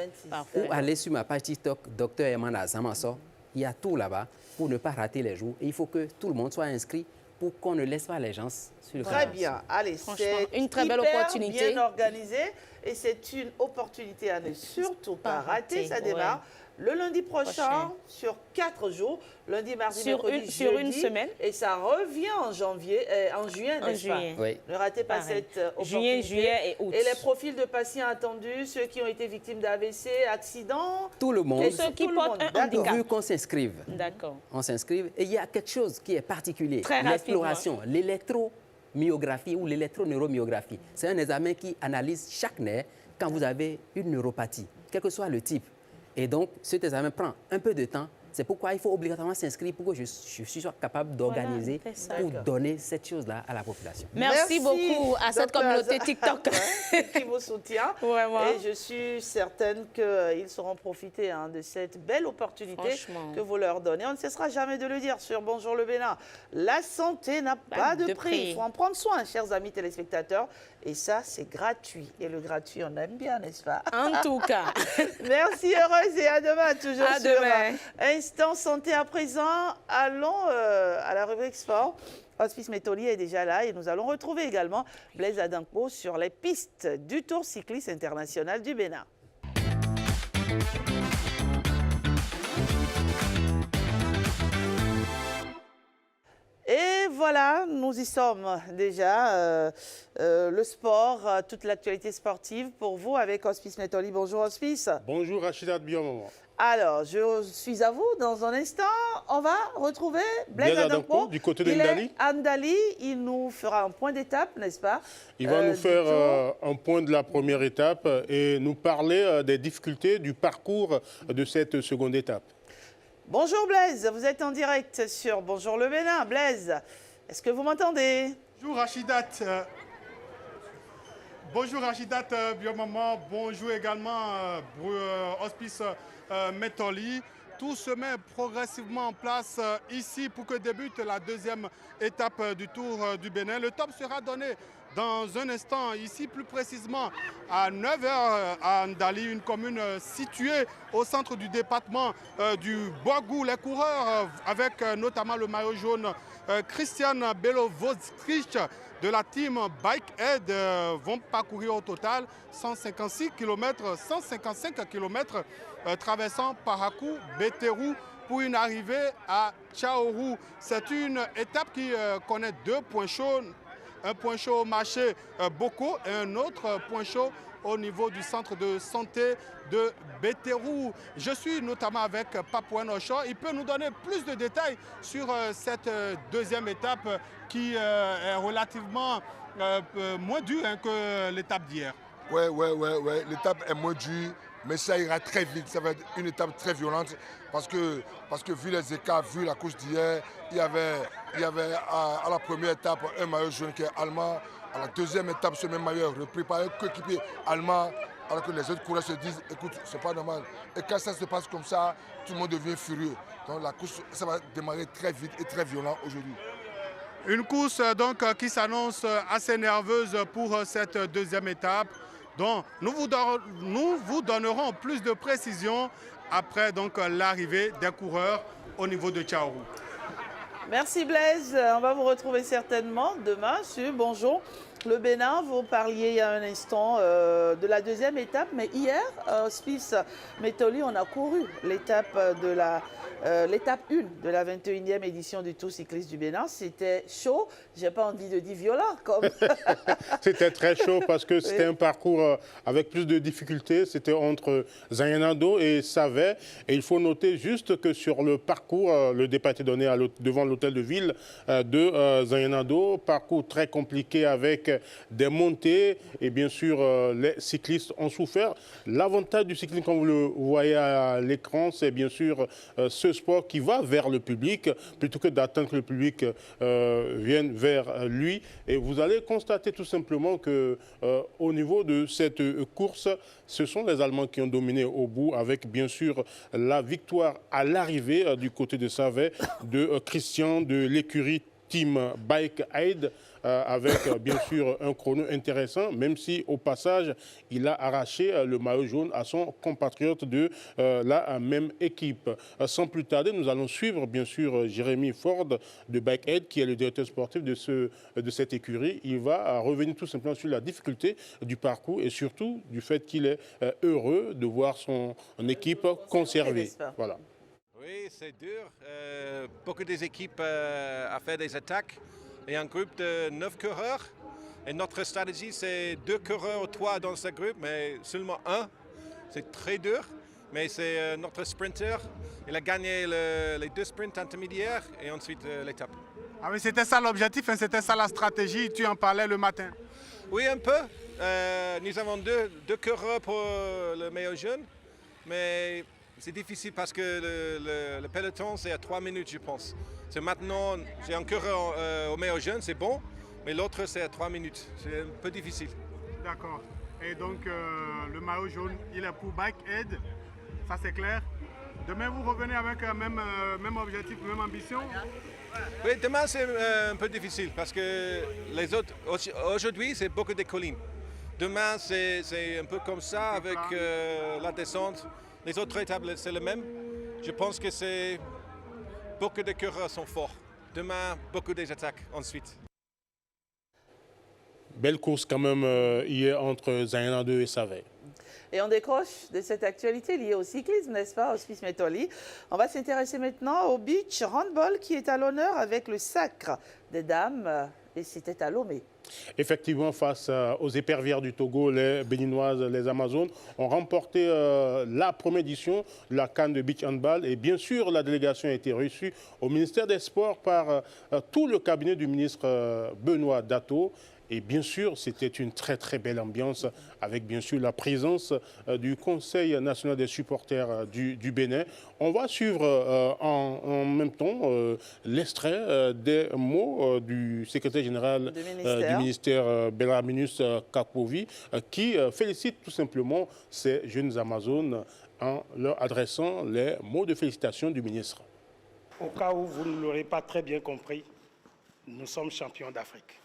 Speaker 16: Ou aller sur ma page TikTok, Dr Emmanuel Zamasso. Il y a tout là-bas pour ne pas rater les jours. Et il faut que tout le monde soit inscrit pour qu'on ne laisse pas les gens sur le
Speaker 1: Très bien. Allez, c'est
Speaker 14: une très belle opportunité.
Speaker 1: Bien organisé et c'est une opportunité à ne surtout pas rater. Ça démarre le lundi prochain sur 4 jours, lundi, mardi, mercredi,
Speaker 14: sur
Speaker 1: jeudi,
Speaker 14: une semaine.
Speaker 1: Et ça revient en juin, n'est-ce pas? Ne ratez pas cette opportunité.
Speaker 14: Juillet et août.
Speaker 1: Et les profils de patients attendus, ceux qui ont été victimes d'AVC, accidents.
Speaker 16: Tout le monde.
Speaker 14: Et ceux qui portent un handicap.
Speaker 16: Vu qu'on s'inscrive.
Speaker 14: D'accord.
Speaker 16: On s'inscrive et il y a quelque chose qui est particulier.
Speaker 14: Très
Speaker 16: l'exploration, l'électromyographie ou l'électroneuromyographie. C'est un examen qui analyse chaque nerf quand vous avez une neuropathie, quel que soit le type. Et donc, cet examen prend un peu de temps, C'est pourquoi il faut obligatoirement s'inscrire pour que je sois capable d'organiser, pour donner cette chose-là à la population.
Speaker 14: Merci beaucoup à cette communauté TikTok
Speaker 1: qui vous soutient.
Speaker 14: Vraiment.
Speaker 1: Et je suis certaine qu'ils sauront profiter de cette belle opportunité que vous leur donnez. On ne cessera jamais de le dire sur Bonjour le Bénin. La santé n'a pas de prix. Il faut en prendre soin, chers amis téléspectateurs. Et ça, c'est gratuit. Et le gratuit, on aime bien, n'est-ce pas?
Speaker 14: En tout cas.
Speaker 1: Merci, heureuse, et à demain, toujours
Speaker 14: à
Speaker 1: sur
Speaker 14: demain.
Speaker 1: Instant Santé à présent. Allons à la rubrique sport. Hospice Métoli est déjà là et nous allons retrouver également Blaise Adankpo sur les pistes du Tour cycliste international du Bénin. Et voilà, nous y sommes déjà. Le sport, toute l'actualité sportive pour vous avec Hospice Métoli. Bonjour Hospice.
Speaker 2: Bonjour Rachida Biom.
Speaker 1: Alors, je suis à vous dans un instant. On va retrouver Blaise Adankpo
Speaker 2: du côté de
Speaker 1: Ndali. Ndali, il nous fera un point d'étape, n'est-ce pas?
Speaker 2: Il va nous faire un point de la première étape et nous parler des difficultés du parcours de cette seconde étape.
Speaker 1: Bonjour Blaise, vous êtes en direct sur Bonjour le Bénin. Blaise, est-ce que vous m'entendez?
Speaker 22: Bonjour Rachidat. Bonjour Rachidat Biomaman. Bonjour également Hospice Métoli. Tout se met progressivement en place ici pour que débute la deuxième étape du Tour du Bénin. Le top sera donné dans un instant, ici plus précisément à 9h à Ndali, une commune située au centre du département du Boagou. Les coureurs, avec notamment le maillot jaune Christian Belovoskich de la team Bike Aid, vont parcourir au total 156 km, 155 km traversant Parakou, Béterou pour une arrivée à Tchaourou. C'est une étape qui connaît deux points chauds. Un point chaud au marché Boko et un autre point chaud au niveau du centre de santé de Béterou. Je suis notamment avec Papouane Ocho. Il peut nous donner plus de détails sur cette deuxième étape qui est relativement moins dure que l'étape d'hier.
Speaker 17: Ouais. L'étape est moins dure, mais ça ira très vite. Ça va être une étape très violente parce que vu les écarts, vu la course d'hier, il y avait à la première étape un maillot jaune qui est allemand. À la deuxième étape, ce même maillot est repris par un coéquipier allemand, alors que les autres coureurs se disent, écoute, c'est pas normal. Et quand ça se passe comme ça, tout le monde devient furieux. Donc la course, ça va démarrer très vite et très violent aujourd'hui.
Speaker 22: Une course donc qui s'annonce assez nerveuse pour cette deuxième étape. Donc nous vous donnerons plus de précisions après donc l'arrivée des coureurs au niveau de Tchaourou.
Speaker 1: Merci Blaise. On va vous retrouver certainement demain sur Bonjour le Bénin. Vous parliez il y a un instant de la deuxième étape, mais hier, Hospice Métoli, on a couru l'étape de l'étape 1 de la 21e édition du Tour cycliste du Bénin. C'était chaud, j'ai pas envie de dire violent.
Speaker 2: C'était très chaud parce que c'était un parcours avec plus de difficultés. C'était entre Zayanado et Savet. Et il faut noter juste que sur le parcours, le départ était donné devant l'hôtel de ville de Zayanado. Parcours très compliqué avec des montées. Et bien sûr, les cyclistes ont souffert. L'avantage du cyclisme, comme vous le voyez à l'écran, c'est bien sûr ce sport qui va vers le public plutôt que d'attendre que le public vienne vers lui. Et vous allez constater tout simplement que au niveau de cette course, ce sont les Allemands qui ont dominé au bout avec bien sûr la victoire à l'arrivée du côté de Savet de Christian de l'écurie Team Bike Aid. Avec bien sûr un chrono intéressant, même si au passage il a arraché le maillot jaune à son compatriote de la même équipe. Sans plus tarder, nous allons suivre bien sûr Jérémy Ford de Bike Aid, qui est le directeur sportif de cette écurie. Il va revenir tout simplement sur la difficulté du parcours et surtout du fait qu'il est heureux de voir son équipe conservée. Voilà.
Speaker 18: Oui, c'est dur. Beaucoup des équipes à faire des attaques. Et un groupe de 9 coureurs. Et notre stratégie, c'est 2 coureurs ou 3 dans ce groupe, mais seulement un. C'est très dur. Mais c'est notre sprinter. Il a gagné les 2 sprints intermédiaires et ensuite l'étape.
Speaker 22: Ah oui, c'était ça l'objectif, hein, c'était ça la stratégie. Tu en parlais le matin.
Speaker 18: Oui, un peu. Nous avons deux coureurs pour le maillot jaune. Mais C'est difficile parce que le peloton, c'est à 3 minutes, je pense. C'est maintenant, j'ai un coureur au maillot jaune, c'est bon, mais l'autre, c'est à 3 minutes. C'est un peu difficile.
Speaker 22: D'accord. Et donc, le maillot jaune, il est pour Bike Aid, ça c'est clair. Demain, vous revenez avec même objectif, même ambition?
Speaker 18: Oui, demain, c'est un peu difficile parce que les autres, aujourd'hui, c'est beaucoup de collines. Demain, c'est un peu comme ça avec la descente. Les autres étapes, c'est le même. Je pense que beaucoup de coureurs sont forts. Demain, beaucoup d'attaques ensuite.
Speaker 2: Belle course quand même hier entre Zayanado et Savet.
Speaker 1: Et on décroche de cette actualité liée au cyclisme, n'est-ce pas, Hospice Métoli. On va s'intéresser maintenant au beach handball qui est à l'honneur avec le sacre des dames et c'était à Lomé.
Speaker 2: Effectivement, face aux épervières du Togo, les Béninoises, les Amazones ont remporté la première édition de la CAN de beach handball. Et bien sûr, la délégation a été reçue au ministère des Sports par tout le cabinet du ministre Benoît Dato. Et bien sûr, c'était une très très belle ambiance avec bien sûr la présence du Conseil national des supporters du Bénin. On va suivre en même temps l'extrait des mots du secrétaire général du ministère Belraminus Kapovi qui félicite tout simplement ces jeunes Amazones en leur adressant les mots de félicitations du ministre.
Speaker 3: Au cas où vous ne l'aurez pas très bien compris, nous sommes champions d'Afrique.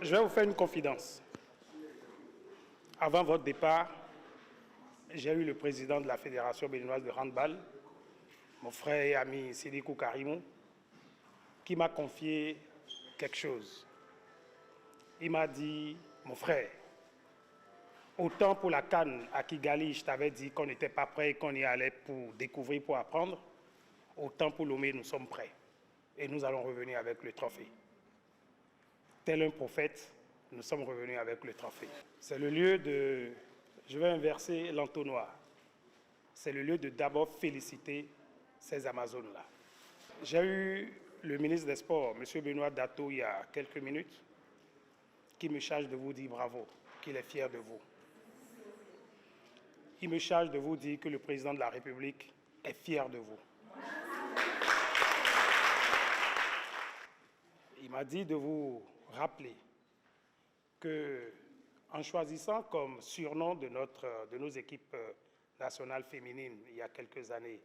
Speaker 3: Je vais vous faire une confidence. Avant votre départ, j'ai eu le président de la Fédération béninoise de handball, mon frère et ami Sidikou Karimou, qui m'a confié quelque chose. Il m'a dit, mon frère, autant pour la CAN à Kigali, je t'avais dit qu'on n'était pas prêt et qu'on y allait pour découvrir, pour apprendre, autant pour Lomé, nous sommes prêts. Et nous allons revenir avec le trophée. Tel un prophète, nous sommes revenus avec le trophée. C'est le lieu de... Je vais inverser l'entonnoir. C'est le lieu de d'abord féliciter ces Amazones-là. J'ai eu le ministre des Sports, M. Benoît Dato, il y a quelques minutes, qui me charge de vous dire bravo, qu'il est fier de vous. Il me charge de vous dire que le président de la République est fier de vous. Il m'a dit de vous rappeler qu'en choisissant comme surnom de nos équipes nationales féminines il y a quelques années,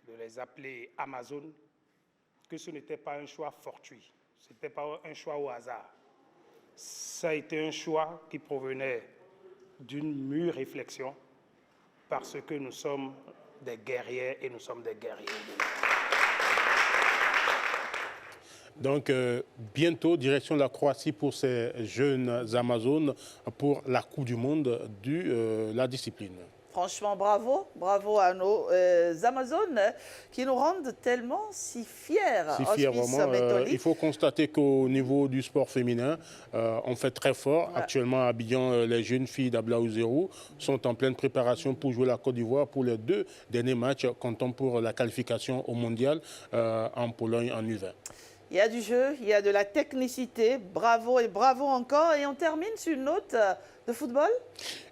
Speaker 3: de les appeler Amazones, que ce n'était pas un choix fortuit, ce n'était pas un choix au hasard. Ça a été un choix qui provenait d'une mûre réflexion parce que nous sommes des guerrières et nous sommes des guerriers.
Speaker 2: Donc, bientôt, direction de la Croatie pour ces jeunes Amazones pour la Coupe du Monde de la discipline.
Speaker 1: Franchement, bravo, bravo à nos Amazones qui nous rendent tellement si fiers.
Speaker 2: Si fiers, vraiment. Il faut constater qu'au niveau du sport féminin, on fait très fort. Ouais. Actuellement, à Abidjan, les jeunes filles d'Ablaouzérou sont en pleine préparation pour jouer la Côte d'Ivoire pour les 2 derniers matchs, comptant pour la qualification au mondial en Pologne en U20.
Speaker 1: Il y a du jeu, il y a de la technicité. Bravo et bravo encore. Et on termine sur une note de football.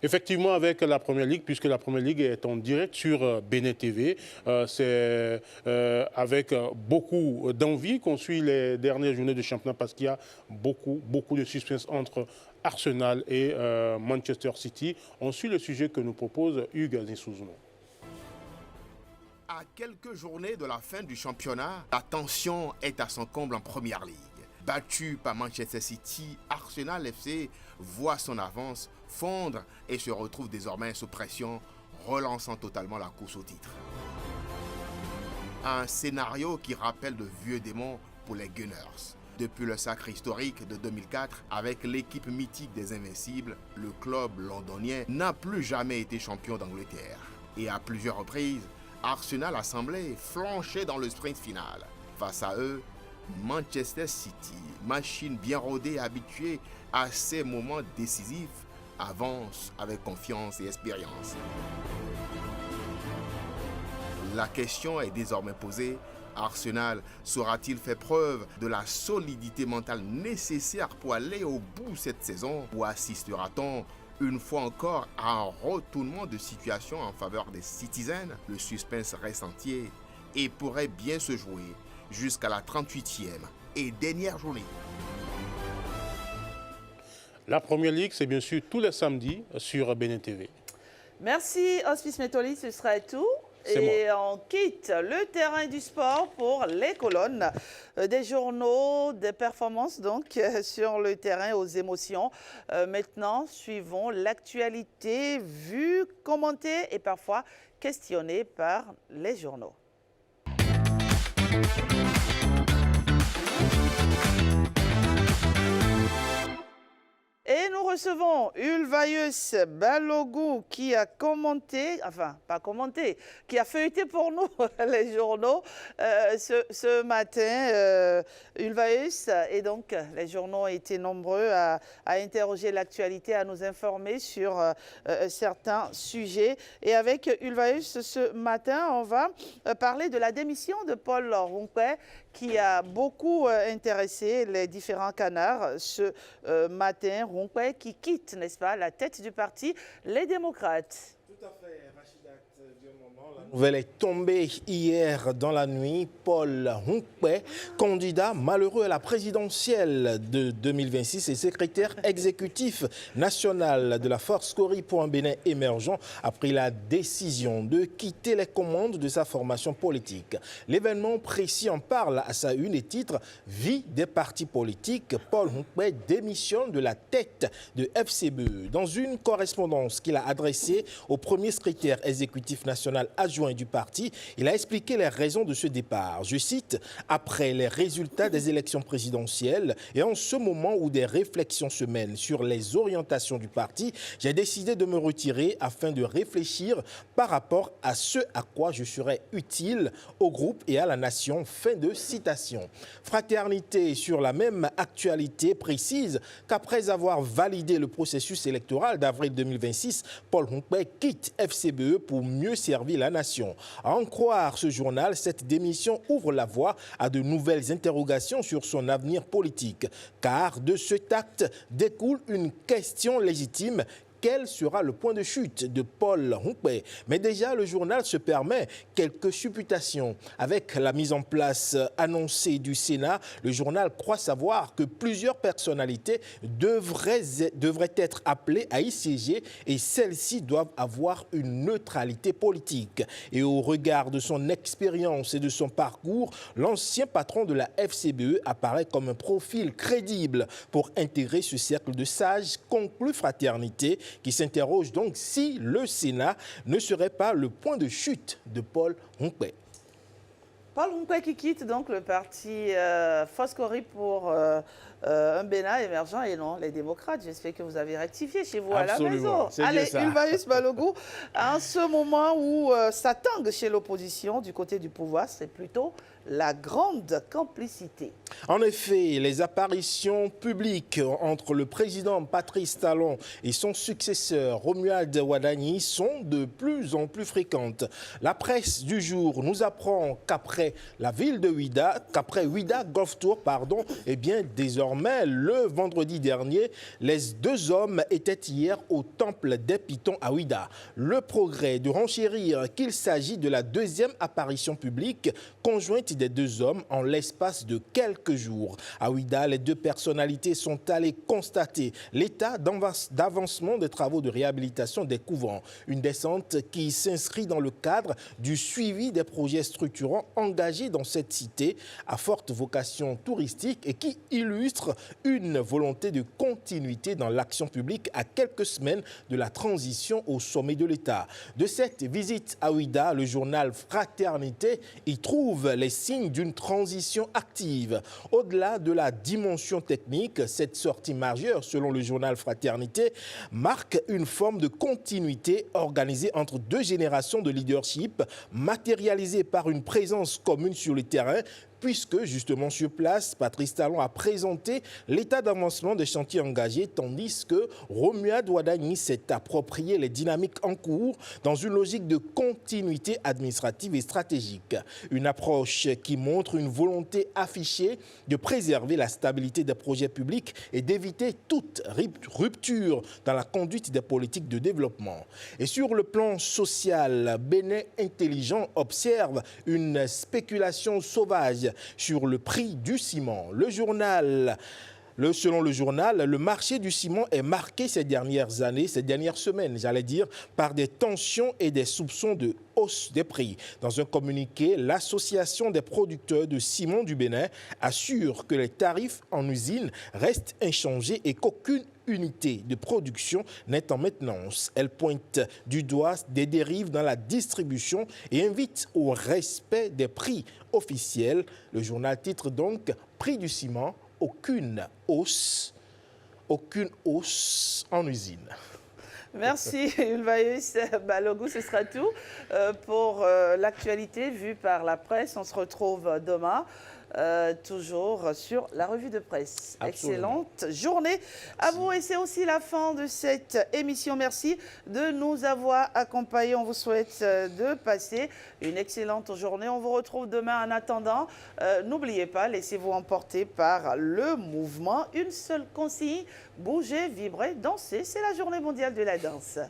Speaker 2: Effectivement, avec la Première Ligue, puisque la Première Ligue est en direct sur Bénin TV. C'est avec beaucoup d'envie qu'on suit les dernières journées de championnat parce qu'il y a beaucoup de suspense entre Arsenal et Manchester City. On suit le sujet que nous propose Hugues Nissouzouno.
Speaker 7: À quelques journées de la fin du championnat, la tension est à son comble en Première Ligue. Battu par Manchester City, Arsenal FC voit son avance fondre et se retrouve désormais sous pression, relançant totalement la course au titre. Un scénario qui rappelle de vieux démons pour les Gunners. Depuis le sacre historique de 2004, avec l'équipe mythique des Invincibles, le club londonien n'a plus jamais été champion d'Angleterre. Et à plusieurs reprises, Arsenal a semblé flancher dans le sprint final. Face à eux, Manchester City, machine bien rodée et habituée à ces moments décisifs, avance avec confiance et expérience. La question est désormais posée, Arsenal saura-t-il faire preuve de la solidité mentale nécessaire pour aller au bout cette saison ou assistera-t-on une fois encore à un retournement de situation en faveur des Citizens? Le suspense reste entier et pourrait bien se jouer jusqu'à la 38e et dernière journée.
Speaker 2: La Première Ligue, c'est bien sûr tous les samedis sur Bénin TV.
Speaker 1: Merci, Hospice Métoli, ce sera tout. Et on quitte le terrain du sport pour les colonnes des journaux, des performances donc sur le terrain aux émotions. Maintenant, suivons l'actualité vue, commentée et parfois questionnée par les journaux. Et nous recevons Ulvaeus Balogun qui a commenté, enfin pas commenté, qui a feuilleté pour nous les journaux ce matin. Ulvaeus, et donc les journaux ont été nombreux à interroger l'actualité, à nous informer sur certains sujets. Et avec Ulvaeus ce matin, on va parler de la démission de Paul Ronquet qui a beaucoup intéressé les différents canards ce matin. Ronquet qui quitte, n'est-ce pas, la tête du parti Les Démocrates.
Speaker 5: Tout à fait, Rachidat, du moment. La nouvelle est tombée hier dans la nuit. Paul Ronquet, candidat malheureux à la présidentielle de 2026 et secrétaire exécutif national de la Force Cori pour un Bénin émergent, a pris la décision de quitter les commandes de sa formation politique. L'événement précis en parle à sa une et titre « Vie des partis politiques ». Paul Ronquet démissionne de la tête de FCBE. Dans une correspondance qu'il a adressée au premier secrétaire exécutif national adjoint du parti, il a expliqué les raisons de ce départ. Je cite, « Après les résultats des élections présidentielles et en ce moment où des réflexions se mènent sur les orientations du parti, j'ai décidé de me retirer afin de réfléchir par rapport à ce à quoi je serais utile au groupe et à la nation. » Fin de citation. Fraternité sur la même actualité précise qu'après avoir validé le processus électoral d'avril 2026, Paul Ronquet quitte FCBE pour mieux servir la nation. À en croire ce journal, cette démission ouvre la voie à de nouvelles interrogations sur son avenir politique. Car de cet acte découle une question légitime. Quel sera le point de chute de Paul Ronquet? Mais déjà, le journal se permet quelques supputations. Avec la mise en place annoncée du Sénat, le journal croit savoir que plusieurs personnalités devraient être appelées à y siéger et celles-ci doivent avoir une neutralité politique. Et au regard de son expérience et de son parcours, l'ancien patron de la FCBE apparaît comme un profil crédible pour intégrer ce cercle de sages, conclut Fraternité, qui s'interroge donc si le Sénat ne serait pas le point de chute de Paul Ronquet.
Speaker 1: Paul Ronquet qui quitte donc le parti Force Cori pour un Bénin émergent et non les démocrates. J'espère que vous avez rectifié chez vous.
Speaker 5: Absolument,
Speaker 1: à la maison. Allez, Ulvaeus Balogun, en ce moment où ça tangue chez l'opposition, du côté du pouvoir, c'est plutôt la grande complicité.
Speaker 5: En effet, les apparitions publiques entre le président Patrice Talon et son successeur Romuald Wadani sont de plus en plus fréquentes. La presse du jour nous apprend qu'après la ville de Ouidah, qu'après Ouidah Golf Tour, eh bien désormais le vendredi dernier, les deux hommes étaient hier au temple des Pitons à Ouidah. Le progrès de renchérir qu'il s'agit de la deuxième apparition publique conjointe des deux hommes en l'espace de quelques jours. À Ouidah, les deux personnalités sont allées constater l'état d'avancement des travaux de réhabilitation des couvents. Une descente qui s'inscrit dans le cadre du suivi des projets structurants engagés dans cette cité à forte vocation touristique et qui illustre une volonté de continuité dans l'action publique à quelques semaines de la transition au sommet de l'État. De cette visite à Ouidah, le journal Fraternité y trouve les signes d'une transition active. Au-delà de la dimension technique, cette sortie majeure, selon le journal Fraternité, marque une forme de continuité organisée entre deux générations de leadership, matérialisée par une présence commune sur le terrain, puisque justement sur place, Patrice Talon a présenté l'état d'avancement des chantiers engagés, tandis que Romuald Wadagni s'est approprié les dynamiques en cours dans une logique de continuité administrative et stratégique. Une approche qui montre une volonté affichée de préserver la stabilité des projets publics et d'éviter toute rupture dans la conduite des politiques de développement. Et sur le plan social, Bénin Intelligent observe une spéculation sauvage sur le prix du ciment. Selon le journal, le marché du ciment est marqué ces dernières semaines, par des tensions et des soupçons de hausse des prix. Dans un communiqué, l'Association des producteurs de ciment du Bénin assure que les tarifs en usine restent inchangés et qu'aucune unité de production n'est en maintenance. Elle pointe du doigt des dérives dans la distribution et invite au respect des prix officiels. Le journal titre donc « Prix du ciment ». Aucune hausse en usine.
Speaker 1: Merci Ulvaeus Balogun, ce sera tout pour l'actualité vue par la presse. On se retrouve demain, toujours sur la revue de presse. Absolument. Excellente journée à vous et c'est aussi la fin de cette émission. Merci de nous avoir accompagnés. On vous souhaite de passer une excellente journée. On vous retrouve demain. En attendant, n'oubliez pas, laissez-vous emporter par le mouvement. Une seule consigne, bougez, vibrez, dansez. C'est la journée mondiale de la danse.